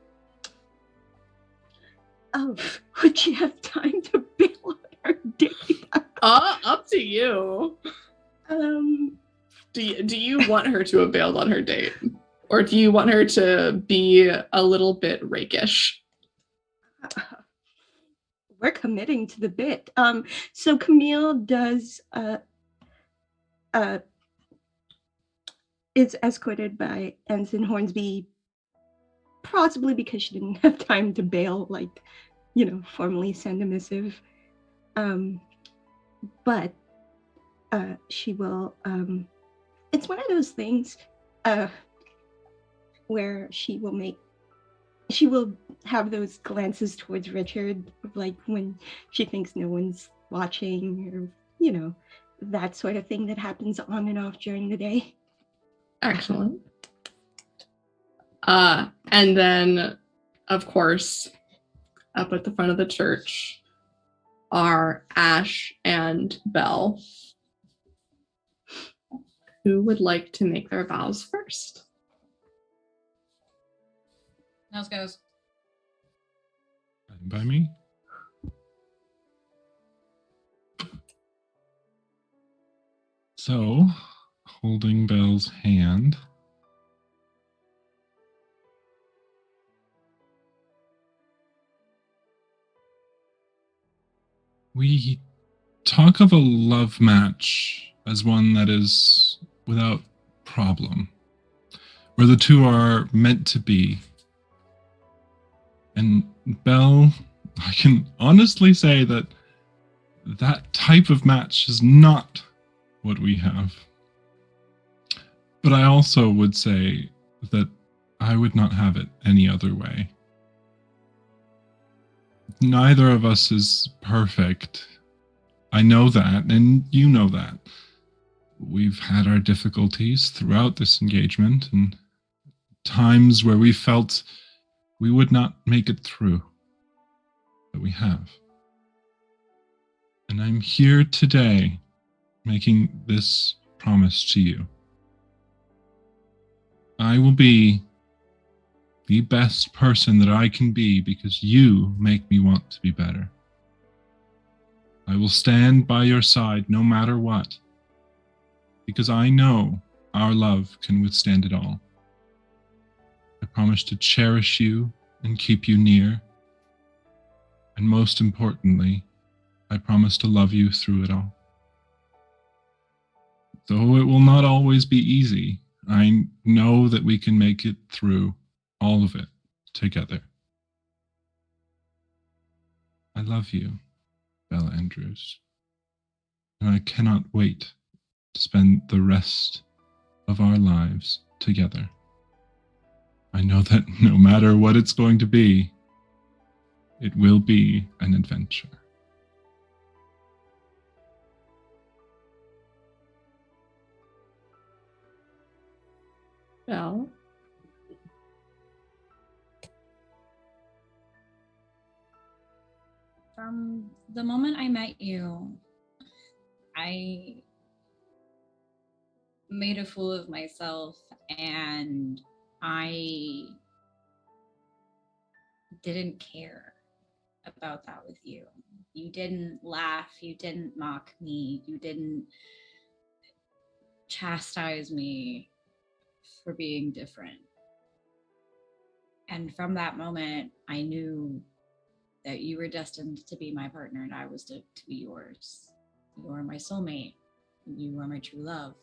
Oh, would she have time to bail on her date? Up to you. Do you want her to have bailed on her date? Or do you want her to be a little bit rakish? We're committing to the bit. So Camille does is escorted by Ensign Hornsby, possibly because she didn't have time to bail, like, formally send a missive. But she will. It's one of those things where she will have those glances towards Richard, like when she thinks no one's watching, or that sort of thing that happens on and off during the day. Excellent. And then, of course, up at the front of the church are Ash and Belle. Who would like to make their vows first? Nose goes. By me. So, holding Belle's hand, we talk of a love match as one that is without problem, where the two are meant to be. And Belle, I can honestly say that that type of match is not what we have. But I also would say that I would not have it any other way. Neither of us is perfect. I know that, and you know that. We've had our difficulties throughout this engagement, and times where we felt we would not make it through. But we have. And I'm here today making this promise to you. I will be the best person that I can be because you make me want to be better. I will stand by your side no matter what, because I know our love can withstand it all. I promise to cherish you and keep you near. And most importantly, I promise to love you through it all. Though it will not always be easy, I know that we can make it through all of it together. I love you, Belle Andrews, and I cannot wait to spend the rest of our lives together. I know that no matter what it's going to be, it will be an adventure. Belle? From the moment I met you, I made a fool of myself, and I didn't care about that with you. You didn't laugh, you didn't mock me, you didn't chastise me for being different. And from that moment, I knew that you were destined to be my partner and I was to be yours. You are my soulmate. You are my true love.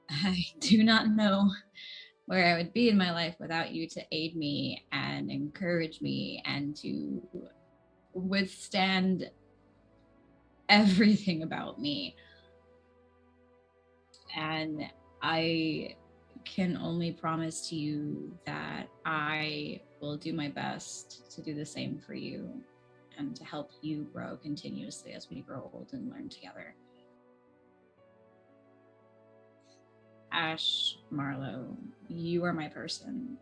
I do not know where I would be in my life without you to aid me and encourage me and to withstand everything about me. And I can only promise to you that I will do my best to do the same for you and to help you grow continuously as we grow old and learn together. Ash, Marlowe, you are my person,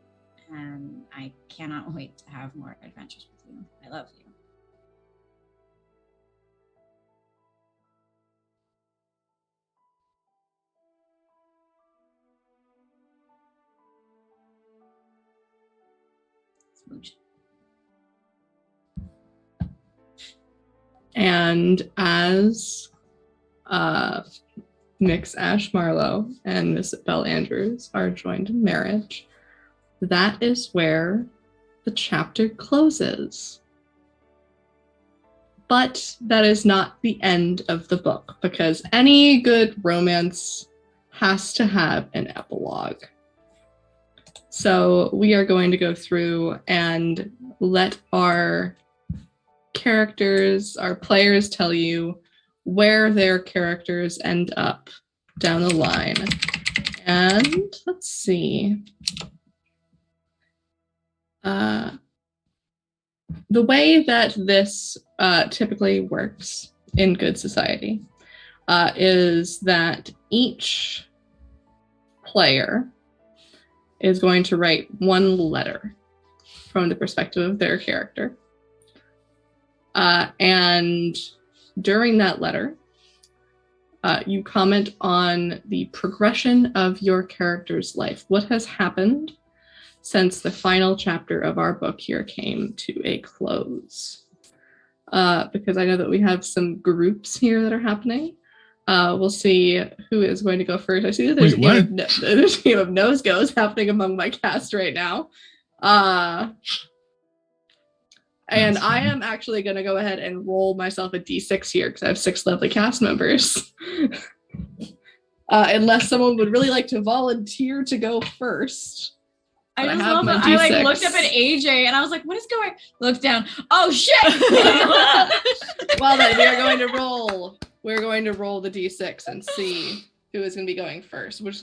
and I cannot wait to have more adventures with you. I love you. Smooch. And as Mix Ash Marlowe and Miss Belle Andrews are joined in marriage, that is where the chapter closes. But that is not the end of the book, because any good romance has to have an epilogue. So we are going to go through and let our characters, our players, tell you where their characters end up down the line. And let's see. The way that this typically works in Good Society is that each player is going to write one letter from the perspective of their character. And during that letter, you comment on the progression of your character's life. What has happened since the final chapter of our book here came to a close? Because I know that we have some groups here that are happening. We'll see who is going to go first. I see that there's, there's a game of nose goes happening among my cast right now. And I am actually going to go ahead and roll myself a d6 here because I have 6 lovely cast members. Unless someone would really like to volunteer to go first. I just love that I looked up at AJ and I was like, what is going on? Look down. Oh, shit! Well, then we are going to roll. We're going to roll the d6 and see who is going to be going first. I'm just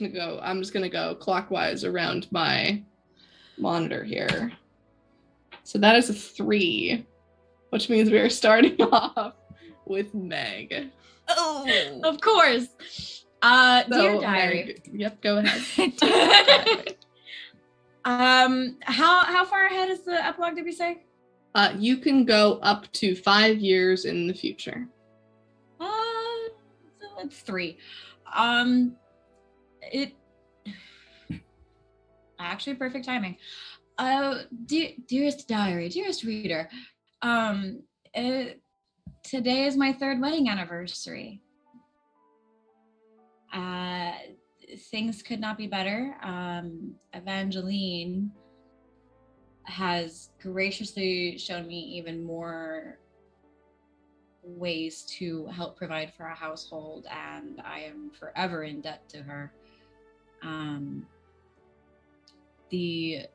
going to go clockwise around my monitor here. So that is a 3, which means we are starting off with Meg. Oh, of course. Dear diary. Meg, yep, go ahead. How far ahead is the epilogue, did we say? You can go up to 5 years in the future. So it's 3. It actually perfect timing. Dearest diary, dearest reader, today is my 3rd wedding anniversary. Things could not be better. Evangeline has graciously shown me even more ways to help provide for our household, and I am forever in debt to her. The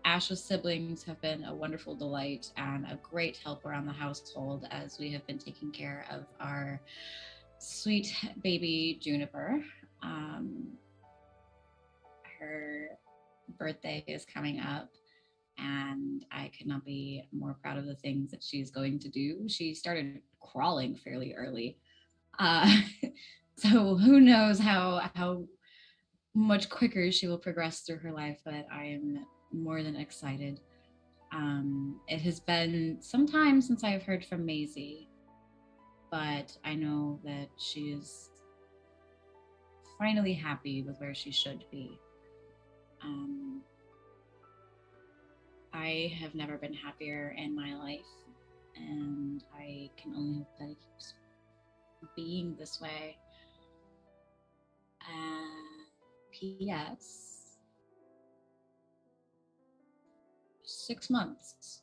Ash's siblings have been a wonderful delight and a great help around the household as we have been taking care of our sweet baby Juniper. Her birthday is coming up, and I could not be more proud of the things that she's going to do. She started crawling fairly early. So who knows how much quicker she will progress through her life, but I am more than excited. It has been some time since I have heard from Maisie, but I know that she is finally happy with where she should be. I have never been happier in my life, and I can only hope that it keeps being this way. P.S. 6 months.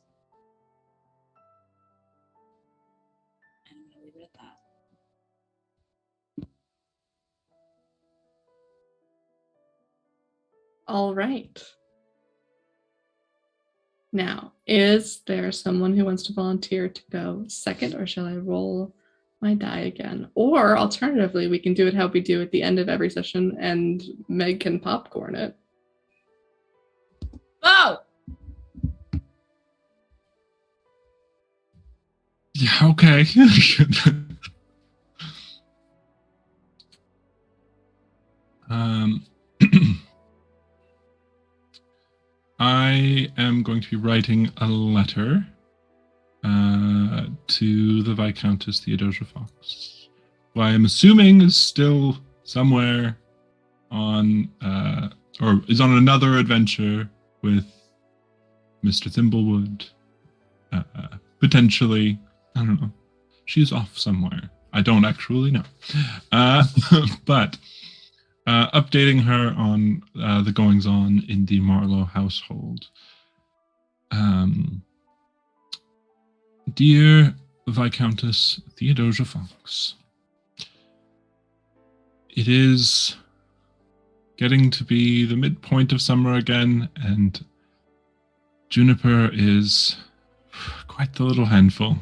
And I'm gonna leave it at that. All right. Now, is there someone who wants to volunteer to go second, or shall I roll my die again? Or alternatively, we can do it how we do at the end of every session, and Meg can popcorn it. Oh! Yeah, okay. I am going to be writing a letter to the Viscountess Theodosia Fox, who I am assuming is still somewhere on, or is on another adventure with Mr. Thimblewood. Potentially, I don't know. She's off somewhere. I don't actually know. But updating her on the goings-on in the Marlowe household. Dear Viscountess Theodosia Fox, it is getting to be the midpoint of summer again, and Juniper is quite the little handful.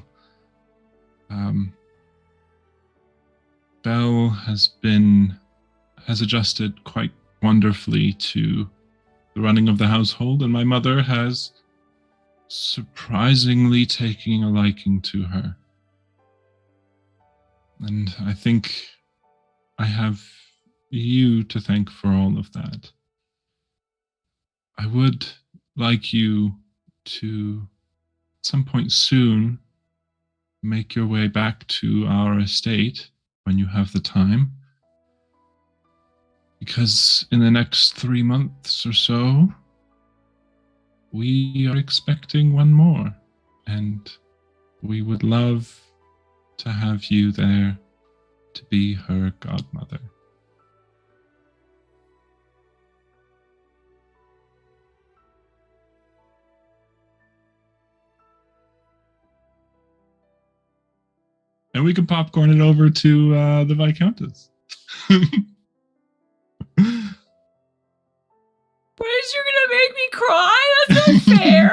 Belle has adjusted quite wonderfully to the running of the household, and my mother has surprisingly taken a liking to her. And I think I have you to thank for all of that. I would like you to, at some point soon, make your way back to our estate when you have the time. Because in the next 3 months or so, we are expecting one more, and we would love to have you there to be her godmother. And we can popcorn it over to the Viscountess. What is you gonna make me cry? That's not fair.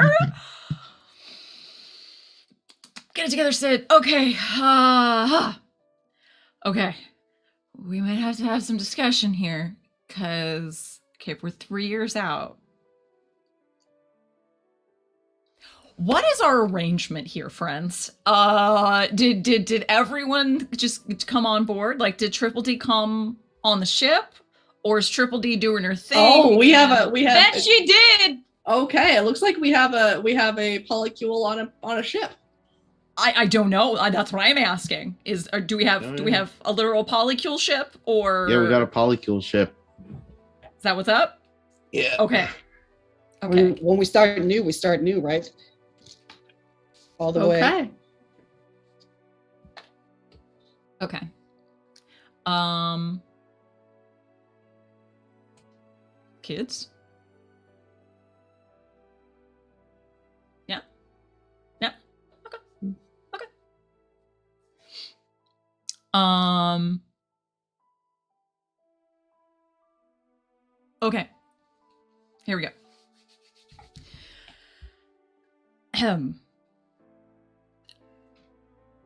Get it together, Sid. Okay. Okay. We might have to have some discussion here, because, okay, if we're 3 years out. What is our arrangement here, friends? Did everyone just come on board? Like, did Triple D come on the ship? Or is Triple D doing her thing? Oh, we have Bet she did! Okay, it looks like we have a polycule on a ship. I don't know. That's what I'm asking. Do we have a literal polycule ship, or Yeah, we got a polycule ship. Is that what's up? Yeah. Okay. When we start new, right? All the way. Okay. Kids? Yeah. Yeah. Okay. Okay. Okay. Here we go.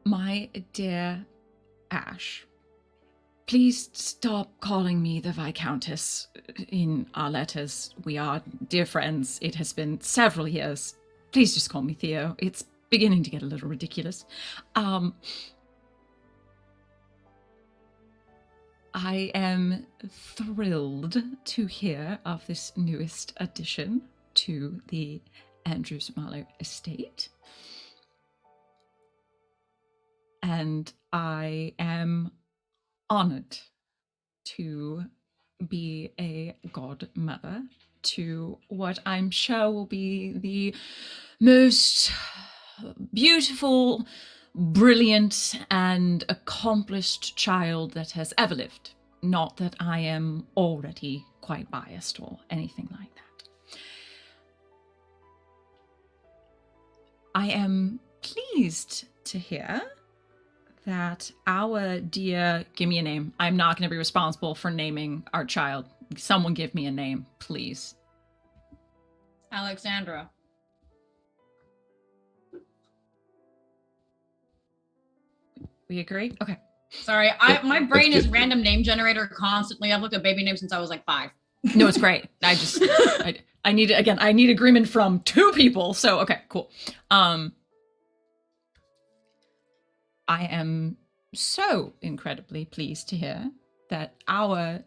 My dear Ash, please stop calling me the Viscountess in our letters. We are dear friends. It has been several years. Please just call me Theo. It's beginning to get a little ridiculous. I am thrilled to hear of this newest addition to the Andrews Marlowe estate. And I am honored to be a godmother to what I'm sure will be the most beautiful, brilliant, and accomplished child that has ever lived. Not that I am already quite biased or anything like that. I am pleased to hear that our dear, give me a name. I'm not going to be responsible for naming our child. Someone give me a name, please. Alexandra. We agree? Okay. Sorry, my brain is random name generator constantly. I've looked at baby names since I was like 5. No, it's great. I need agreement from 2 people. So, okay, cool. I am so incredibly pleased to hear that our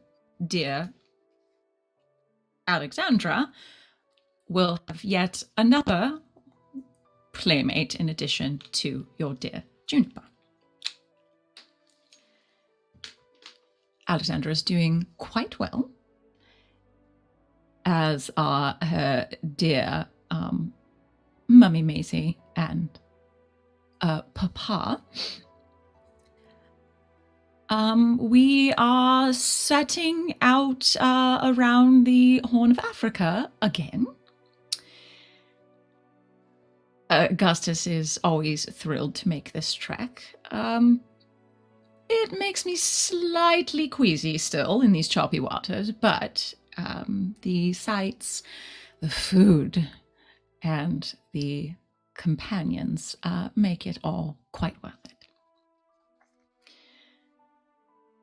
dear Alexandra will have yet another playmate in addition to your dear Juniper. Alexandra is doing quite well, as are her dear Mummy Maisie and Papa. We are setting out around the Horn of Africa again. Augustus is always thrilled to make this trek. It makes me slightly queasy still in these choppy waters, but the sights, the food, and the companions make it all quite worth it.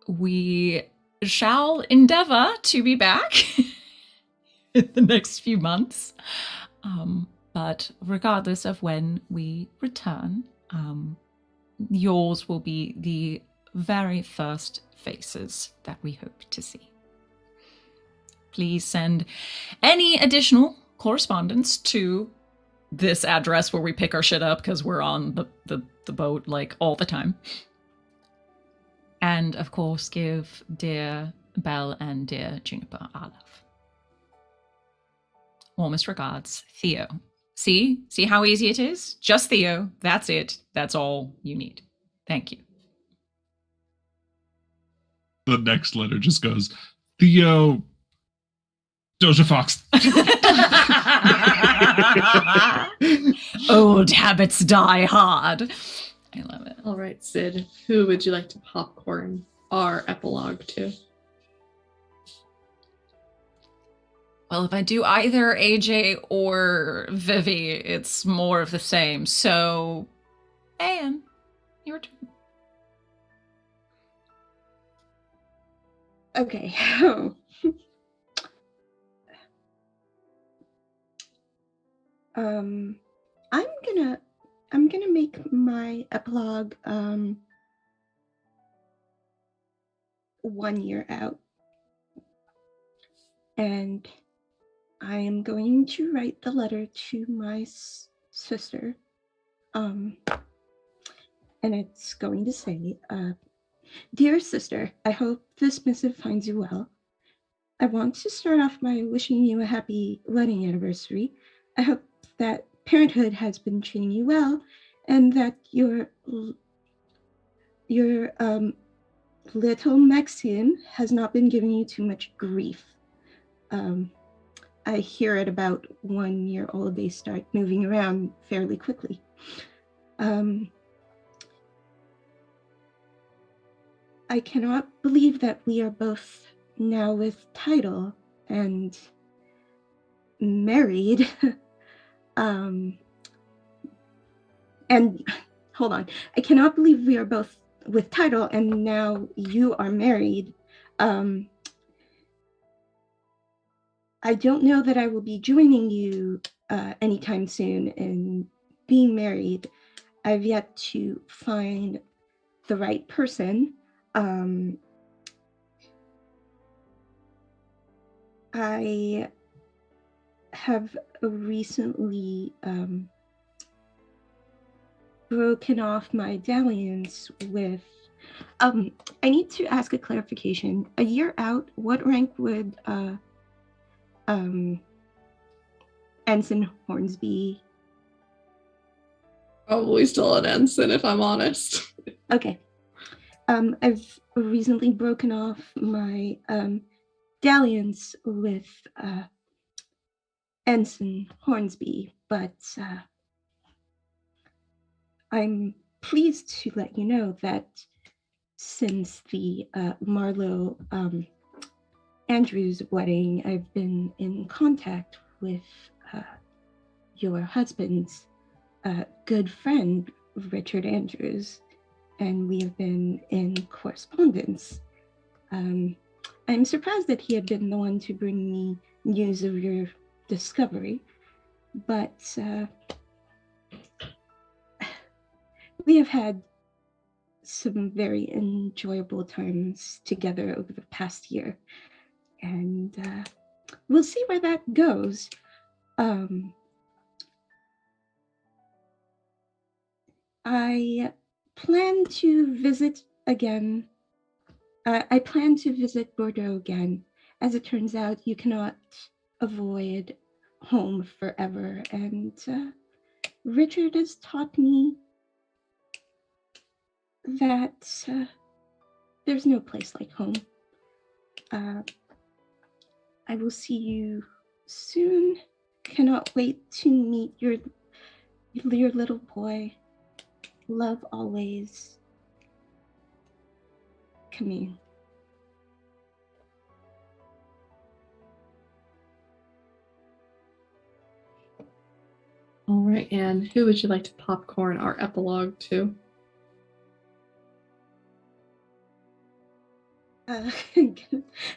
We shall endeavor to be back in the next few months, but regardless of when we return, yours will be the very first faces that we hope to see. Please send any additional correspondence to this address where we pick our shit up, because we're on the boat like all the time. And of course, give dear Belle and dear Juniper our love. Warmest regards, Theo. See how easy it is? Just Theo. That's it. That's all you need. Thank you. The next letter just goes, Theo Doja Fox. Old habits die hard. I love it. All right, Sid, who would you like to popcorn our epilogue to? Well, if I do either AJ or Vivi, it's more of the same. So, Anne, your turn. Okay. I'm gonna make my epilogue 1 year out, and I am going to write the letter to my sister, and it's going to say, "Dear sister, I hope this missive finds you well. I want to start off by wishing you a happy wedding anniversary. I hope that parenthood has been treating you well, and that your little Maxime has not been giving you too much grief. I hear at about 1 year old, they start moving around fairly quickly. I cannot believe that we are both now with title and married. And hold on, I cannot believe we are both with title and now you are married. I don't know that I will be joining you anytime soon in being married. I've yet to find the right person. I have recently broken off my dalliance with. I need to ask a clarification. A year out, what rank would Ensign Hornsby? Probably still an ensign, if I'm honest. Okay. I've recently broken off my dalliance with Ensign Hornsby, but I'm pleased to let you know that since the Marlowe Andrews wedding, I've been in contact with your husband's good friend, Richard Andrews, and we have been in correspondence. I'm surprised that he had been the one to bring me news of your discovery, but we have had some very enjoyable times together over the past year, and we'll see where that goes. I plan to visit again. I plan to visit Bordeaux again. As it turns out, you cannot avoid home forever, and Richard has taught me that there's no place like home. I will see you soon. Cannot wait to meet your little boy. Love always, Camille. All right, and who would you like to popcorn our epilogue to? I'm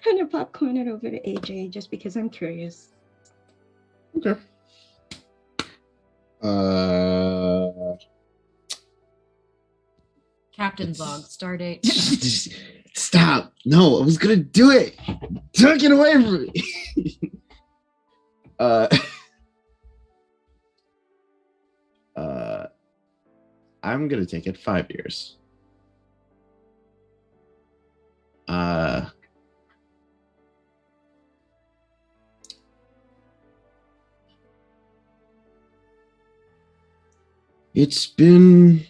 gonna popcorn it over to AJ just because I'm curious. Okay. Captain's log, stardate. Stop. No, I was gonna do it. Took it away from me. I'm gonna take it 5 years. It's been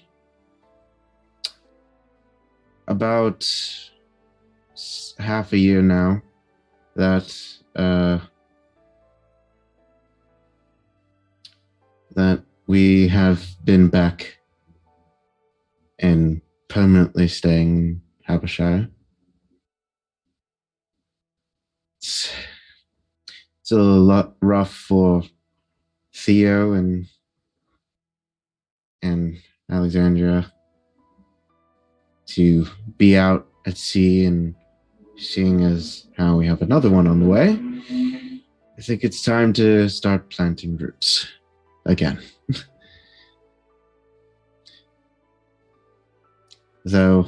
about half a year now that we have been back and permanently staying in Hampshire. It's a lot rough for Theo and Alexandria to be out at sea and seeing as how we have another one on the way, I think it's time to start planting roots again. Though,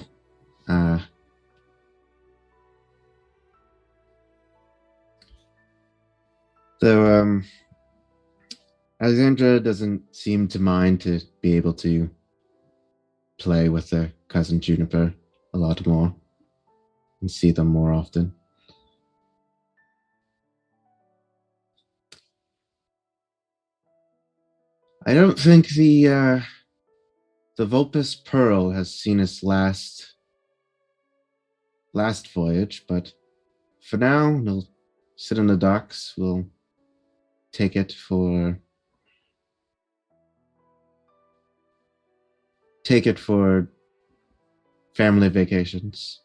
Alexandra doesn't seem to mind to be able to play with her cousin Juniper a lot more and see them more often. I don't think the Vulpus Pearl has seen its last voyage, but for now, we'll sit in the docks. We'll take it for family vacations.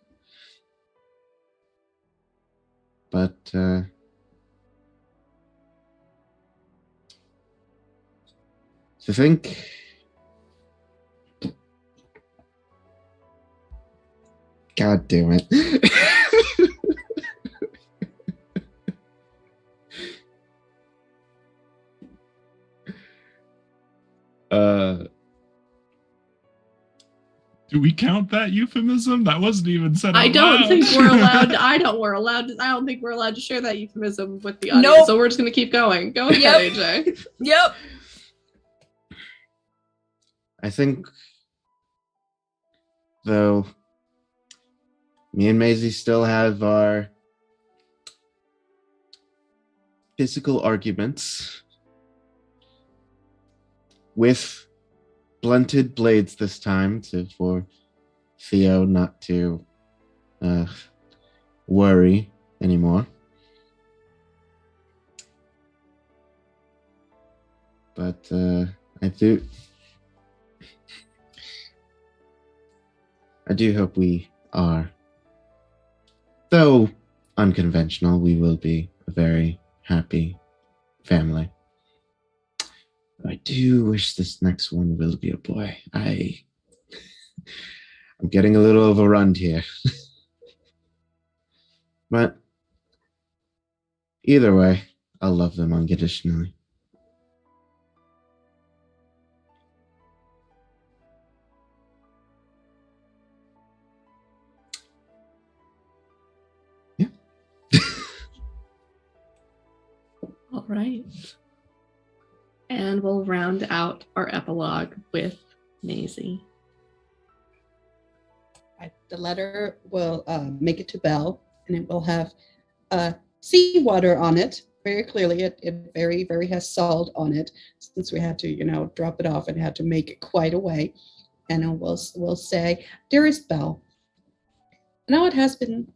But to think God damn it. Do we count that euphemism? That wasn't even said out I don't loud. think we're allowed. I don't think we're allowed to share that euphemism with the audience. Nope. So we're just gonna keep going. Go ahead, AJ. Yep. I think, though, me and Maisie still have our physical arguments with blunted blades this time for Theo not to worry anymore. But I do hope we are, though unconventional, we will be a very happy family. I do wish this next one will be a boy. I'm getting a little overrun here. But either way, I'll love them unconditionally. All right. And we'll round out our epilogue with Maisie. The letter will make it to Belle, and it will have seawater on it. Very clearly, it very, very has salt on it, since we had to, drop it off and had to make it quite a way. And it will say, "Dearest Belle, now it has been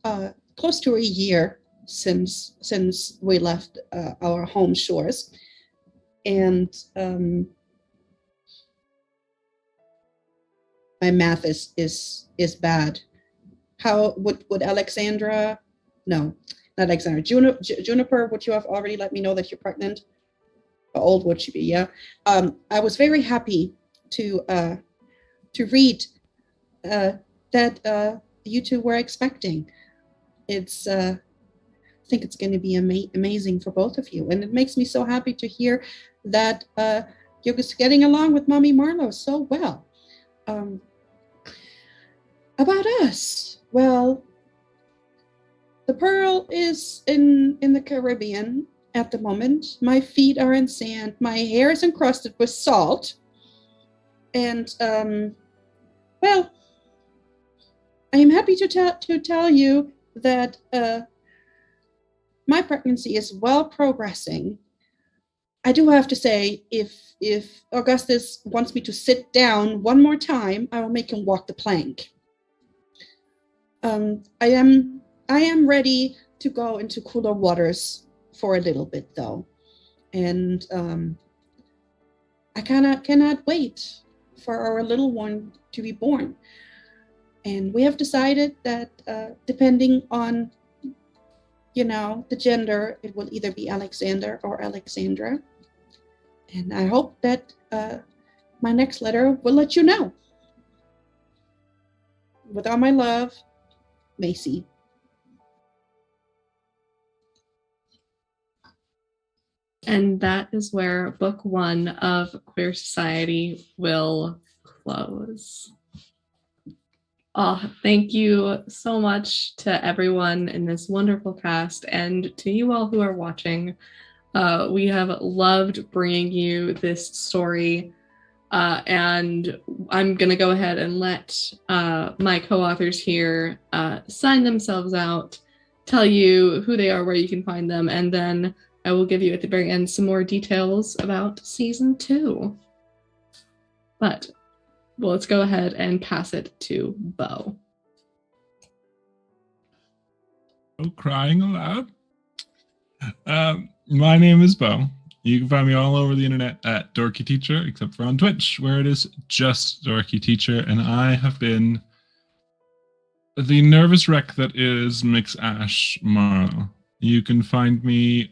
close to a year since we left our home shores, and my math is bad. How would Alexandra? No, not Alexandra. Juniper, would you have already let me know that you're pregnant? How old would she be? Yeah. I was very happy to read that you two were expecting. It's I think it's going to be amazing for both of you, and it makes me so happy to hear that you're just getting along with Mommy Marlowe so well. About us, well, the Pearl is in the Caribbean at the moment. My feet are in sand. My hair is encrusted with salt. And, well, I am happy to tell you that my pregnancy is well progressing. I do have to say, if Augustus wants me to sit down one more time, I will make him walk the plank. I am ready to go into cooler waters for a little bit, though, and I cannot wait for our little one to be born. And we have decided that depending on, the gender, it will either be Alexander or Alexandra. And I hope that my next letter will let you know. With all my love, Macy. And that is where book 1 of Queer Society will close. Oh, thank you so much to everyone in this wonderful cast and to you all who are watching. We have loved bringing you this story, and I'm going to go ahead and let my co-authors here sign themselves out, tell you who they are, where you can find them, and then I will give you at the very end some more details about season 2. But well, let's go ahead and pass it to Bo. Oh, crying aloud. My name is Bo. You can find me all over the internet at Dorky Teacher, except for on Twitch, where it is just Dorky Teacher, and I have been the nervous wreck that is Mix Ash Marlowe. You can find me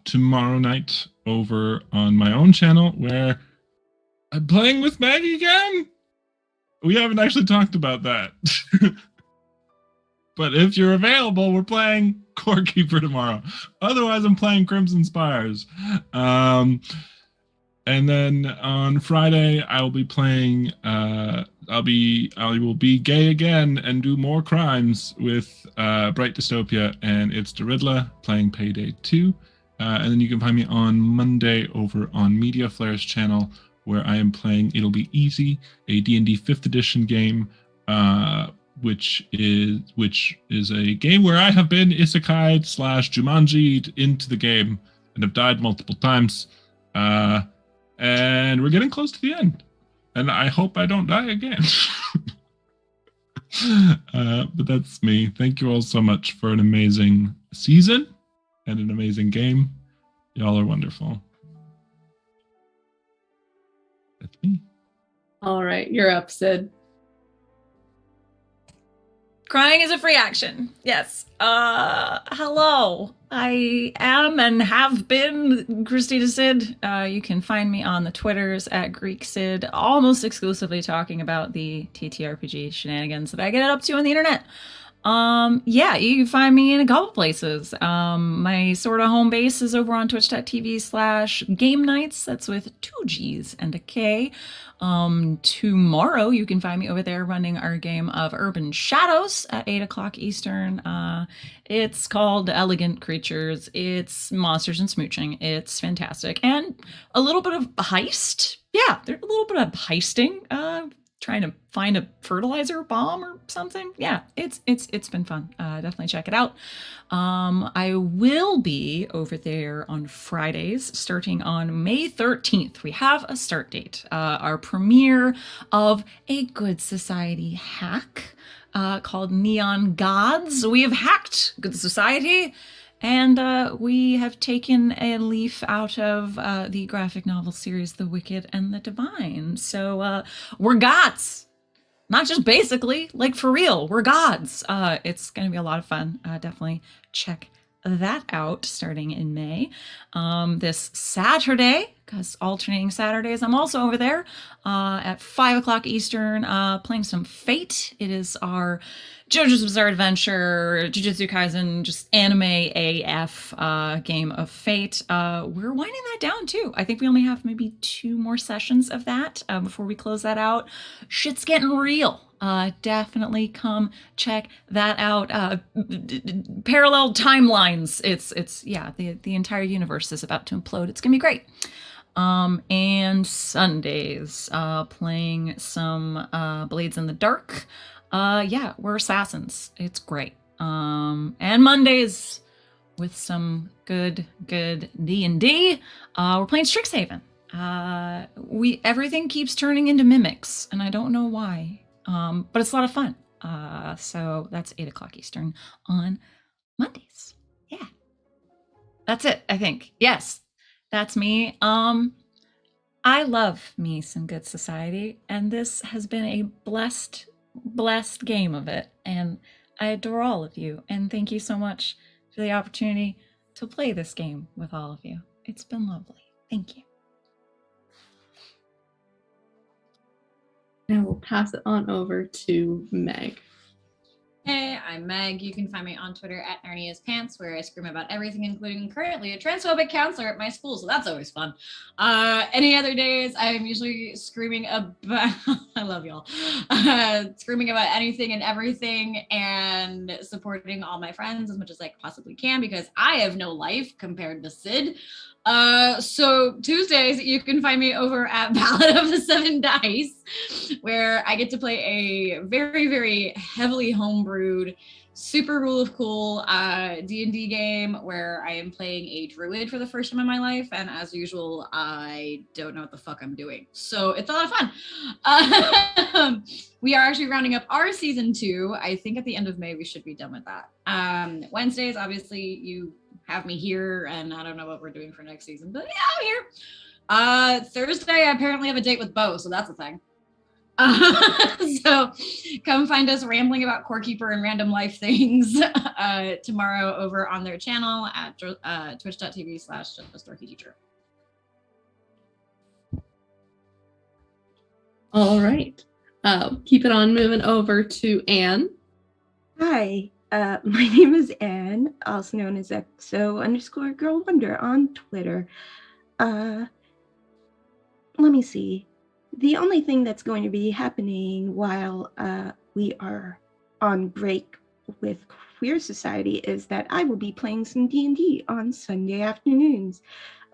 tomorrow night over on my own channel, where I'm playing with Maggie again. We haven't actually talked about that. But if you're available, we're playing Core Keeper tomorrow. Otherwise, I'm playing Crimson Spires. And then on Friday, I will be playing. I will be gay again and do more crimes with Bright Dystopia and It's Doridla playing Payday 2. And then you can find me on Monday over on Media Flare's channel, where I am playing It'll Be Easy, a D&D 5th edition game, which is a game where I have been isekai / Jumanji'd into the game and have died multiple times. And we're getting close to the end. And I hope I don't die again. But that's me. Thank you all so much for an amazing season and an amazing game. Y'all are wonderful. That's me. All right, you're up, Sid. Crying is a free action. Yes. Hello. I am and have been Christina Sid. You can find me on the Twitters at Greek Sid, almost exclusively talking about the TTRPG shenanigans that I get up to on the internet. Yeah, you can find me in a couple places. My sort of home base is over on twitch.tv/game nights. That's with 2 G's and a K. Tomorrow you can find me over there running our game of Urban Shadows at 8 o'clock Eastern. It's called Elegant Creatures. It's monsters and smooching. It's fantastic. And a little bit of heist. Yeah, there's a little bit of heisting. Trying to find a fertilizer bomb or something. Yeah, it's been fun. Definitely check it out. I will be over there on Fridays starting on May 13th. We have a start date. Our premiere of a Good Society hack called Neon Gods. We have hacked Good Society. And we have taken a leaf out of the graphic novel series The Wicked and the Divine. So we're gods. Not just basically, like for real, we're gods. It's going to be a lot of fun. Definitely check that out starting in May. This Saturday, because alternating Saturdays, I'm also over there at 5 o'clock Eastern playing some Fate. It is our JoJo's Bizarre Adventure, Jujutsu Kaisen, just anime AF game of Fate. We're winding that down too. I think we only have maybe 2 more sessions of that before we close that out. Shit's getting real. Definitely come check that out. Parallel timelines. It's yeah, the entire universe is about to implode. It's gonna be great. And Sundays, playing some Blades in the Dark. Yeah, we're assassins. It's great. And Mondays with some good D&D. We're playing Strixhaven. Everything keeps turning into mimics, and I don't know why. But it's a lot of fun. So that's 8 o'clock Eastern on Mondays. Yeah. That's it, I think. Yes, that's me. I love me some Good Society, and this has been a blessed game of it. And I adore all of you. And thank you so much for the opportunity to play this game with all of you. It's been lovely. Thank you. And we'll pass it on over to Meg. Hey, I'm Meg. You can find me on Twitter at Narnia'sPants, where I scream about everything, including currently a transphobic counselor at my school, so that's always fun. Any other days, I'm usually screaming about, I love y'all, screaming about anything and everything and supporting all my friends as much as I possibly can because I have no life compared to Sid. So Tuesdays, you can find me over at Ballad of the Seven Dice, where I get to play a very, very heavily homebrewed, super rule of cool D&D game where I am playing a druid for the first time in my life, and as usual, I don't know what the fuck I'm doing. So it's a lot of fun. We are actually rounding up our season 2. I think at the end of May we should be done with that. Wednesdays, obviously, you have me here, and I don't know what we're doing for next season, but yeah, I'm here. Thursday, I apparently have a date with Bo, so that's a thing. So come find us rambling about Core Keeper and random life things tomorrow over on their channel at twitch.tv/JustDorkyTeacher. All right. Keep it on moving over to Anne. Hi, my name is Anne, also known as XO_Girl on Twitter. Let me see. The only thing that's going to be happening while we are on break with Queer Society is that I will be playing some D&D on Sunday afternoons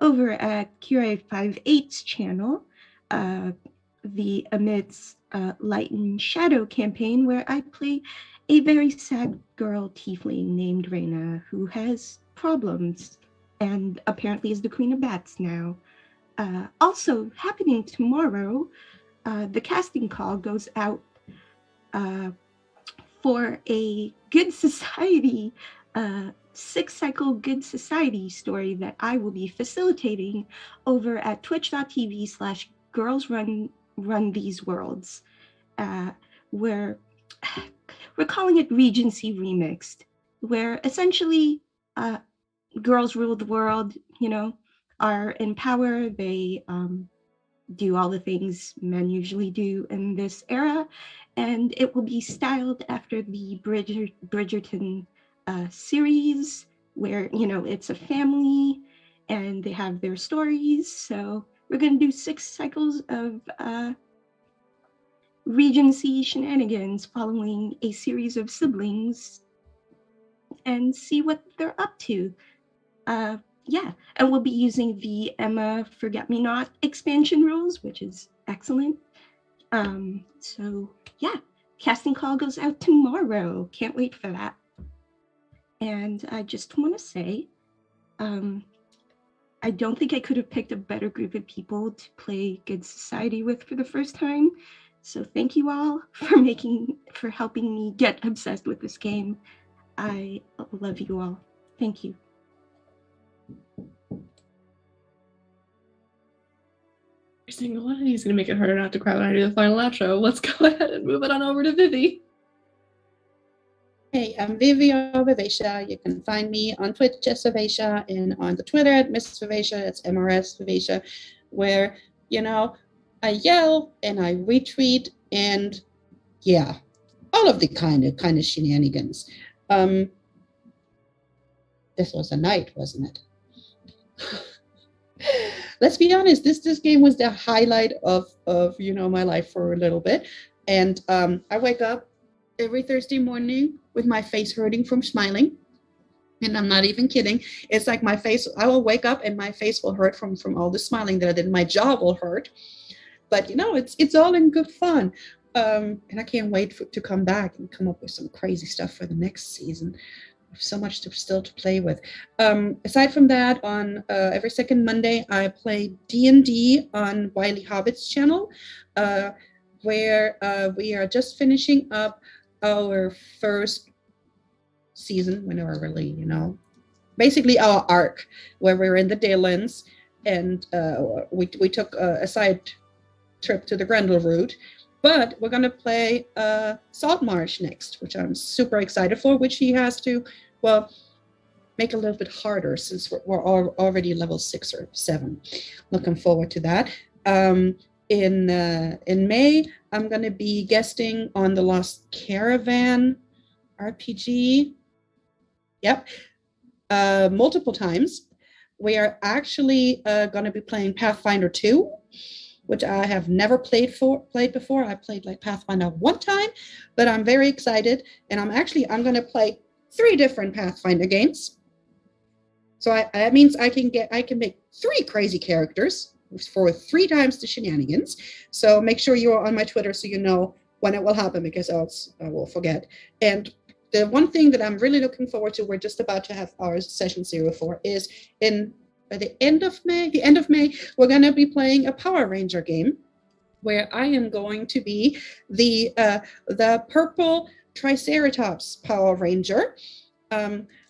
over at Kira58's channel, the Amidst Light and Shadow campaign, where I play a very sad girl tiefling named Reyna who has problems and apparently is the Queen of Bats now. Also happening tomorrow, the casting call goes out for a Good Society, 6-cycle Good Society story that I will be facilitating over at twitch.tv/Girls Run These Worlds, where we're calling it Regency Remixed, where essentially girls rule the world, you know, are in power. They do all the things men usually do in this era, and it will be styled after the Bridgerton series, where, you know, it's a family and they have their stories. So we're going to do 6 cycles of Regency shenanigans following a series of siblings and see what they're up to. Yeah, and we'll be using the Emma Forget-Me-Not expansion rules, which is excellent. So yeah, casting call goes out tomorrow. Can't wait for that. And I just want to say, I don't think I could have picked a better group of people to play Good Society with for the first time. So thank you all for helping me get obsessed with this game. I love you all. Thank you. Every single one of these is going to make it harder not to cry when I do the final outro. Let's go ahead and move it on over to Vivi. Hey, I'm Vivio Vivacia. You can find me on Twitch as Vivacia and on the Twitter at Miss Vivacia. It's MRS Vivacia, where, you know, I yell and I retweet and yeah, all of the kind of shenanigans. This was a night, wasn't it? Let's be honest, this game was the highlight of you know, my life for a little bit. And I wake up every Thursday morning with my face hurting from smiling. And I'm not even kidding. It's like my face, I will wake up and my face will hurt from all the smiling that I did. My jaw will hurt. But you know, it's all in good fun. And I can't wait to come back and come up with some crazy stuff for the next season. So much still to play with. Aside from that, on every second Monday, I play D&D on Wiley Hobbit's channel, where we are just finishing up our first season, whenever really, you know, basically our arc, where we're in the Daylands, and we took a side trip to the Grendel route. But we're going to play Saltmarsh next, which I'm super excited for, which he has to, well, make a little bit harder since we're already level 6 or 7. Looking forward to that. In May, I'm going to be guesting on the Lost Caravan RPG. Yep. Multiple times. We are actually going to be playing Pathfinder 2, which I have never played before. I played like Pathfinder one time, but I'm very excited. And I'm going to play 3 different Pathfinder games. So that means I can make 3 crazy characters for 3 times the shenanigans. So make sure you are on my Twitter so you know when it will happen, because else I will forget. And the one thing that I'm really looking forward to, we're just about to have our session 04, is by the end of May, we're going to be playing a Power Ranger game where I am going to be the purple Triceratops Power Ranger.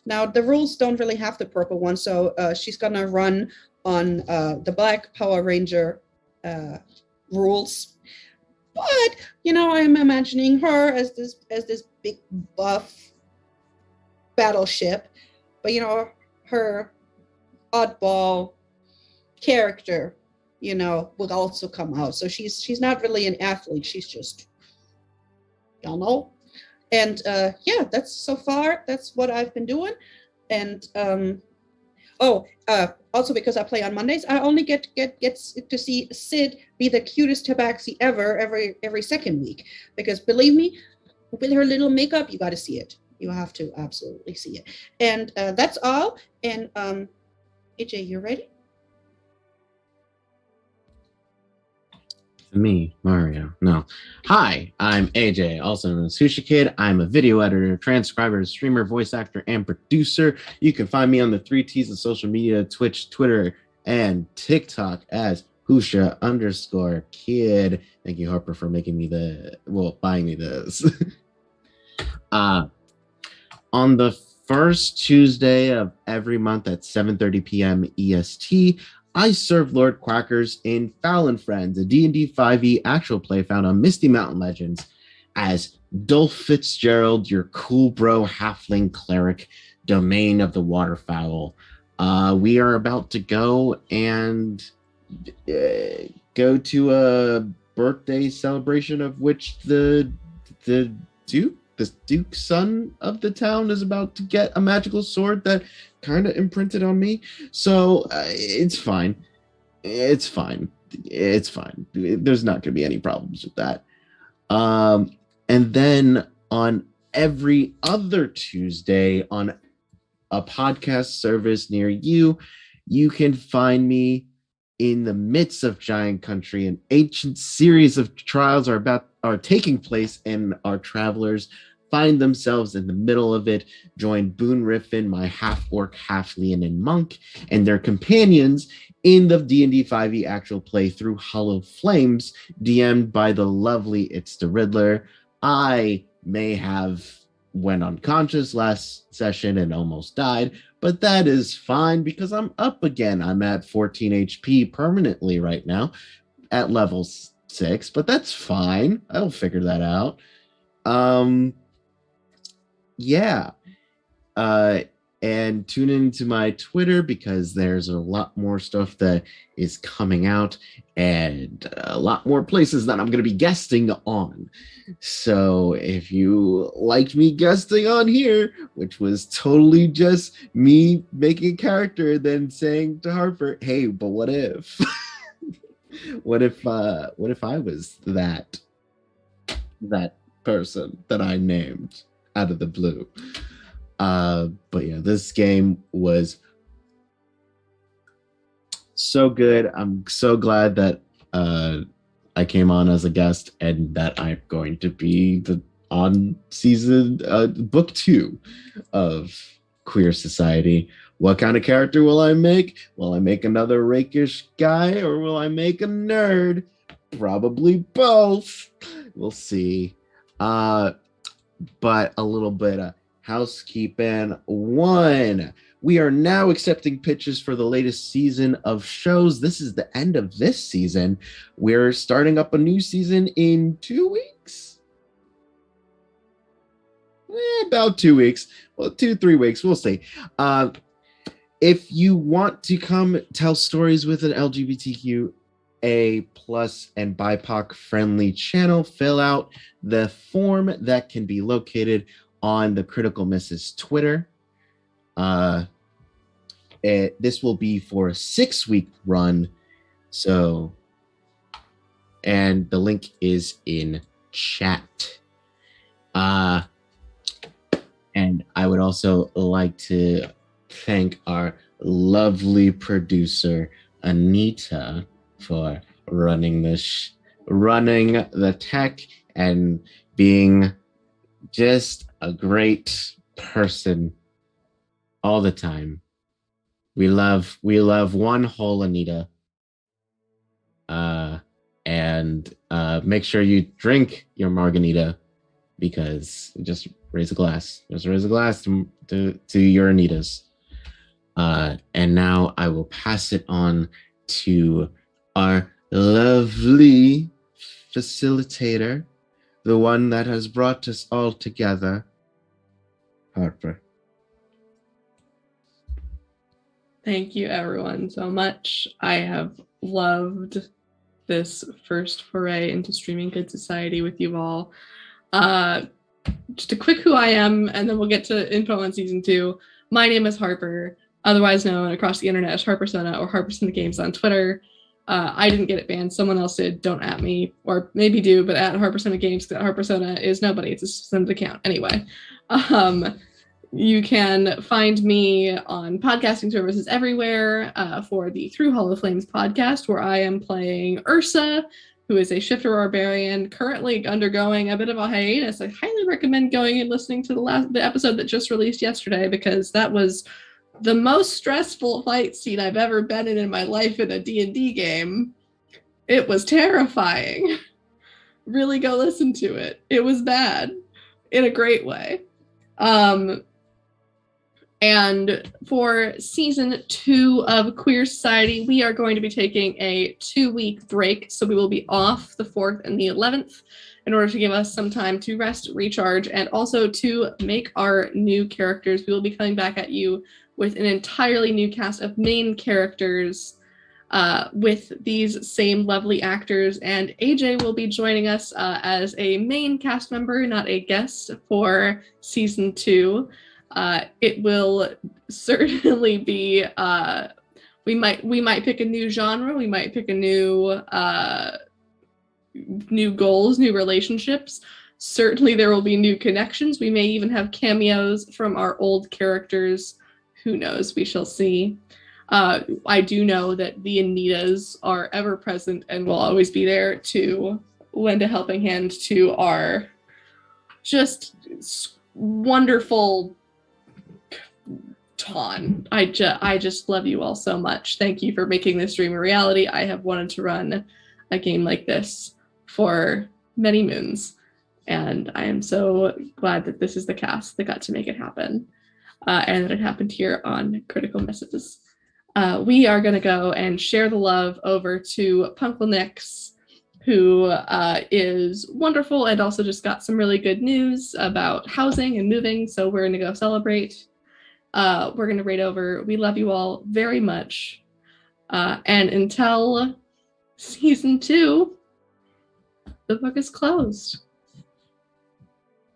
Now, the rules don't really have the purple one, so she's going to run on the Black Power Ranger rules. But, I'm imagining her as this big buff battleship. But, her oddball character, will also come out. So she's not really an athlete. She's just, And that's what I've been doing. And also because I play on Mondays, I only get to see Sid be the cutest tabaxi ever every second week. Because believe me, with her little makeup, you got to see it. You have to absolutely see it. And that's all. And AJ, you ready? Me, Mario. No. Hi, I'm AJ, also known as Sushi Kid. I'm a video editor, transcriber, streamer, voice actor, and producer. You can find me on the 3 T's of social media, Twitch, Twitter, and TikTok as Husha_Kid. Thank you, Harper, for buying me this. On the first Tuesday of every month at 7:30 p.m. EST, I serve Lord Quackers in Foul & Friends, a D&D 5e actual play found on Misty Mountain Legends, as Dolph Fitzgerald, your cool bro halfling cleric, domain of the waterfowl. We are about to go and go to a birthday celebration of which the Duke's son of the town is about to get a magical sword that kind of imprinted on me. So it's fine. It's fine. There's not going to be any problems with that. And then on every other Tuesday on a podcast service near you, you can find me in the midst of Giant Country. An ancient series of trials are taking place, and our travelers find themselves in the middle of it. Join Boone Riffin, my half-orc, half-leonin monk, and their companions in the D&D 5e actual play through Hollow Flames, DM'd by the lovely It's the Riddler. I may have went unconscious last session and almost died, but that is fine because I'm up again. I'm at 14 HP permanently right now at level 6, but that's fine. I'll figure that out. And tune into my Twitter because there's a lot more stuff that is coming out and a lot more places that I'm going to be guesting on. So if you liked me guesting on here, which was totally just me making a character, then saying to Harper, hey, but what if? what if I was that person that I named out of the blue? But yeah, this game was so good. I'm so glad that I came on as a guest and that I'm going to be on season book 2 of Queer Society. What kind of character will I make? Will I make another rakish guy or will I make a nerd? Probably both. We'll see. But a little bit of housekeeping. 1, we are now accepting pitches for the latest season of shows. This is the end of this season. We're starting up a new season in 2 weeks. About 2 weeks. Well, 2-3 weeks. We'll see. If you want to come tell stories with an LGBTQA+ and BIPOC friendly channel, fill out the form that can be located on the Critical Misses Twitter. This will be for a 6-week run. So, and the link is in chat. And I would also like to thank our lovely producer, Anita, for running the tech and being just a great person all the time. We love one whole Anita. And make sure you drink your margarita, because just raise a glass. Just raise a glass to your Anitas. And now I will pass it on to our lovely facilitator, the one that has brought us all together, Harper. Thank you, everyone, so much. I have loved this first foray into streaming Good Society with you all. Just a quick who I am, and then we'll get to info on season 2. My name is Harper, otherwise known across the internet as Harpersona or Harpersona Games on Twitter. I didn't get it banned. Someone else did. Don't at me, or maybe do, but at Harpersona Games. Harpersona is nobody. It's a system account. Anyway, you can find me on podcasting services everywhere for the Through Hollow Flames podcast, where I am playing Ursa, who is a shifter barbarian currently undergoing a bit of a hiatus. I highly recommend going and listening to the episode that just released yesterday, because that was the most stressful fight scene I've ever been in my life in a D&D game. It was terrifying. Really go listen to it. It was bad in a great way. And for season 2 of Queer Society, we are going to be taking a 2-week break. So we will be off the 4th and the 11th in order to give us some time to rest, recharge, and also to make our new characters. We will be coming back at you with an entirely new cast of main characters with these same lovely actors. And AJ will be joining us as a main cast member, not a guest, for season 2. It will certainly be we might pick a new genre, we might pick a new goals, new relationships. Certainly there will be new connections. We may even have cameos from our old characters. Who knows? We shall see. I do know that the Anitas are ever present and will always be there to lend a helping hand to our just wonderful Ton. I just love you all so much. Thank you for making this dream a reality. I have wanted to run a game like this for many moons, and I am so glad that this is the cast that got to make it happen, and that it happened here on Critical Misses. We are going to go and share the love over to Punkle Nix, who is wonderful and also just got some really good news about housing and moving, so we're going to go celebrate. We're going to raid over. We love you all very much. And until season 2, the book is closed.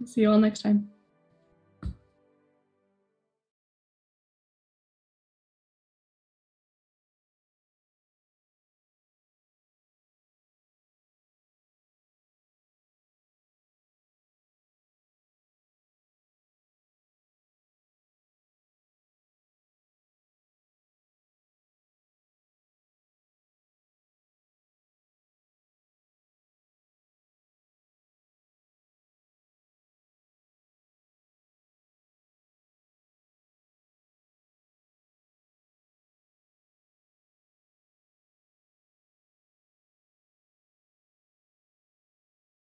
See you all next time.